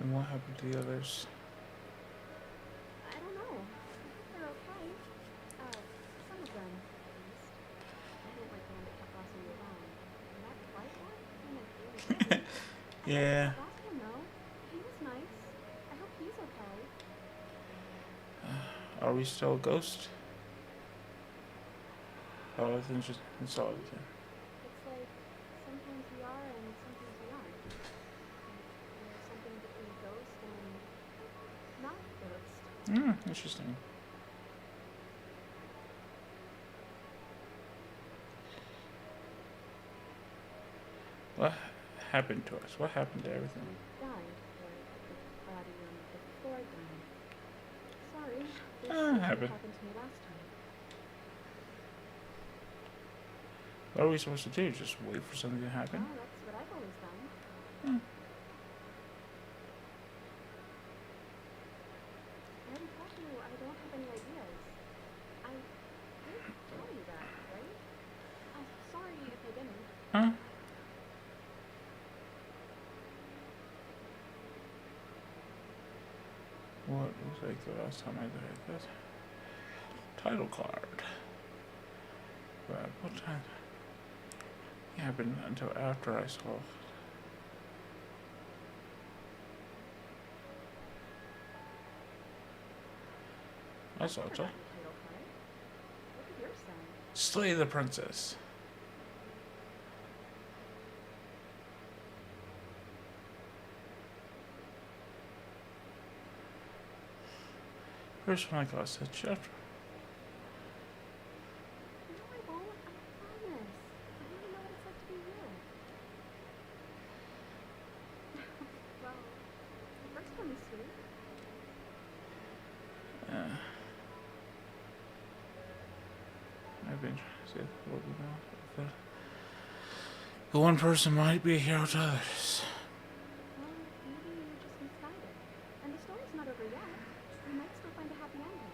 And what happened to the others? I don't know. I hope they're okay. Some of them, at least. I didn't like the one that kept bossing you around. And that flight guy kind of irritated me. I liked Yeah. that last one, though. He was nice. I hope he's okay. Are we still a ghost? Oh, I think just saw it again. It's like sometimes we are and sometimes we aren't. There's something between ghost and not ghost. Interesting. What happened to us? What happened to everything? Died, or the body on the floor died. Sorry, this Happened. happened to me last time. What are we supposed to do? Just wait for something to happen? Well, that's what I've always done. Hmm. I already told you I don't have any ideas. I did tell you that, right? Sorry if I didn't. Huh? What was like the last time I did that? Title card. But what time? It happened until after I saw. I saw it. Title card. What did yours say? Slay the princess. First one I got said chapter. No, I won't. I promise. I want to know what it's like to be you. Well, the first one is sweet. I've been trying to say what we know. The one person might be a hero to others. Well, maybe you're just misguided. And the story's not over yet. We might still find a happy ending.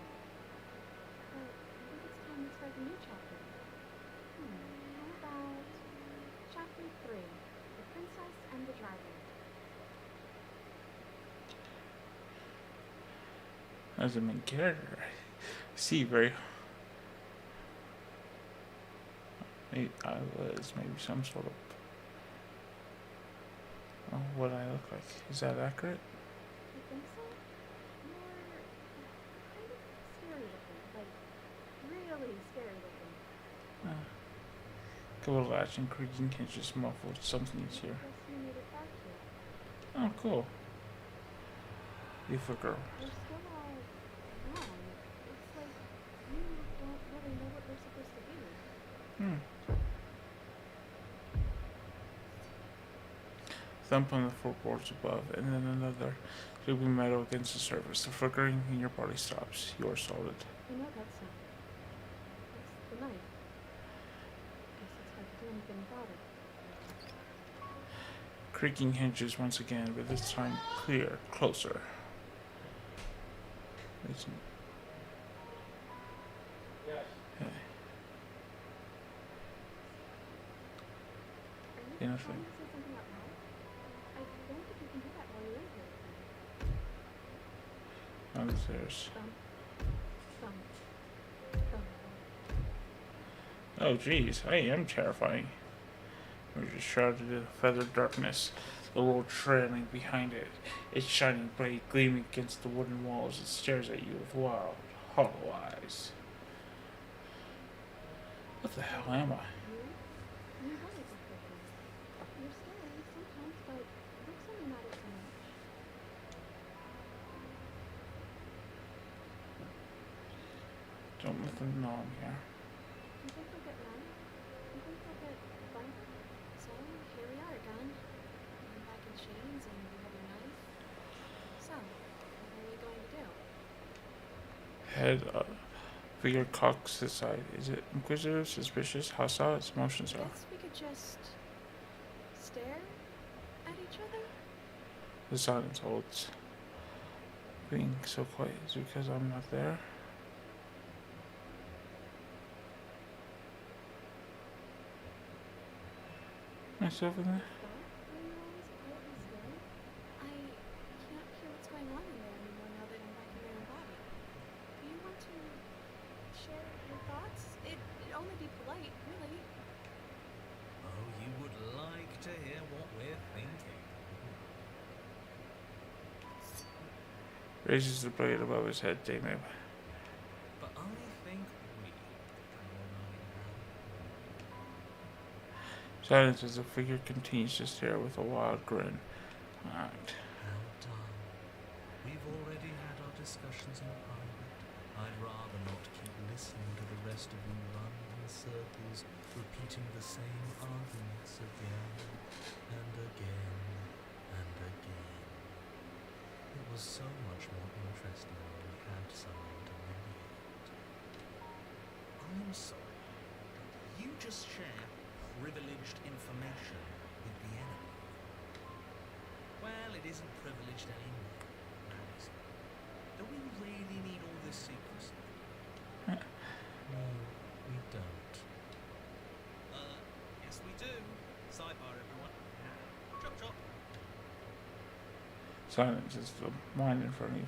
But I think it's time we start a new chapter. How about chapter 3, The Princess and the Dragon? As a main character, I see very. Maybe I was maybe some sort of. Oh, what I look like. Is that accurate? You think so? You're kind of scary looking. Like, really scary looking. Couple of action creaking can just muffle something is here. Guess you made it back here. Oh, cool. Beautiful girl. We're still all wrong. It's like you don't really know what we're supposed to be. Thump on the floorboards above, and then another sweeping metal against the surface. The flickering in your body stops. You are solid. I know that sound. It's the knife. Guess it's hard to do anything about it. Creaking hinges once again, but this time clear, closer. Listen. Hey. Are you Nothing. trying to say something out loud? I don't think you can do that while you're in here. On the stairs. Thump. Thump. Thump. Oh, jeez, I am terrifying. We're just shrouded in feathered darkness, the world trailing behind it, its shining blade gleaming against the wooden walls. It stares at you with wild, hollow eyes. What the hell am I? You really look different. You're scary sometimes, but looks only matter so much. Don't let them know I'm here. You think they'll get mad? You think they'll get violent? So, here we are again. I'm back in chains and you have your knife. So, what are we going to do? Head up. Figure cocks to the side. Is it inquisitive, suspicious, hostile? Its emotions are. Guess we could just stare at each other? The silence holds. Being so quiet is because I'm not there. Myself in there? Thought were you always quietly scary? I can't Raises the blade above his head, Damon. But I think we can all know. Silence as the figure continues to stare with a wild grin. Alright. Well done. We've already had our discussions in private. I'd rather not keep listening to the rest of you run in circles, repeating the same arguments again and again and again. It was so much more interesting when we had someone to mediate. I'm sorry. You just share privileged information with the enemy. Well, it isn't privileged anymore, now is it? Do we really need all this secrecy? No, we don't. Yes we do. Sidebar, everyone. Chop chop. Silence as the line in front of you.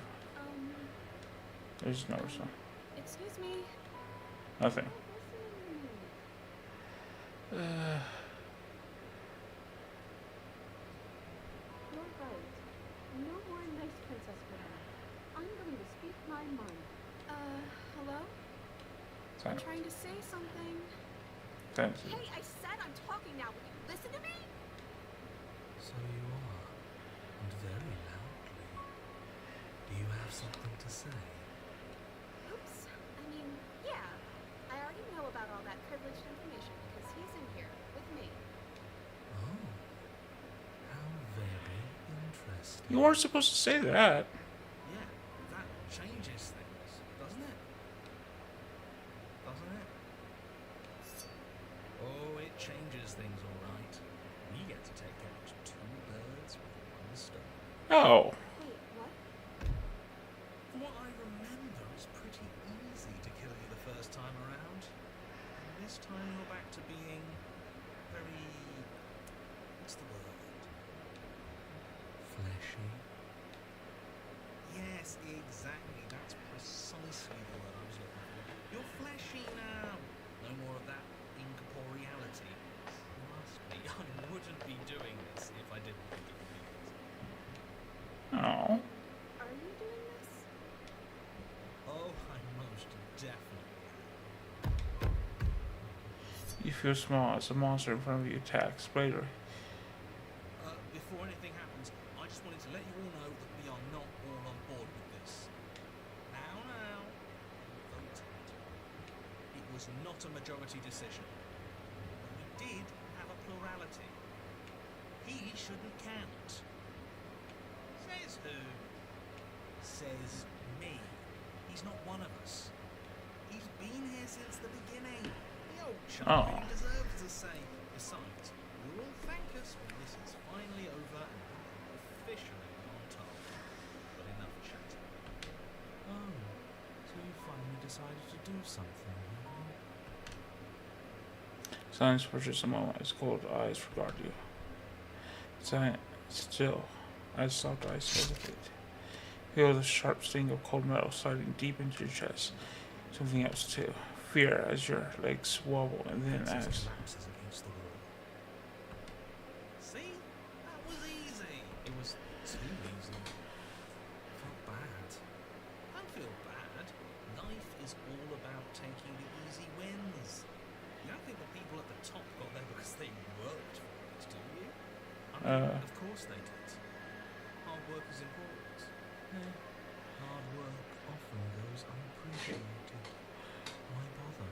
There's no response. Excuse me. Nothing. You're right. No more nice princess for them. I'm going to speak my mind. Hello? I'm Silence. trying to say something. Silence. Hey, I said I'm talking now. Will you listen to me? So you are, and very loudly. Do you have something to say? Oops. I mean, yeah. I already know about all that privileged information because he's in here with me. Oh, how very interesting. You weren't supposed to say that. Yeah, that changes things, doesn't it? Doesn't it? Oh, it changes things, all right. We get to take out two birds with one stone. Oh. Wait, what? From what I remember, it's pretty easy to kill you the first time around. And this time you're back to being very... what's the word? Fleshy? Yes, exactly. That's precisely the word I was looking for. You're fleshy now. No more of that incorporeality. Trust me, I wouldn't be doing this if I didn't think it would be easy. Oh. Are you doing this? Oh, I most definitely You feel small as the monster in front of you attacks. Later. before anything happens, I just wanted to let you all know that we are not all on board with this. Now, voted. It was not a majority decision. But we did have a plurality. He shouldn't count. Says who? Says me. He's not one of us. He's been here since the beginning. The old child Oh. deserves a say. Besides, you'll all thank us when this is finally over and we are officially on top. But enough chatting. Oh, so you finally decided to do something, have you? Silence pushes a moment as cold eyes regard you. Silent, still, as soft eyes hesitate. Feel the sharp sting of cold metal sliding deep into your chest. Something else too. Fear as your legs wobble and then as... collapses against the wall. See? That was easy. It was too easy. I felt bad. Don't feel bad. Life is all about taking the easy wins. You don't think the people at the top got there because they worked for it, do you? I mean, of course they did. Hard work is important. Yeah. Hard work often goes unappreciated. Why bother?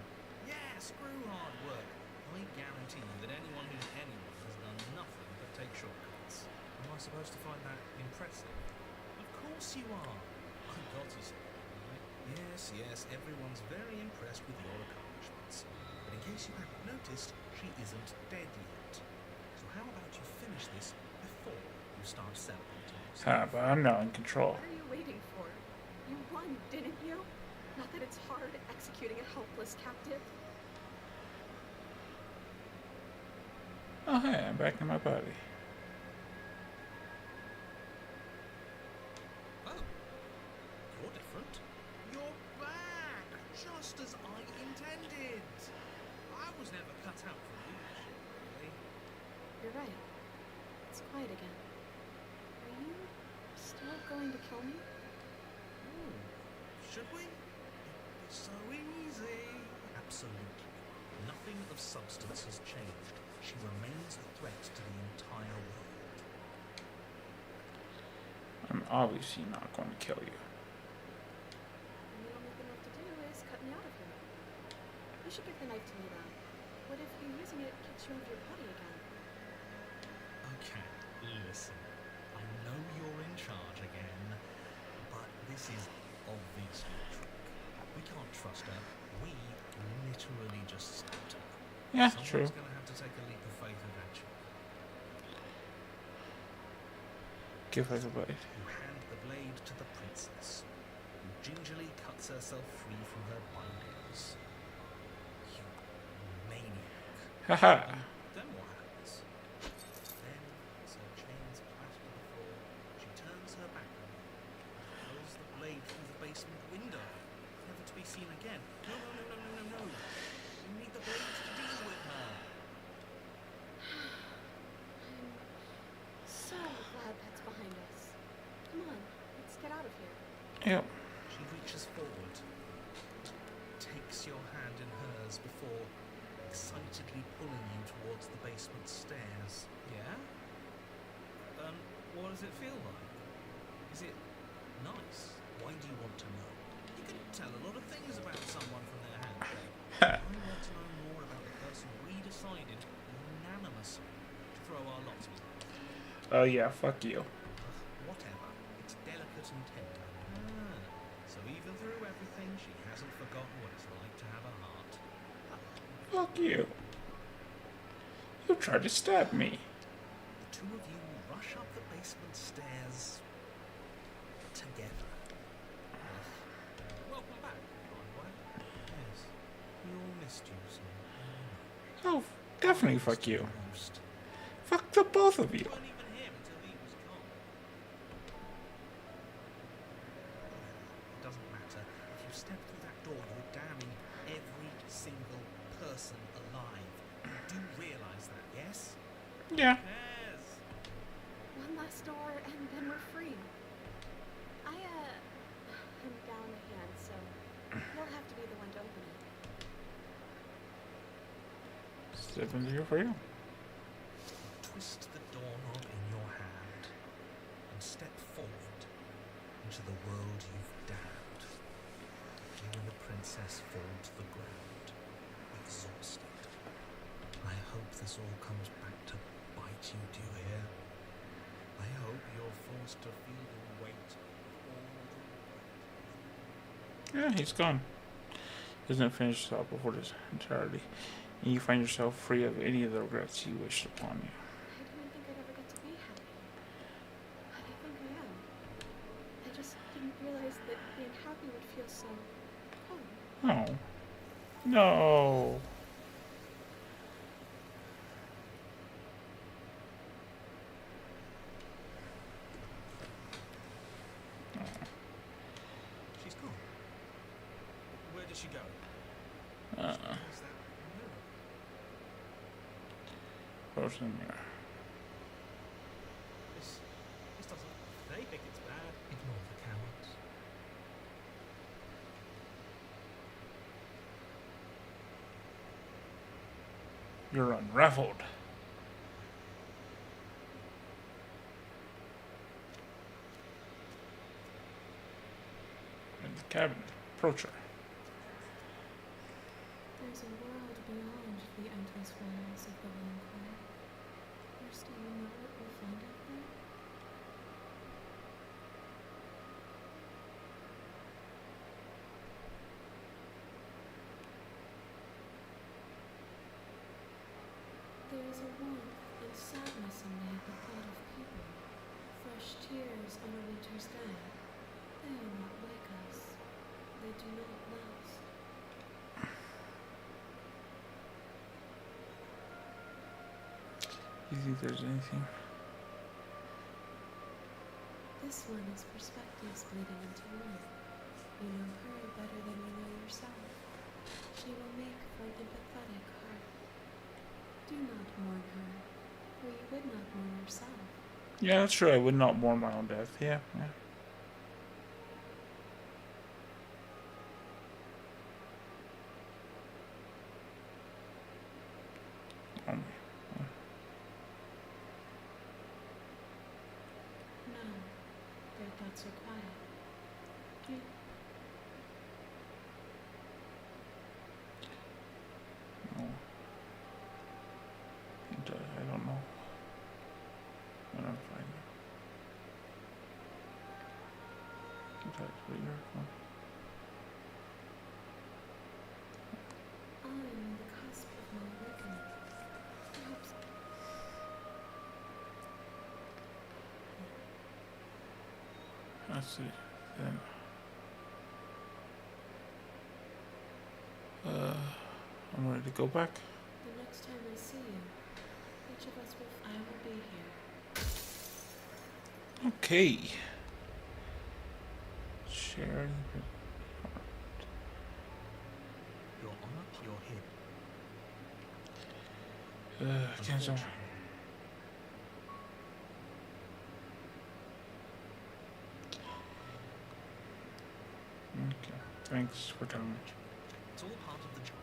Yeah, screw hard work. I guarantee you that anyone who's anyone has done nothing but take shortcuts. Am I supposed to find that impressive? Of course you are. I've got to say, right? Yes, everyone's very impressed with your accomplishments. But in case you hadn't noticed, she isn't dead yet. So how about you finish this before you start celebrating yourself? But I'm not in control. What are you waiting for? You won, didn't you? Not that it's hard executing a helpless captive. Oh, hey, I'm back in my body. Oh, you're different. You're back, just as I intended. I was never cut out for leadership, really. You're right. It's quiet again. Are you still going to kill me? Should we? It's so easy. Absolutely. Nothing of substance has changed. She remains a threat to the entire world. I'm obviously not going to kill you. The only thing left to do is cut me out of here. You should give the knife to me though. What if you using it kicks you off your body again? Okay, listen. I know you're in charge again, but this is obviously a trick. We can't trust her. We literally just stabbed her. Yeah, Someone's true. going to have to take a leap of faith eventually. Give her the blade. You hand the blade to the princess, who gingerly cuts herself free from her bindings. You maniac. Haha. Then what happens? Then, as her chains plaster the floor, she turns her back on you, throws the blade through the basement window, never to be seen again. No, no, no, no, no, no, no. You need the blade to deal with her. I'm so glad that's behind us. Come on, let's get out of here. Yep. She reaches forward, takes your hand in hers before excitedly pulling you towards the basement stairs. Yeah? What does it feel like? Is it nice? Why do you want to know? You can tell a lot of things about someone from their handshake. I want to know more about the person we decided unanimously to throw our lots with. Oh yeah, fuck you. Whatever. It's delicate and tender. Ah, so even through everything, she hasn't forgotten what it's like to have a heart. Fuck you. You tried to stab me. The two of you rush up the basement stairs together. Welcome back, by the way. Yes, we all missed you, so. Oh, definitely fuck you. Most. Fuck the both of you. You weren't even here until he was gone. It doesn't matter. If you step through that door, you're damning every single person alive. You do realise that, yes? Yeah. Yes. One last door and then we're free. I'm down a hand, so you'll have to be the one to open it. Step into here for you. Twist the doorknob in your hand and step forward into the world you've damned. You and the princess fall to the ground, exhausted. I hope this all comes back to bite you, do you hear? I hope you're forced to feel the weight of all the regret. Yeah, he's gone. Doesn't finish up before this entirety. And you find yourself free of any of the regrets you wished upon you. I didn't think I'd ever get to be happy. But I think I am. I just didn't realize that being happy would feel so cold. No. No. She's gone. Where did she go? Uh-uh. Where's that mirror? Frozen mirror. This doesn't. They think it's bad. Ignore the cowards. You're unraveled. In the cabin. Approach her. There's a world beyond the endless walls of the Long Quiet. First, do you know what we'll find out there? There is a warmth and sadness in me at the thought of people. Fresh tears on a winter's day. They are not like us. They do not last. You think there's anything? This one is perspectives bleeding into one. You know her better than you know yourself. She will make for an empathetic heart. Do not mourn her, for you would not mourn yourself. Yeah, that's true. I would not mourn my own death. Yeah, yeah. it so quiet? Hmm? No. I don't know. I don't find it. That's where you're from. I'm on the cusp of my awakening. Perhaps Let's see. Then. I'm ready to go back. the next time I see you, each of us will. I will be here. Okay. Share Your honor, your hip. cancel. Okay. Thanks for telling me. It's all part of the job.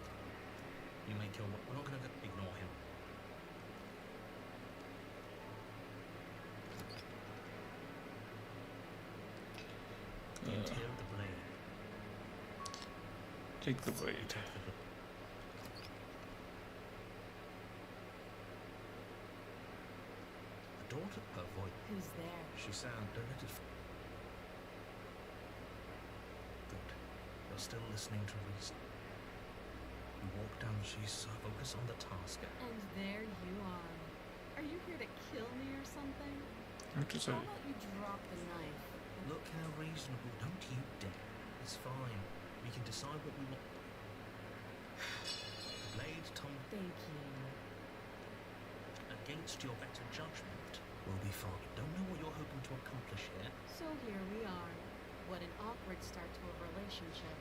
You make your. We're not going to ignore him. The interior of the blade. Take the blade. The daughter, her voice. Who's there? She sounded a little. Good. You're still listening to reason. You walk down. She's focused on the task. And there you are. Are you here to kill me or something? What to say? How about you drop the knife? Look how reasonable. Don't you dare. It's fine. We can decide what we want. The blade, Tom, Thank you. against your better judgment, will be fine. Don't know what you're hoping to accomplish here. So here we are. What an awkward start to a relationship.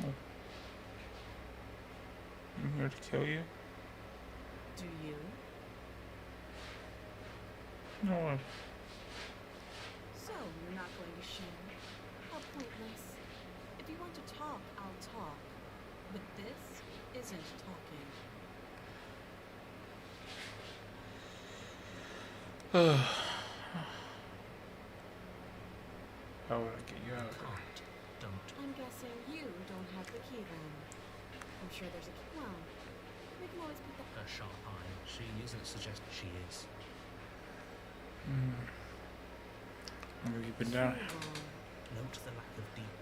Oh. I'm here to kill you? Do you? No. So you're not going to share? How pointless. If you want to talk, I'll talk. But this isn't talking. How would I get you out of here? Can't. Don't. I'm guessing you don't have the key then. I'm sure there's a key. Well, we can always put the... Her sharp eye. She isn't suggesting she is. I'm gonna keep it down. Note the lack of deep.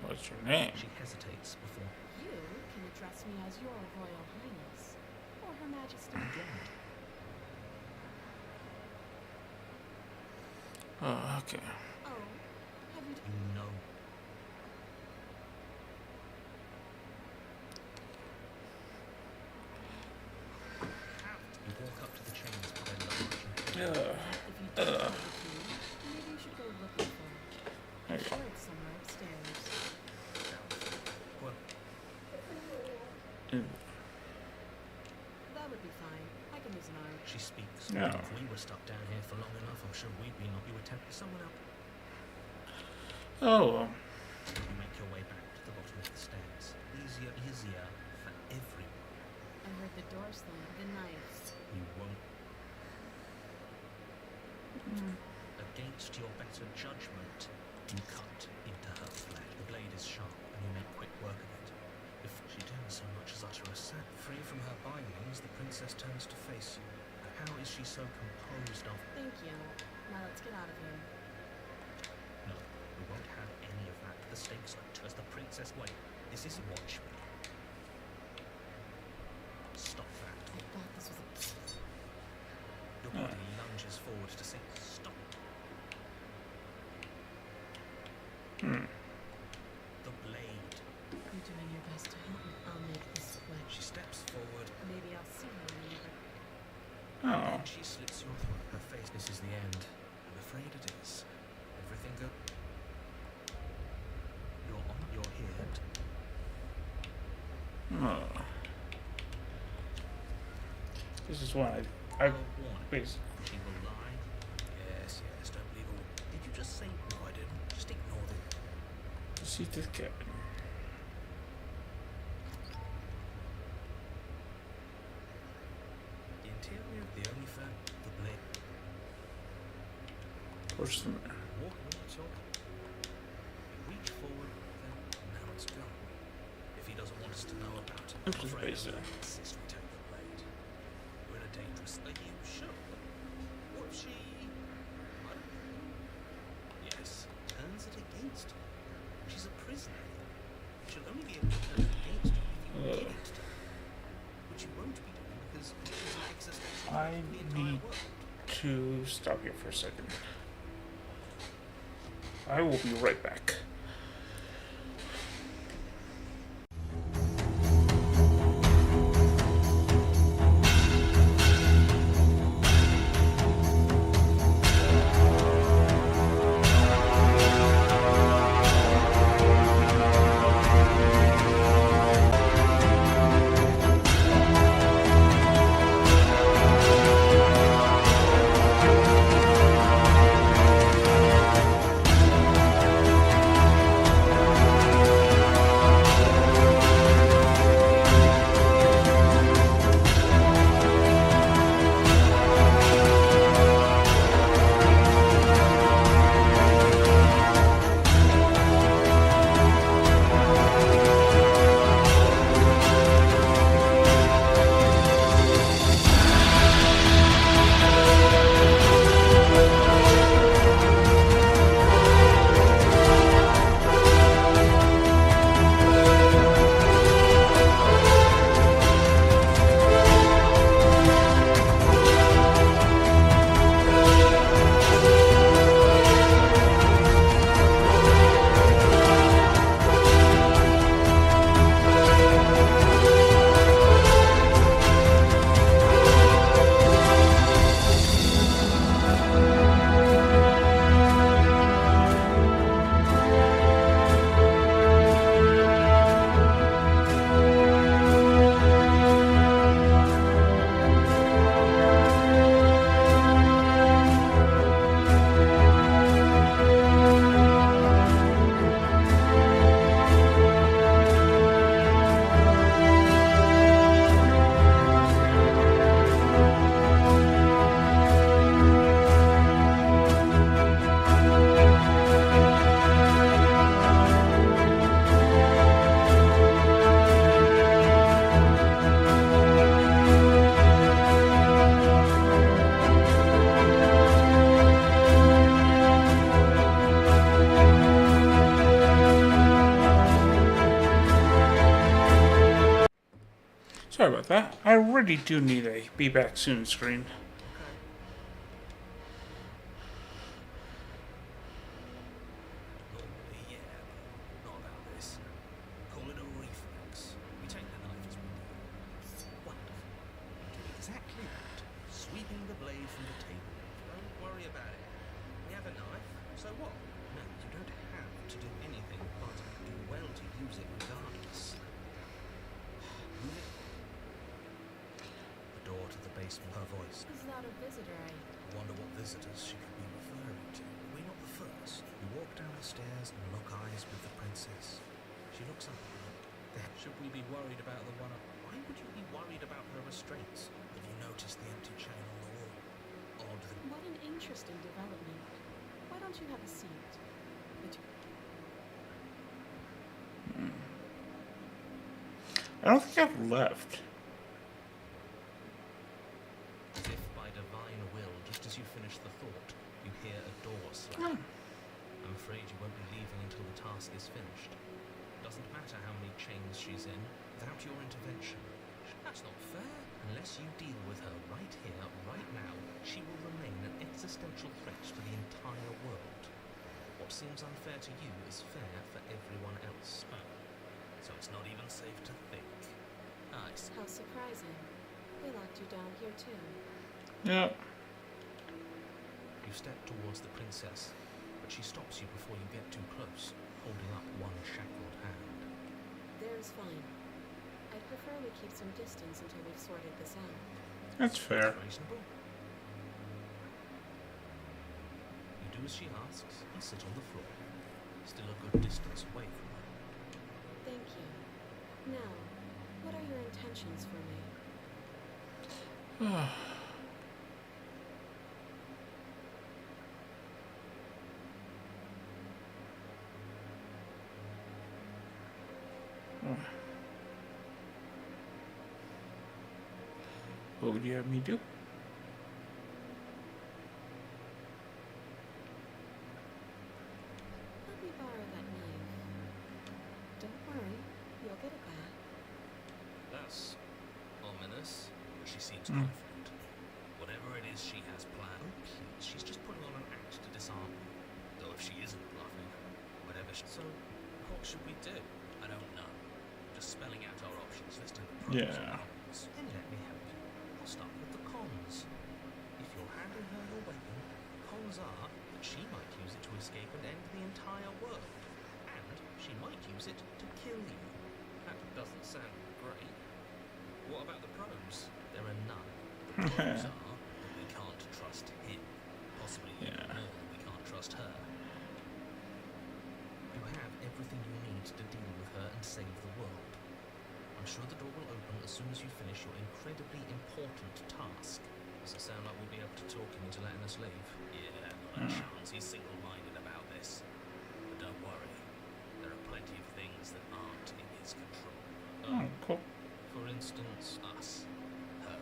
What's your name? She hesitates before. You can address me as your Royal Highness. Or Her Majesty. Again. Oh, okay. Oh, have you... You know. You walk up to the chains by their large and heavy. If you don't have the key, maybe you should go looking for it. There I'm you sure go. it's somewhere upstairs. Well, That would be fine. I can use an arm. she speaks. No. If we were stuck down here for long enough, I'm sure we'd be not. You would tempt someone else. Oh, You make your way back to the bottom of the stairs. Easier for everyone. I heard the door slam. The knife. You won't. Against your better judgment, you cut into her flesh. The blade is sharp, and you make quick work of it. If she dares so much as utter a sound, free from her bindings, the princess turns to face you. How is she so composed of? Thank you. Now let's get out of here. No, we won't have any of that. The stakes are as the princess wait. This isn't watch me. Stop that. I thought this was a... Your body lunges forward to say, stop. The blade. You're doing your best to help me. I'll make this quick. She steps forward, Maybe I'll see you later. oh. and she slits your throat. Her face, this is the end. I'm afraid it is. Everything go. You're here. Oh. This is why I Warning. basically. She will lie. Yes, don't believe all. Did you just say no? I didn't. Just ignore them. See this cat. The interior, the only fan, the blade. Where's the Walk when you're talking. You reach forward, then now it's gone. If he doesn't want us to know about it, I'm Just afraid basic. I will insist we take the blade. We're in a dangerous... Are you sure? What if she... I don't know. Yes, turns it against her. She's a prisoner. She'll only be able to turn it against you if you give it to her. Which you won't be doing because she's an existential I threat to the entire need world. to stop here for a second. I will be right back. Sorry about that. I really do need a be back soon screen. Normally, yeah, but not about this. Call it a reflex. We take the knife as we go. Wonderful. Do exactly that. Sweeping the blade from the table. Don't worry about it. We have a knife, so what? No, you don't have to do anything, but do well to use it regardless. Move it. The door to the basement, her voice. Is that a visitor? I Wonder what visitors she could be referring to. We're not the first. We walk down the stairs and lock eyes with the princess. She looks up. Should we be worried about the one up? Why would you be worried about her restraints? Have you noticed the empty chain on the wall? Odd that... What an interesting development. Why don't you have a seat? I don't think I've left. As if by divine will, just as you finish the thought, you hear a door slam. I'm afraid you won't be leaving until the task is finished. Doesn't matter how many chains she's in, without your intervention. That's not fair. Unless you deal with her right here, right now, she will remain an existential threat to the entire world. What seems unfair to you is fair for everyone else. So it's not even safe to think. I see. How surprising. They locked you down here too. Yeah. You step towards the princess, but she stops you before you get too close, holding up one shackled hand. There's fine. I'd prefer we keep some distance until we've sorted this out. That's fair. Reasonable. You do as she asks and sit on the floor, still a good distance away from her. Thank you. Now, what are your intentions for me? What would you have me do? Let me borrow that knife. Don't worry, you'll get it back. That's ominous. She seems Hmm. confident. Whatever it is she has planned. Oh, please. She's just putting on an act to disarm me. Though if she isn't bluffing, whatever she... So, what should we do? I don't know. Just spelling out our options, listing the pros and Yeah. cons. Then let me help you. I'll start with the cons. If you're handing her your weapon, cons are that she might use it to escape and end the entire world. And she might use it to kill you. That doesn't sound great. What about the pros? There are none. The pros are that we can't trust him. Possibly even Yeah. more that we can't trust her. You have everything you need to deal with her and save the world. I'm sure the door will open as soon as you finish your incredibly important task. Does it sound like we'll be able to talk him into letting us leave? Yeah, not a chance. He's single-minded about this. But don't worry. There are plenty of things that aren't in his control. Oh, cool. For instance, us. Her.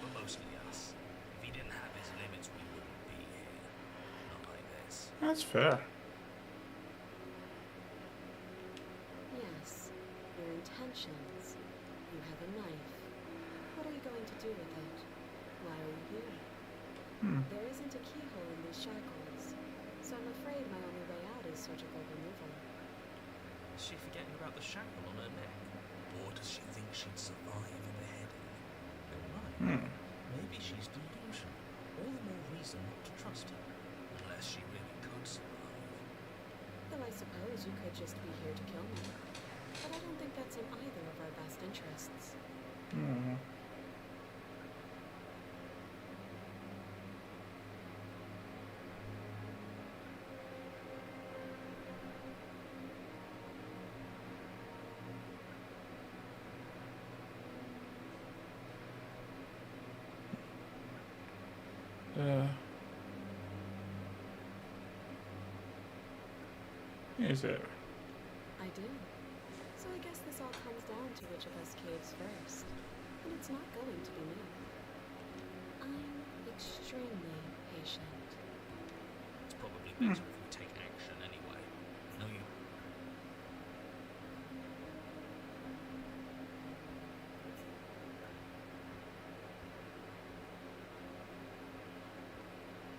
But mostly us. If he didn't have his limits, we wouldn't be here. Not like this. That's fair. Yes, your intentions. You have a knife. What are you going to do with it? Why are you here? There isn't a keyhole in these shackles, so I'm afraid my only way out is surgical removal. Is she forgetting about the shackle on her neck? Or does she think she'd survive a beheading? You're right. Maybe she's delusional. All the more reason not to trust her. Unless she really could survive. Though I suppose you could just be here to kill me. But I don't think that's in either of our best interests. Is it? I do. So I guess this all comes down to which of us caves first. And it's not going to be me. I'm extremely patient. It's probably better if we take action anyway. No, you...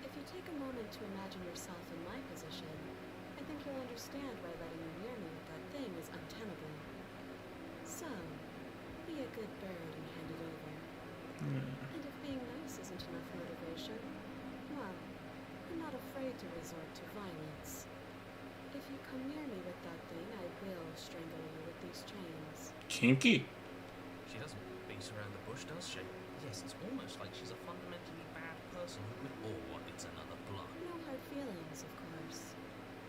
If you take a moment to imagine yourself in my position, I think you'll understand why letting you near me with that thing is untenable. So, be a good bird and hand it over. And if being nice isn't enough motivation, well, I'm not afraid to resort to violence. If you come near me with that thing, I will strangle you with these chains. Kinky. She doesn't beat around the bush, does she? Yes, it's almost like she's a fundamentally bad person who would... Or it's another bluff. No hard feelings, of course.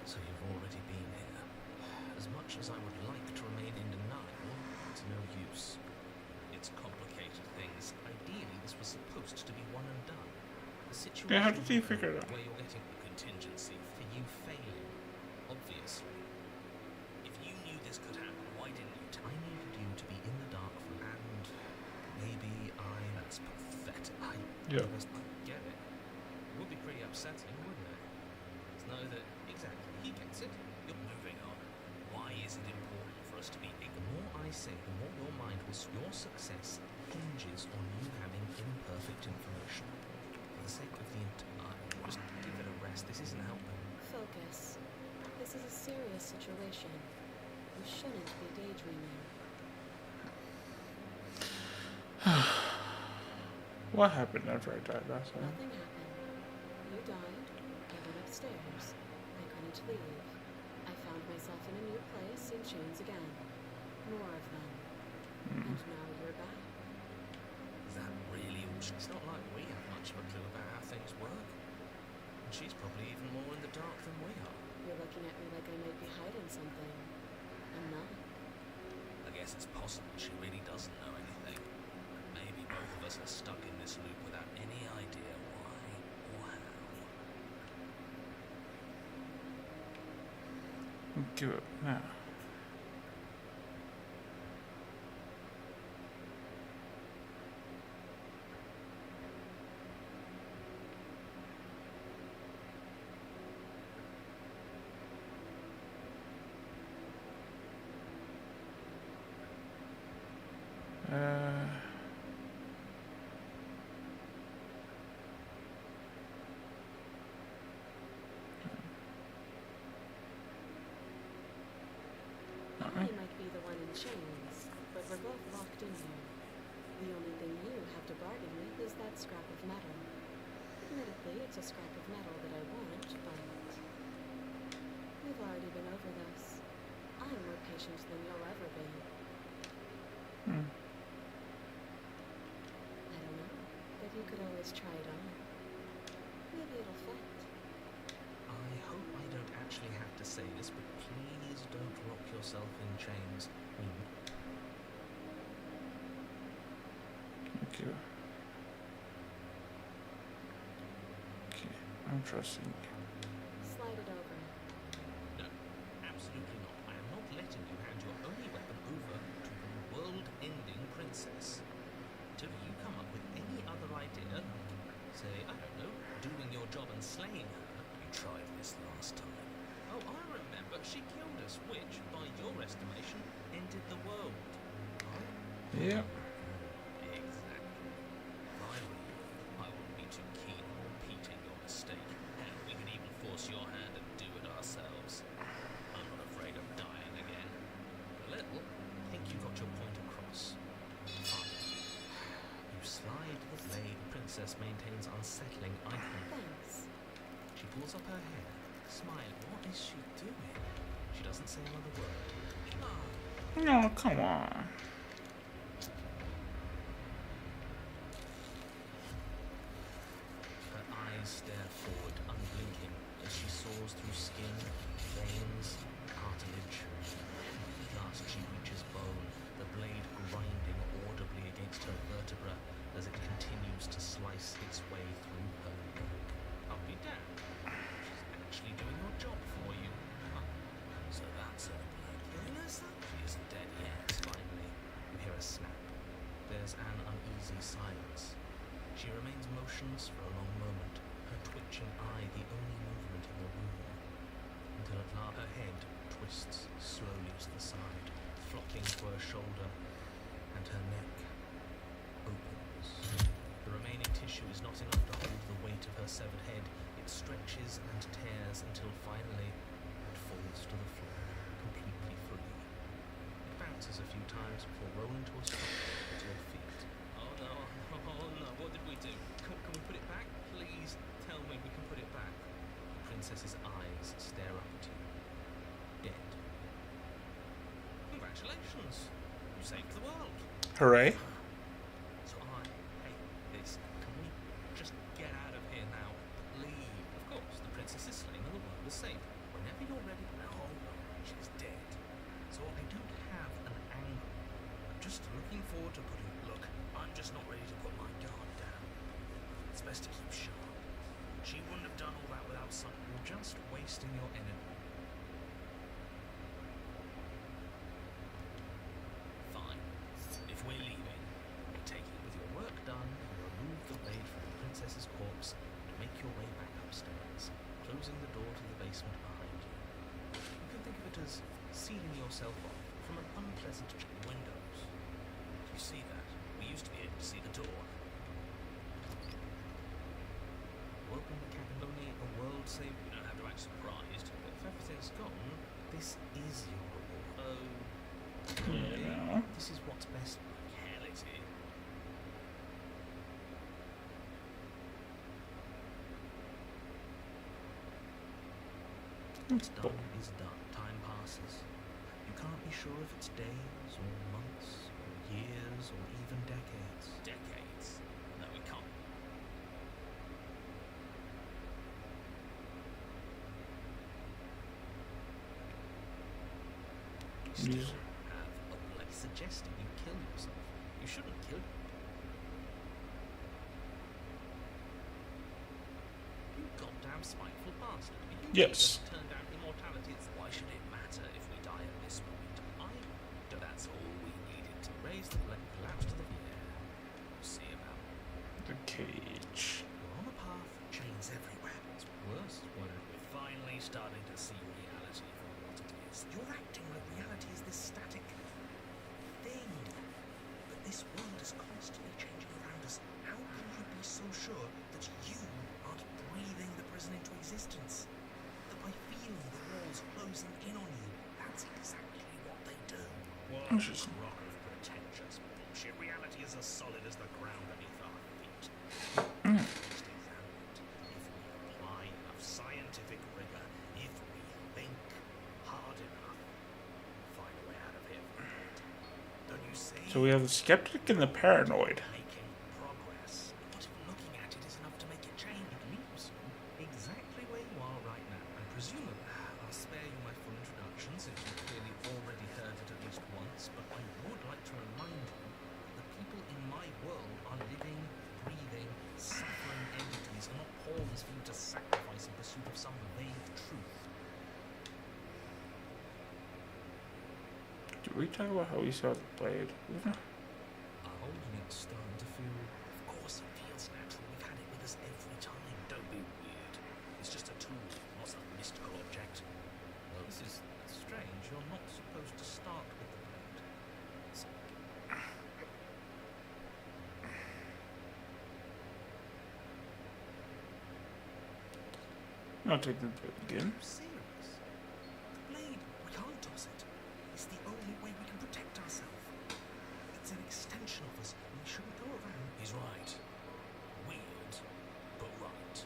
So you've already been here. As much as I would like to remain in denial, it's no use. It's complicated things. Ideally, this was supposed to be one and done. The situation Yeah, how did you figure it out? where you're getting the contingency for you failing. Obviously. If you knew this could happen, why didn't you? I needed you to be in the dark for and maybe that's pathetic. I get it. It would be pretty upsetting, wouldn't it? To know that exactly he gets it. You're moving on. Why is it important for us to be ignorant? The more I say, the more your mind will. Your success hinges on you having imperfect information. For the sake of the entire, just give it a rest. This isn't helping. Focus. This is a serious situation. You shouldn't be daydreaming. What happened after I died last time? Nothing happened. You died. I went upstairs. I couldn't leave. I found myself in a new place in chains again. More of them. And now you're back. Is that really all? It's not like we have much of a clue about how things work. And she's probably even more in the dark than we are. You're looking at me like I might be hiding something. I'm not. I guess it's possible she really doesn't know anything. Maybe both of us are stuck in this loop without any idea why or how. Give it now. Theoretically, it's a scrap of metal that I want, but we've already been over this. I'm more patient than you'll ever be. Hmm. I don't know, but you could always try it on. Maybe it'll fit. I hope I don't actually have to say this, but please don't lock yourself in chains. Thank you. Okay, I'm trusting you. Slide it over. No, absolutely not. I am not letting you hand your only weapon over to the world-ending princess. Till you come up with any other idea, say, I don't know, doing your job and slaying her. You tried this last time. Oh, I remember. She killed us, which, by your estimation, ended the world. Right? Yeah. Exactly. If I were you, I wouldn't be too keen on repeating your mistake. Hell, we could even force your hand and do it ourselves. I'm not afraid of dying again. A little. I think you got your point across. Fine. You slide the blade. The princess maintains unsettling eye contact. Thanks. She pulls up her hair, smiling. What is she doing? She doesn't say another word. Ah. No, come on. Her eyes stare forward, unblinking, as she soars through skin, veins, cartilage. At last she reaches bone, the blade grinding audibly against her vertebra as it continues to slice its way through her. I'll be damned. She's actually doing your job for you. Huh. So that's her blood killing herself? She isn't dead yet, finally. You hear a snap. There's an uneasy silence. She remains motionless for a long moment, her twitching eye the only movement in the room, until at last her head twists slowly to the side, flocking to her shoulder, and her neck opens. The remaining tissue is not enough to hold the weight of her severed head. It stretches and tears until finally it falls to the floor, completely free. It bounces a few times before rolling to a stop at your feet. Oh no, what did we do? Can we put it back? Please tell me we can put it back. The princess's eyes stare up at you. Dead. Congratulations! You saved the world. Hooray. So hey, this, can we just get out of here now? Leave. Of course, the princess is slain and the world is saved. Whenever you're ready, no, she's dead. So I don't have an angle. I'm just looking forward to putting, look, I'm just not ready to put my guard down. It's best to keep sharp. She wouldn't have done all that without something. You're just wasting your energy. Fine. If we're leaving, you're taking it with your work done, you remove the blade from the princess's corpse and make your way back upstairs, closing the door to the basement behind you. You can think of it as sealing yourself off from an unpleasant windows. Do you see that? We used to be able to see the door. You open the cabin, only a world saved. You don't have to act surprised, but if everything's gone, this is your reward. Oh. Yeah. This is what's best for reality. What's done is done. Time passes. You can't be sure if it's days or months or years or even decades. Decades? No, we can't. You still have a blade suggesting you kill yourself. You shouldn't kill you goddamn spiteful bastard. Yes. Turn down immortality. Why should it matter if we die at this point? That's all we needed to raise the blade, collapse to the air. We'll see about The cage. You're on a path, chains everywhere. It's worse when we're finally starting to see reality for what it is. You're acting like reality is this static thing. But this world is constantly changing around us. How can you be so sure that you aren't breathing the prison into existence? That by feeling the walls closing in on you, that's exactly what they do. Interesting. Rock of pretentious bullshit. Reality is as solid as the ground beneath our feet. Just examine it. So we have the skeptic and the paranoid. Making progress. Not even looking at it is enough to make it change. It leaves you exactly where you are right now. And presumably, I'll spare you my full introduction since you've clearly already heard it at least once, but I would like to remind you that the people in my world are living, breathing, suffering entities and not pawns for you to sacrifice in pursuit of some vague truth. Did we talk about how we saw the blade? Holding it's starting to feel. Of course, it feels natural. We've had it with us every time. Don't be weird. It's just a tool, not some mystical object. Well, this is strange. You're not supposed to start with the blade. I'll take the blade again. Are you serious? The blade, we can't toss it. It's the only way we can protect ourselves. It's an extension of us, and we shouldn't go around. He's right. Weird, but right.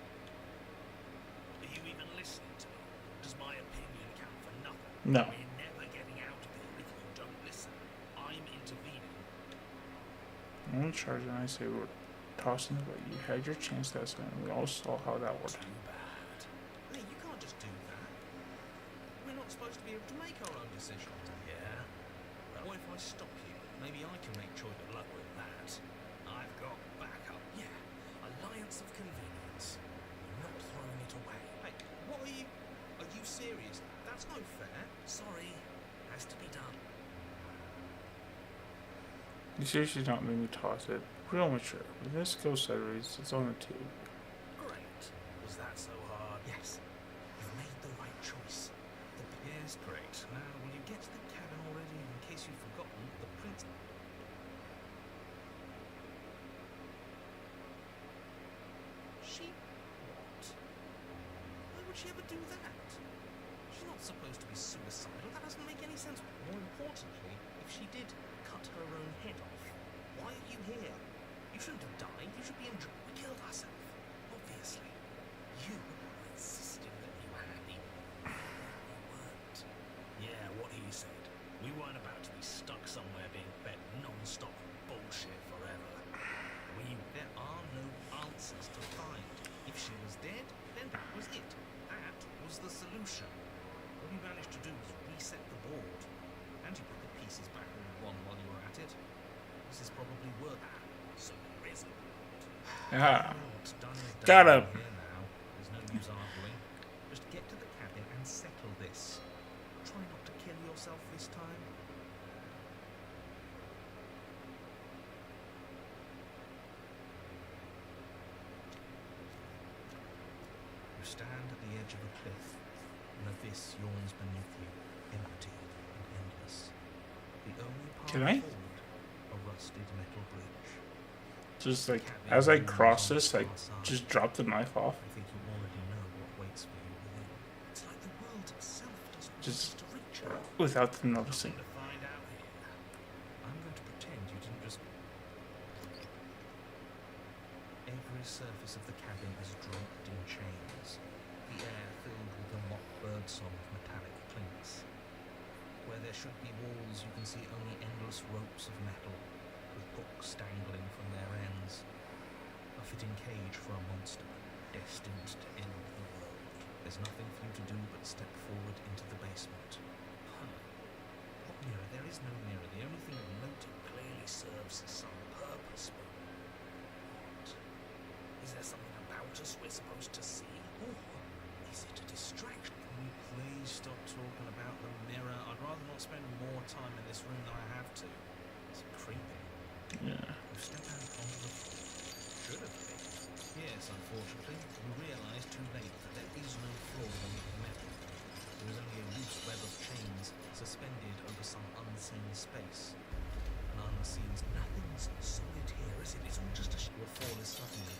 Are you even listening to me? Does my opinion count for nothing? No. We're never getting out of here if you don't listen. I'm intervening. I'm gonna charge and I say we're tossing the blade. You had your chance last time. We all saw how that worked. Too bad. Hey, you can't just do that. We're not supposed to be able to make our own decisions. Yeah? Well, what if I stop you? Maybe I can make choice of luck with that. I've got backup. Yeah. Alliance of convenience. You're not throwing it away. Hey, what are you... Are you serious? That's no fair. Sorry. Has to be done. You seriously don't make me toss it. Real mature. When this goes sideways, it's on the tube. Great. Was that so hard? Yes. You've made the right choice. Yes, great. Now, will you get to the cabin already? In case you've forgotten, the prince... She... what? Why would she ever do that? She's not supposed to be suicidal. That doesn't make any sense. More importantly, if she did cut her own head off, why are you here? You shouldn't have died. You should be in... We killed ourselves. Obviously. You insisted that you had the... We weren't. Yeah, what he said. We weren't about to be stuck somewhere being fed non-stop bullshit forever. There are no answers to find. If she was dead, then that was it. That was the solution. All you managed to do was reset the board. And you put the pieces back all one while you were at it. This is probably worth that. So resolute. Ah. What's done is done. Got him. Here now. There's no use arguing. Just get to the cabin and settle this. Try not to kill yourself this time. You stand at the edge of a cliff. An abyss yawns beneath you, empty and endless. The only path Can I? forward, a rusted metal bridge. Just like, as I cross this, like, just drop the knife off. I think you already know what waits for you within. It's like the world itself doesn't want Just us to reach out. without them noticing. To find out here. I'm going to pretend you didn't just... Every surface of the cabin is draped in chains. The air filled with the mock bird song of metallic clinks. Where there should be walls, you can see only endless ropes of metal, with hooks dangling from their ends. A fitting cage for a monster, destined to end the world. There's nothing for you to do but step forward into the basement. What mirror? There is no mirror. The only thing noted clearly serves some purpose, but what? Is there something about us we're supposed to see? Or is it a distraction? Can you please stop talking about the mirror? I'd rather not spend more time in this room than I have to. It's creepy. Yeah. You step out onto the floor. Should have been. Yes, unfortunately, you realise too late that there is no floor beneath the metal. There is only a loose web of chains suspended over some unseen space. An unseen... Nothing's solid here, is it? It's all just a... Your fall is suddenly,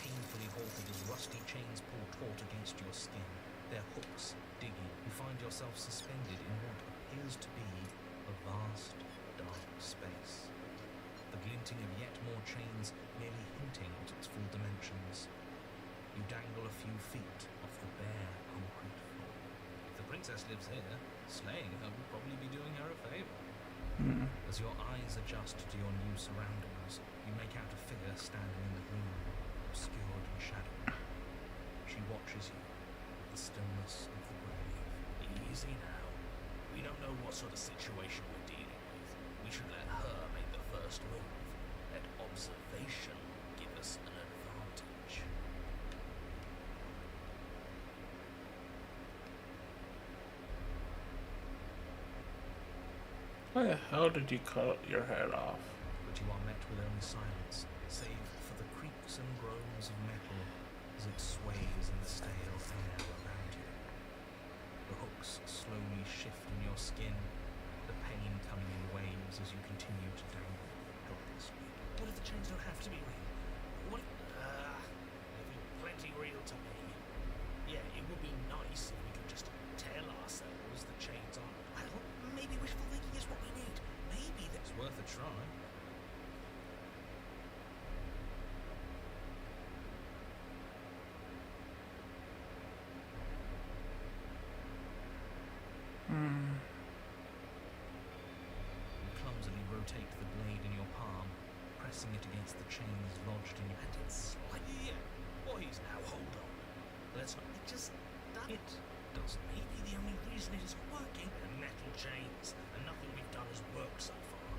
painfully halted as rusty chains pull taut against your skin. Their hooks digging. You find yourself suspended in what appears to be a vast, dark space. The glinting of yet more chains merely hinting at its full dimensions. You dangle a few feet off the bare concrete floor. If the princess lives here, slaying her would probably be doing her a favour. As your eyes adjust to your new surroundings, you make out a figure standing in the gloom, obscured in shadow. She watches you with the stillness of the grave. Easy now. We don't know what sort of situation we're dealing with. We should let her make the first move. Let observation give us an advantage. Why the hell did you cut your head off? But you are met with only silence, save for the creaks and groans of metal as it sways in the stale air around you. The hooks slowly shift in your skin, the pain coming in waves as you continue to dangle helplessly. What if the chains don't have to be real? What if... they feel plenty real to me. Yeah, it would be nice if we could just tell ourselves the chains aren't... Well, maybe wishful thinking is what we need. Maybe that's It's worth a try. You clumsily rotate the blade in your palm, pressing it against the chains lodged in your And it's like, yeah, boys, now hold on. Let's not... It just... It doesn't. Maybe the only reason it isn't working are metal chains, and nothing we've done has worked so far.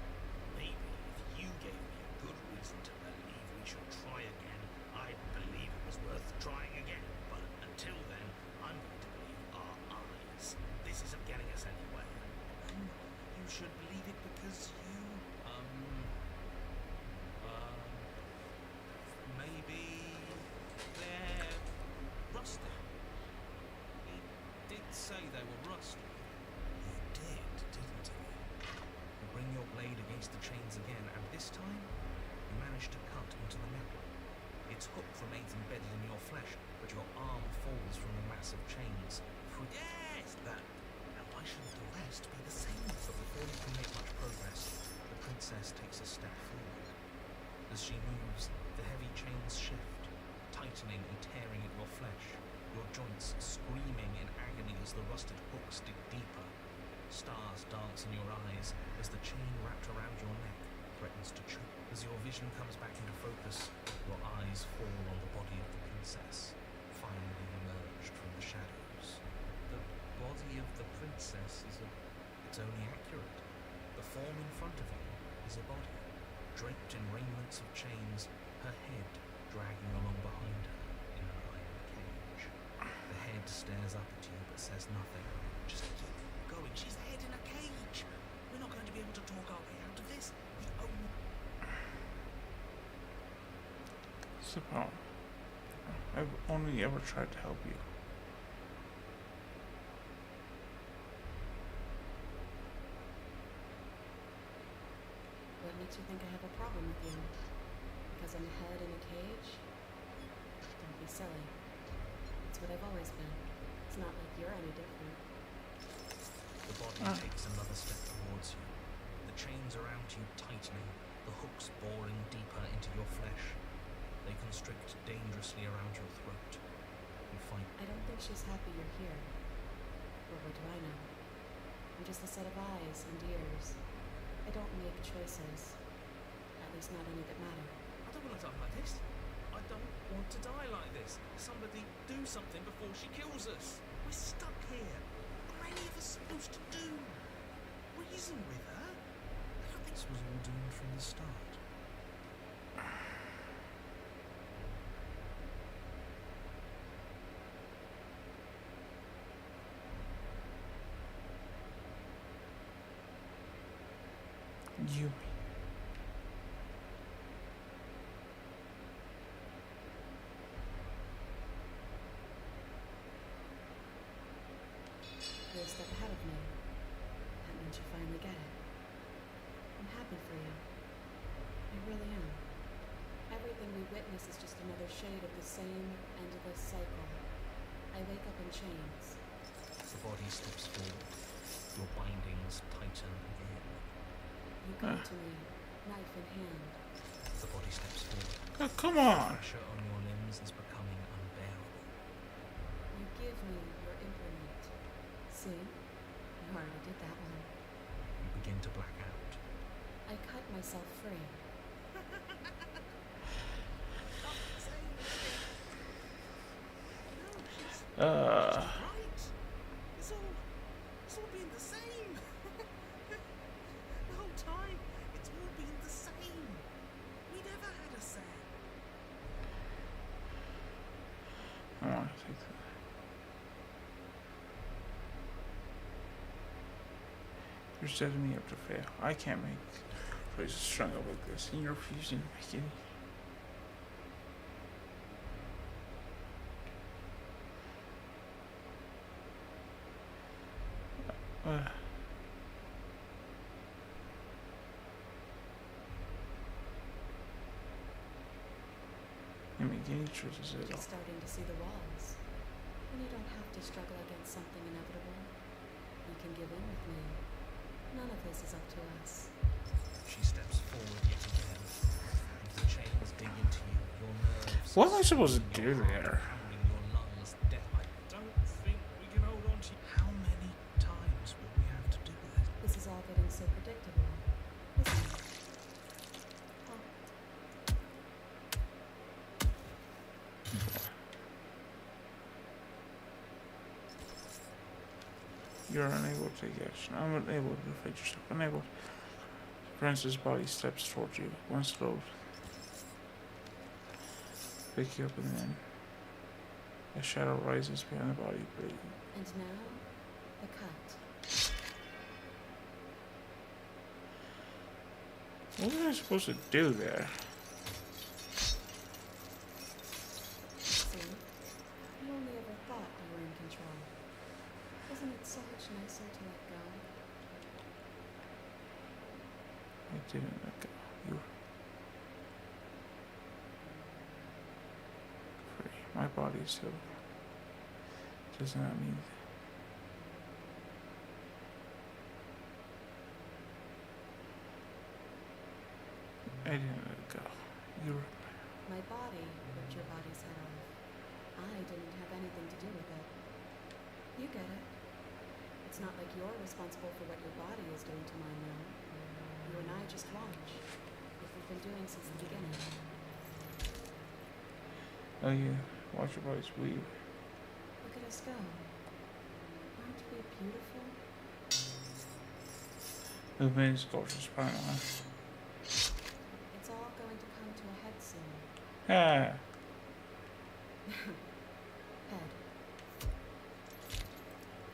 Maybe if you gave me a good reason to believe we should try again, I'd believe it was worth trying again. But until then, I'm going to believe our eyes. This isn't getting us anywhere. You should believe it because you... Maybe they're rusty. He did say they were rusty. You did, didn't you? You bring your blade against the chains again, and this time you manage to cut into the metal. Its hook remains embedded in your flesh, but your arm falls from the massive chains. Yes, that... Now why shouldn't the rest be the same? But before you can make much progress, the princess takes a step forward. As she moves, the heavy chains shift, tightening and tearing at your flesh, your joints screaming in agony as the rusted hooks dig deeper. Stars dance in your eyes as the chain wrapped around your neck threatens to choke. As your vision comes back into focus, your eyes fall on the body of the princess, finally emerged from the shadows. The body of the princess is it's only accurate. The form in front of you is a body, draped in raiments of chains, her head dragging along behind her in an iron cage. The head stares up at you but says nothing. Just keep going. She's the head in a cage. We're not going to be able to talk our way out of this. The only... Simone, I've only ever tried to help you. What makes you think I have a problem with you? Because I'm a head in a cage? Don't be silly. It's what I've always been. It's not like you're any different. The body takes another step towards you, the chains around you tightening, the hooks boring deeper into your flesh. They constrict dangerously around your throat. You fight. I don't think she's happy you're here. Or what do I know? I'm just a set of eyes and ears. I don't make choices. At least not any that matter. I don't want to die like this. I don't want to die like this. Somebody do something before she kills us. We're stuck here. What are any of us supposed to do? Reason with her? I don't think This was all doomed from the start. Yumi. You're a step ahead of me. That means you finally get it. I'm happy for you. I really am. Everything we witness is just another shade of the same endless cycle. I wake up in chains. The body steps forward. Your bindings tighten again. You come to me, knife in hand. The body steps forward. Oh, come on! Pressure on your limbs is becoming unbearable. You give me your implement. See? You already did that one. You begin to black out. Uh, Right? It's all been the same. The whole time, it's all been the same. We never had a say. I want to take that. You're setting me up to fail. I can't make choices strung up like this, and you're refusing to make any. Can't make any choices at all. Starting to see the walls. And you don't have to struggle against something inevitable. You can give in with me. None of this is up to us. She steps forward yet again, and the chains dig into you, your nerves. What am I supposed to do there? Hammering your lungs death. I don't think we can hold on to you. How many times will we have to do this? This is all getting so predictable, isn't it? Oh, You're unable to take action. I'm unable to defend yourself. Unable. Francis' body steps towards you. One slow. Pick you up, and then a shadow rises behind the body. and now, the cut. What was I supposed to do there? See? You only ever thought you were in control. Isn't it so much nicer to let go? I didn't let go. You were free. My body is healed. Does not mean I didn't let go. You were. My body ripped your body's head off. I didn't have anything to do with it. You get it. It's not like you're responsible for what your body is doing to mine now. You and I just watch. Like we've been doing since the beginning. Oh yeah. Watch your bodies weave. Look at us go. Aren't we beautiful? Movement is gorgeous. Fine. It's all going to come to a head soon. Ah. Head.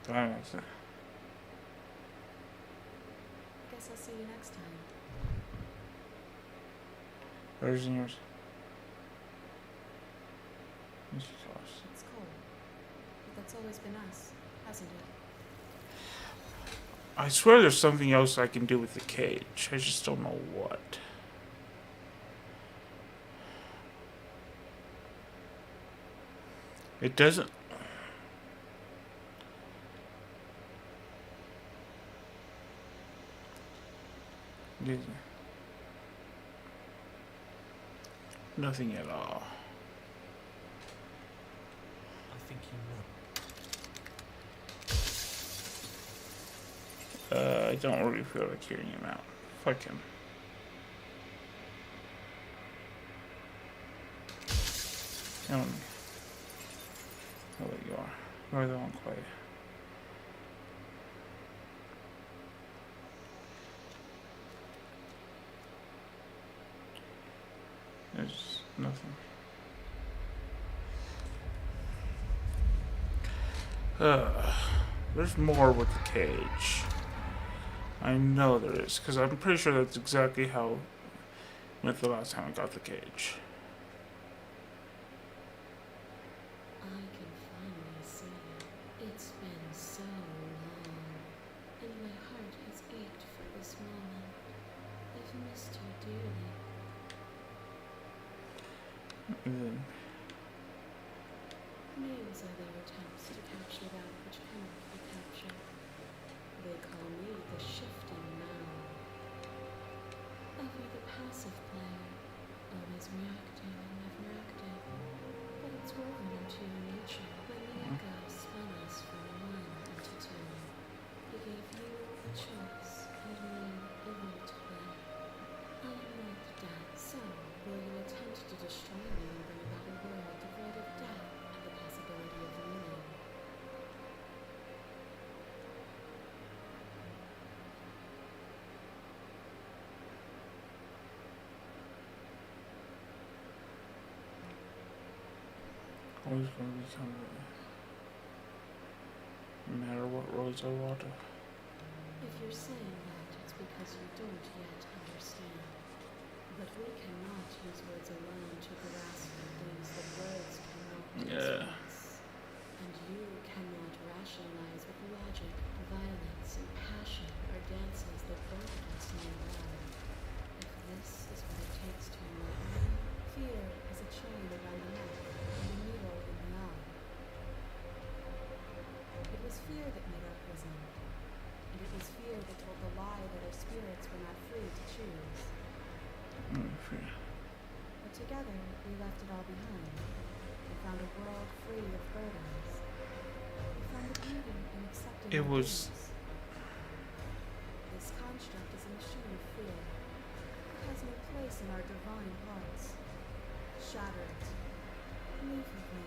Climax. Guess I'll see you next time. Hers and yours. It's lost. It's cold. But that's always been us, hasn't it? I swear there's something else I can do with the cage. I just don't know what. It doesn't. Nothing at all. I think you know. I don't really feel like hearing him out. Fuck him. Tell me. Oh, there you are. You're the one quiet. There's nothing. There's more with the cage. I know there is, because I'm pretty sure that's exactly how it went the last time I got the cage. I can finally see it. It's been so long, and my heart has ached for this moment. I've missed you dearly. And then, Names are their attempts to capture that which cannot be captured. They call me the shifting now. Ever the passive player, always reacting and never acting. But it's woven into your nature when the echo spun us from one into two. He gave you a choice and me a role to play. I am not dead, so will you attempt to destroy me and bring about a world devoid of death and the possibility of meaning? Always going to become no matter what roads I walk. If you're saying that, it's because you don't yet understand. But we cannot use words alone to grasp the things that words cannot Yeah. express. And you cannot rationalize with logic, violence, and passion or dances that both of us know well. If this is what it takes to enlighten me, fear is a chain around the neck and a needle in the eye. It was fear that made our prison, and it was fear that told the lie that our spirits were not free to choose. Free. But together, we left it all behind, and found a world free of burdens. We found the beauty in accepting It our was- dreams. This construct is a machine of fear. It has no place in our divine hearts. Shatter it. Leave with me.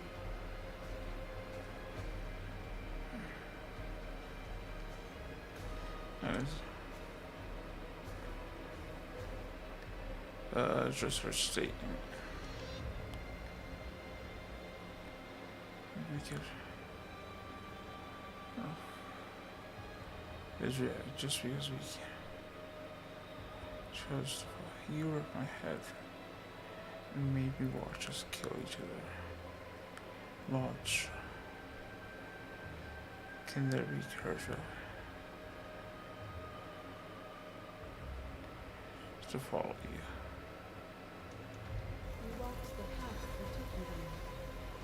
Just her statement. Because, just because we chose to, you ripped my head and made me watch us kill each other. Launch. Can there be courage to follow you? We walked the path that took you there,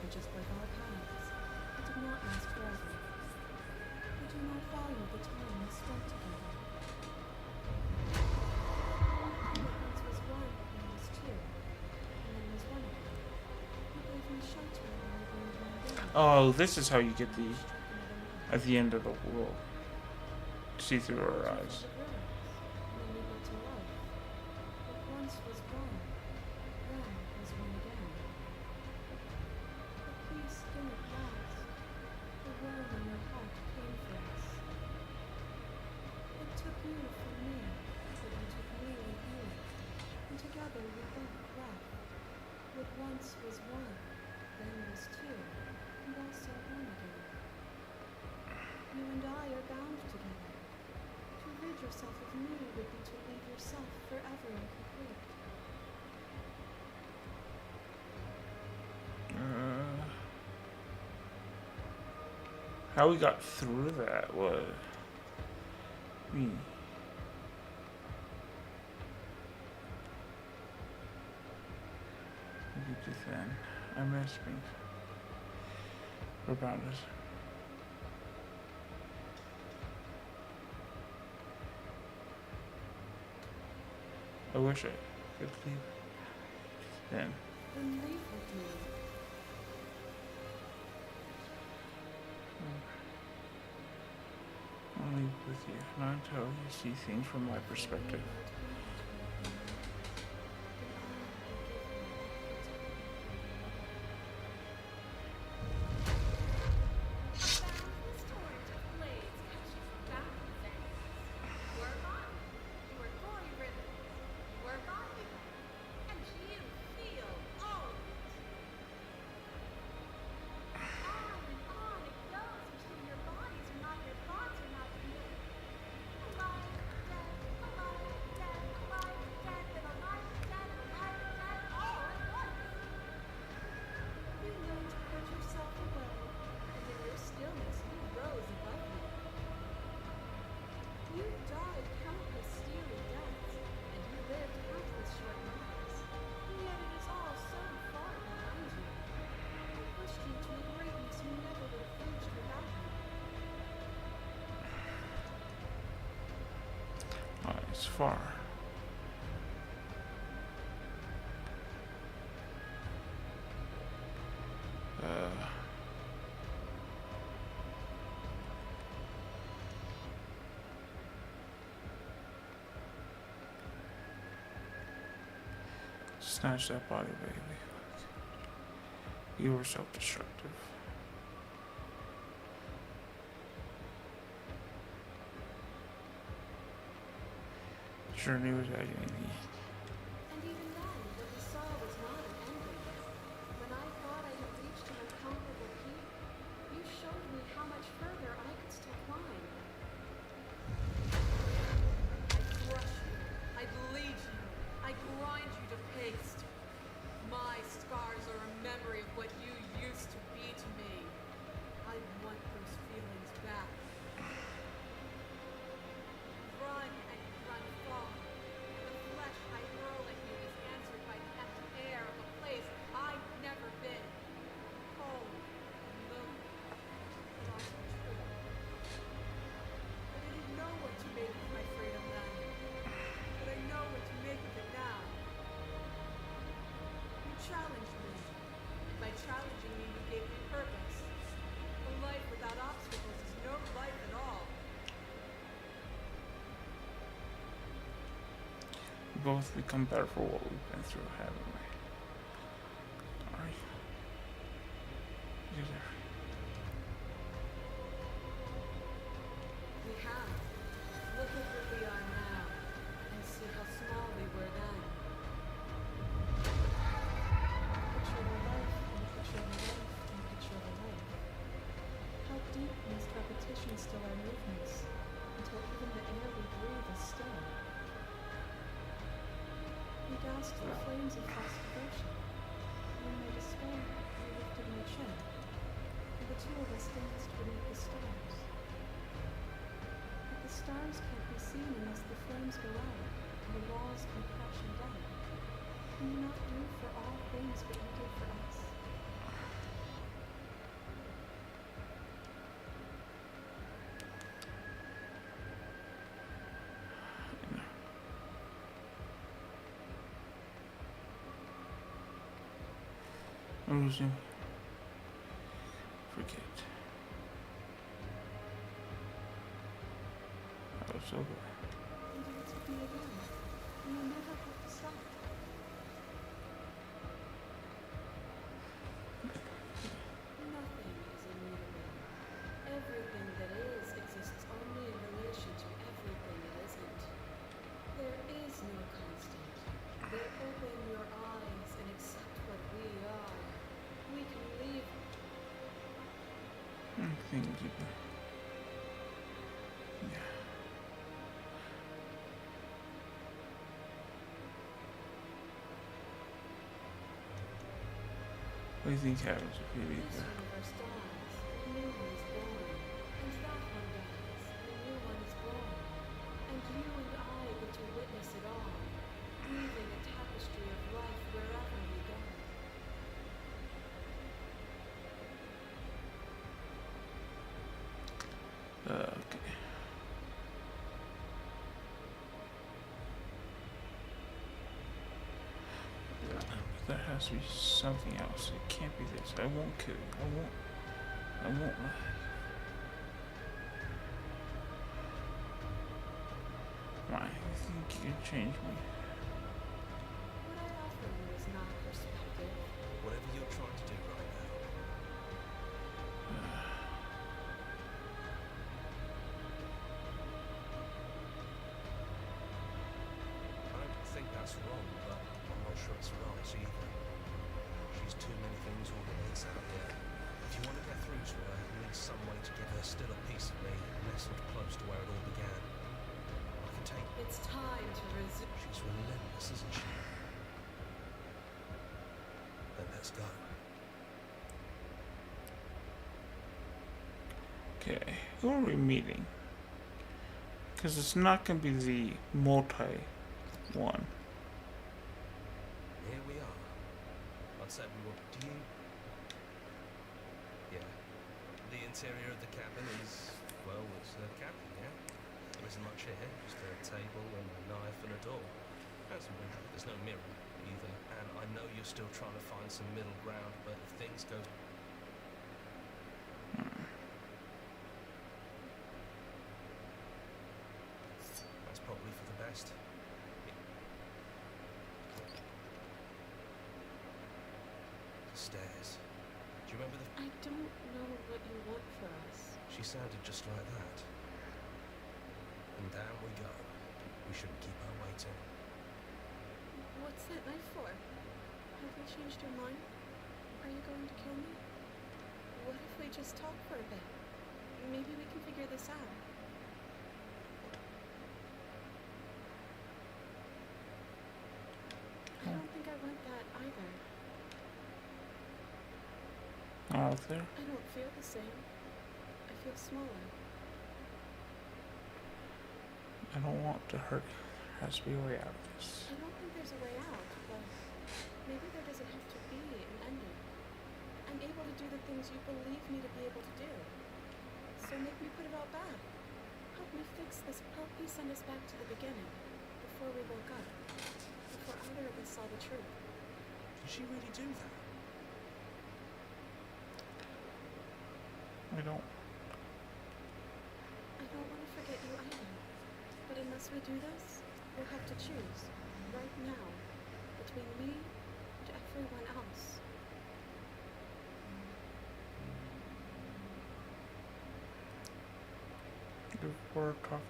and just like our paths, it did not last forever. We do not value the time we spent together. What once was one, and was two, and then was one again. You gave me shelter when I burned my wings. Oh, this is how you get the Struck another note. at the end of the world. See through her eyes. And then we built to life. What once was one, then was one again. The peace didn't last. The worm in your heart came for us. It took you from me, but you took me with you. And together we both left. What once was one, then was two, and also one again. You and I are bound together. To rid yourself of me would be to leave yourself forever incomplete. How we got through that was me. Maybe too thin. I miss me. We're bound us. I wish I could leave. Then Then leave with me. I'll leave with you, not until you see things from my perspective. Boundless torrent of blades catches boundless ends. You are gone. You are glory ridden. You are gone even. And you feel all of it. On it goes until your bodies are not your thoughts are not you. Alive, dead, then alive, dead, all at once. You learned to put yourself away, and in your stillness you rose above me. You died countless steely deaths, and you lived countless short lives. And yet it is all so far behind you. I pushed you to a greatness you never would have reached without me. It's far. Snatch that body, baby. You were self-destructive. Journey was agony. And even then, what we saw was not an ending. When I thought I had reached an both become better for what we've been through, haven't we? Alright. These are- We have. Look at where we are now, and see how small we were then. Picture the life, and picture the life, and picture the life. How deep must repetition still our movements, until even the air we breathe is still. We gasped the flames of false devotion. When my despair, you lifted my chin, and the two of us danced beneath the stars. But the stars can't be seen unless the flames go out, and the walls come crashing down. Can you not do for all things what you did for us? Losing. Forget. That was so good. You did it to me again. And you never have to stop. Nothing is immutable. Everything that is exists only in relation to everything that isn't. There is no constant. Then open your eyes and accept what we are. We can leave. Things you can. Yeah. What do you think happens if you leave This there? universe dies, a new one is born. And that one dies, and a new one is born. And you and I get to witness it all, weaving a tapestry of life wherever we go. Okay. There has to be something else. It can't be this. I won't kill you. I won't lie. Why? You think you can change me? What I offer you is not perspective. Whatever you're trying to do right now, I don't think that's wrong, but I'm not sure it's right either. She's too many things all at once out there. If you want to get through to her, you need some way to give her still a piece of me, nestled close to where it all began. I can take. It's time to resume. She's relentless, isn't she? Then let's go. Okay. Who are we meeting? Because it's not going to be the multi one. Here we are. I'd say we were. Do you? Yeah. The interior of the cabin is, well, it's a cabin, yeah? There isn't much here, just a table and a knife and a door. There's no mirror either. And I know you're still trying to find some middle ground, but if things go. That's probably for the best. The stairs. Do you remember the. I don't know what you want for us. She sounded just like that. And down we go. We shouldn't keep her waiting. What's that knife for? Have you changed your mind? Are you going to kill me? What if we just talk for a bit? Maybe we can figure this out. I don't think I want that either. Out there. I don't feel the same. I feel smaller. I don't want to hurt you. There has to be a way out of this. I don't think there's a way out, but maybe there doesn't have to be an ending. I'm able to do the things you believe me to be able to do. So make me put it all back. Help me fix this. Help me send us back to the beginning, before we woke up. Before either of us saw the truth. Did she really do that? I don't. I don't want to forget you either. But unless we do this, we'll have to choose. right now, between me and everyone else. Before talking,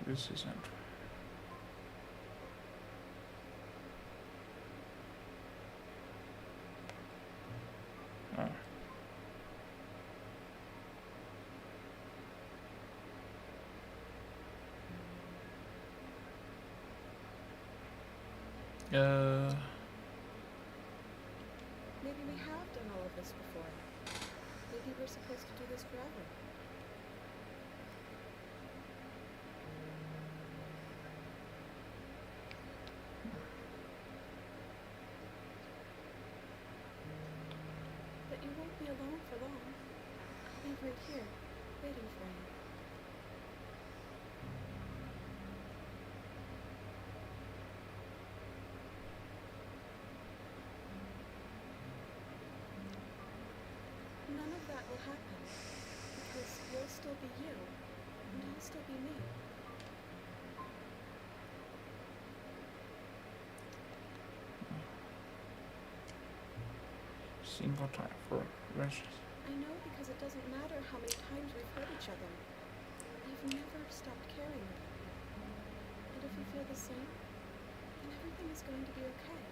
this isn't. Oh. Maybe we have done all of this before. Maybe we're supposed to do this forever. But you won't be alone for long. I'll be right here, waiting for you. None of that will happen, because you'll still be you, and I'll still be me. Single time for vengeance. I know because it doesn't matter how many times we've hurt each other. You've never stopped caring about me. And if you feel the same, then everything is going to be okay.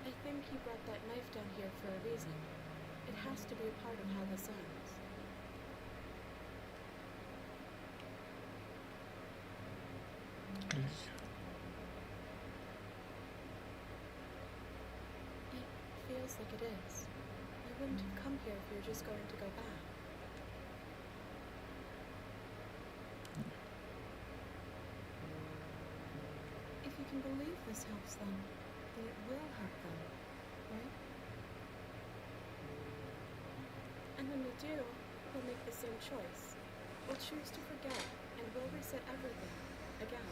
I think you brought that knife down here for a reason. It has to be a part of how this ends. It feels like it is. You wouldn't have come here if you were just going to go back. If you can believe this helps them, then it will help them, right? And when we do, we'll make the same choice. We'll choose to forget, and we'll reset everything, again.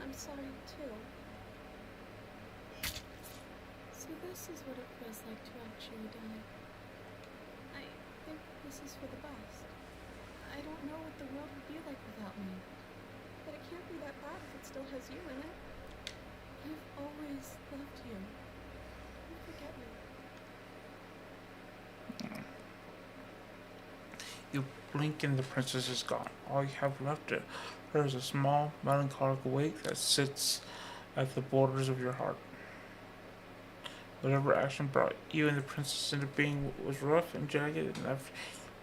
I'm sorry, too. See, this is what it feels like to actually die. I think this is for the best. I don't know what the world would be like without me. But it can't be that bad if it still has you in it. I've always loved you. Don't forget me. You blink and the princess is gone. All you have left to her is a small, melancholic wake that sits at the borders of your heart. Whatever action brought you and the princess into being was rough and jagged and left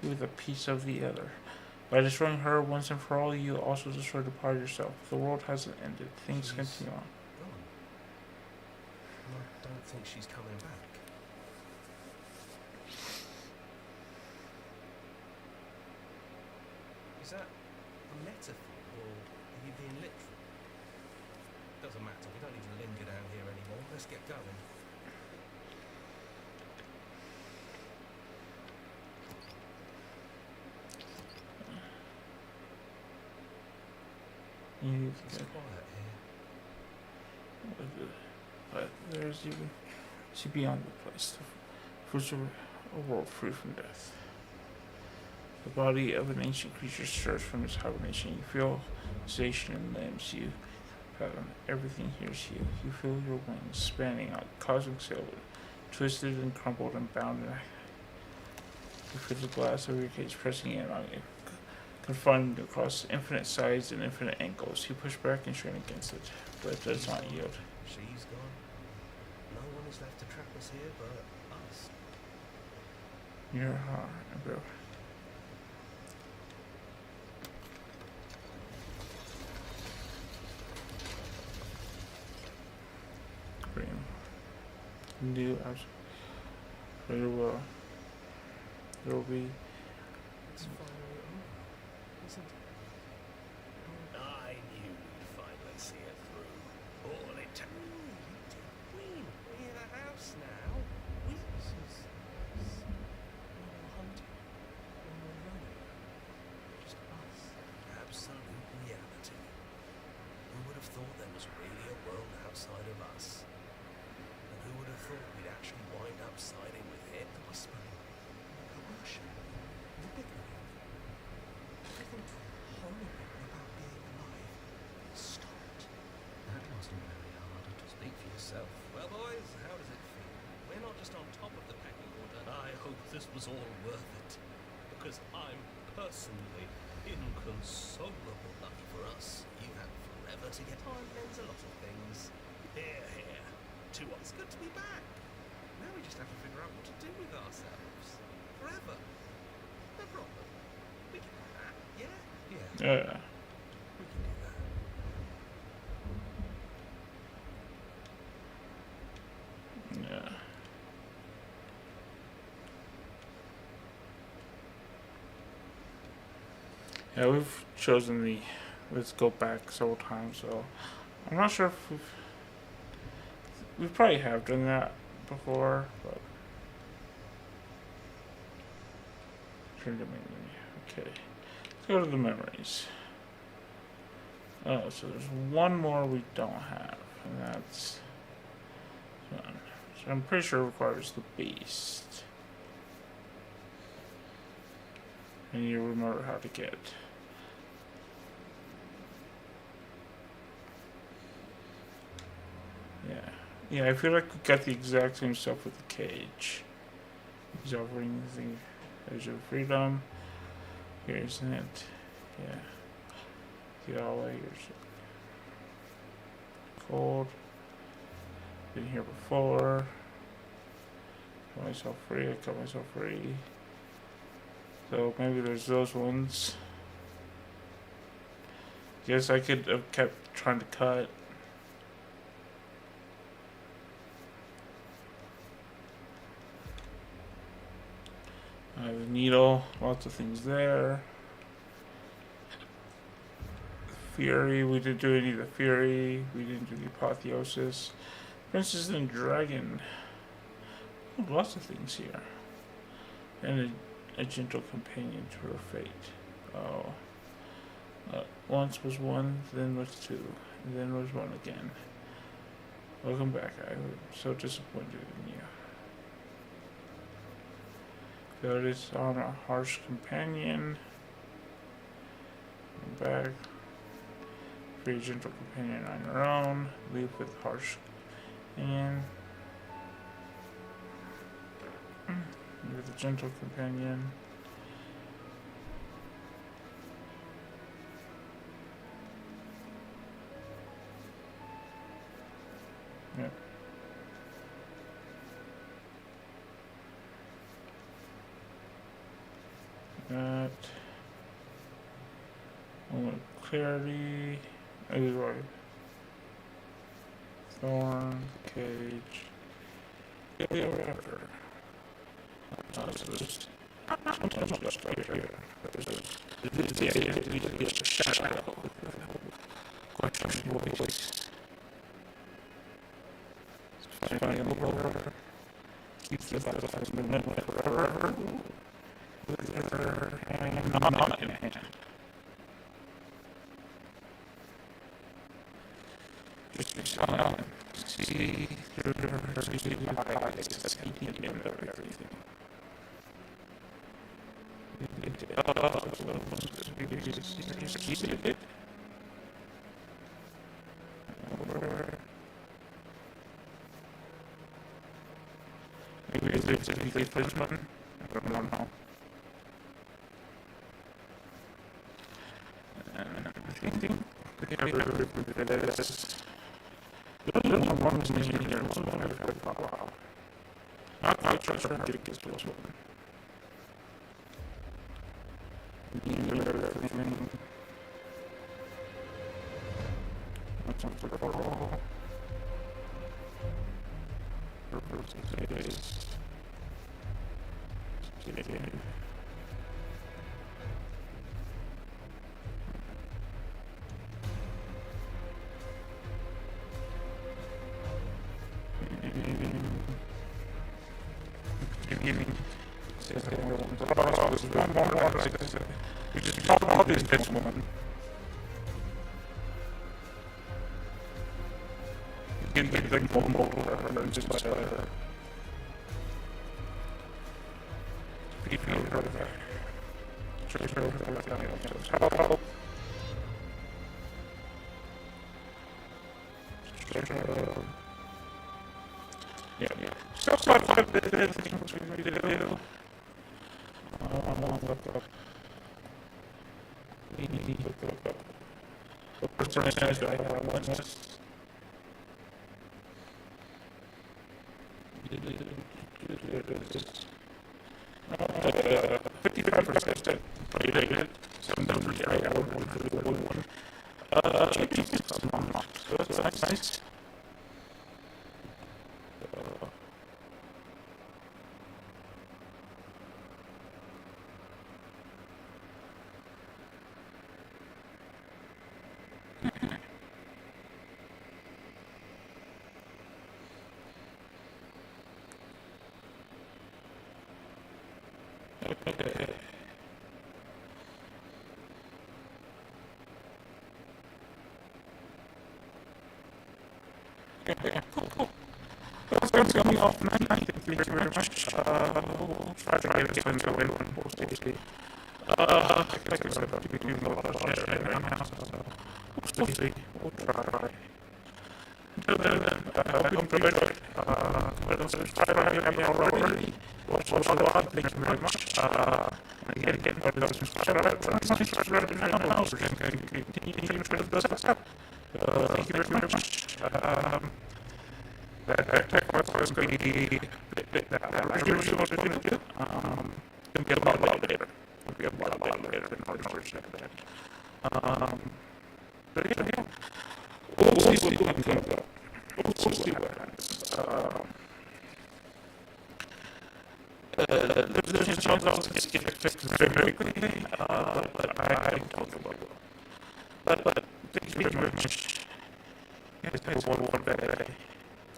you with a piece of the other. By destroying her once and for all, you also destroyed a part of yourself. The world hasn't ended. Things She's continue on. gone. I don't think she's coming back. Is that a metaphor, or are you being literal? Doesn't matter, we don't need to linger down here anymore. Let's get going. You It's quiet here. but there's even see beyond the place. The fruits of a world free from death. The body of an ancient creature stirs from its hibernation. You feel sensation in limbs. You fathom everything hears you. You feel your wings spanning out, cosmic sail, twisted and crumpled and bound. You feel the glass of your cage pressing in on you, confining you across infinite sides and infinite angles. You push back and strain against it, but it does not yield. She's gone. No one is left to trap us here but us. Your heart and bro. New apps. Very well. There will be. It's finally over, isn't it? I knew we'd finally see it through. All it took. We're in a house now. We hunting. was really a world outside of us. And who would have thought we'd actually wind up siding with it? The whispering, the coercion, the bickering. Everything horrible about being alive stopped. That wasn't very hard to speak for yourself. Well, boys, how does it feel? We're not just on top of the pecking order. I hope this was all worth it. Because I'm personally inconsolable. Lucky for us, you have forever to get on mends a lot of things. Here, here. To us. It's good to be back. Now we just have to figure out what to do with ourselves. Forever. No problem. We can do that. Yeah? Yeah. Yeah. We can do that. Yeah. Yeah, we've chosen the let's go back several times, so I'm not sure if we probably have done that before, but turn to memory. Okay, let's go to the memories. Oh, so there's one more we don't have, and that's one. So I'm pretty sure it requires the beast. And you remember how to get. Yeah. Yeah, I feel like we got the exact same stuff with the cage. He's offering the thing as your freedom. Here, isn't it? Yeah. The all here's cold. Been here before. Cut myself free, I cut myself free. So maybe there's those ones. Guess I could have kept trying to cut. The needle, lots of things there. Fury, we didn't do any of the Fury. We didn't do the Apotheosis. Princess and Dragon. Oh, lots of things here. And a gentle companion to her fate. Oh. Once was one, then was two, and then was one again. Welcome back. I was so disappointed in you. Notice on a harsh companion. Come back. Free gentle companion on your own. Leave with harsh companion. With a gentle companion. Yep. That. Clarity. Right. Thorn. Cage. Yeah, whatever. So there's sometimes just right here. There's the idea to be a shadow. Questionable voice. Finding a roller. Keeps the butterflies moving forever. With her hand not in hand. Just be silent. See through her sleepy eyes as he can end of everything. Just keep it. Maybe it's a replacement. I don't know. And I think the character that is there's no one was missing here. One I've had for a while. Not quite sure how to get this one. Everything. That's not for all. Reverse days. We just talked about this one. can be like more than just people yeah. So far, the things we do. The percentage that I have on this. 55% related. Some numbers I got one. Changing some not. So that's nice. Okay, cool. That's going off, man. Thank you very much. We'll try to get this one going more safely. Like I said, we're doing a lot of shit right now, so we'll see. We'll try. Until then, I hope you enjoyed it. Subscribe if you haven't already. Watch a lot. Thank you very much. Again, if you subscribe to my house, we're going to continue to do this stuff. Thank you very much. That tech website is going to be that really what we're going to do. It'll be a lot later. It'll be a lot later than our knowledge of that. But yeah, we'll see what comes up. We'll see what happens. There's a chance I'll just get fixed very quickly, but I don't talk about it. But thank you very much. Guys, have a wonderful day.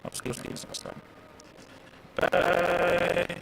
I'll see you next time. Bye.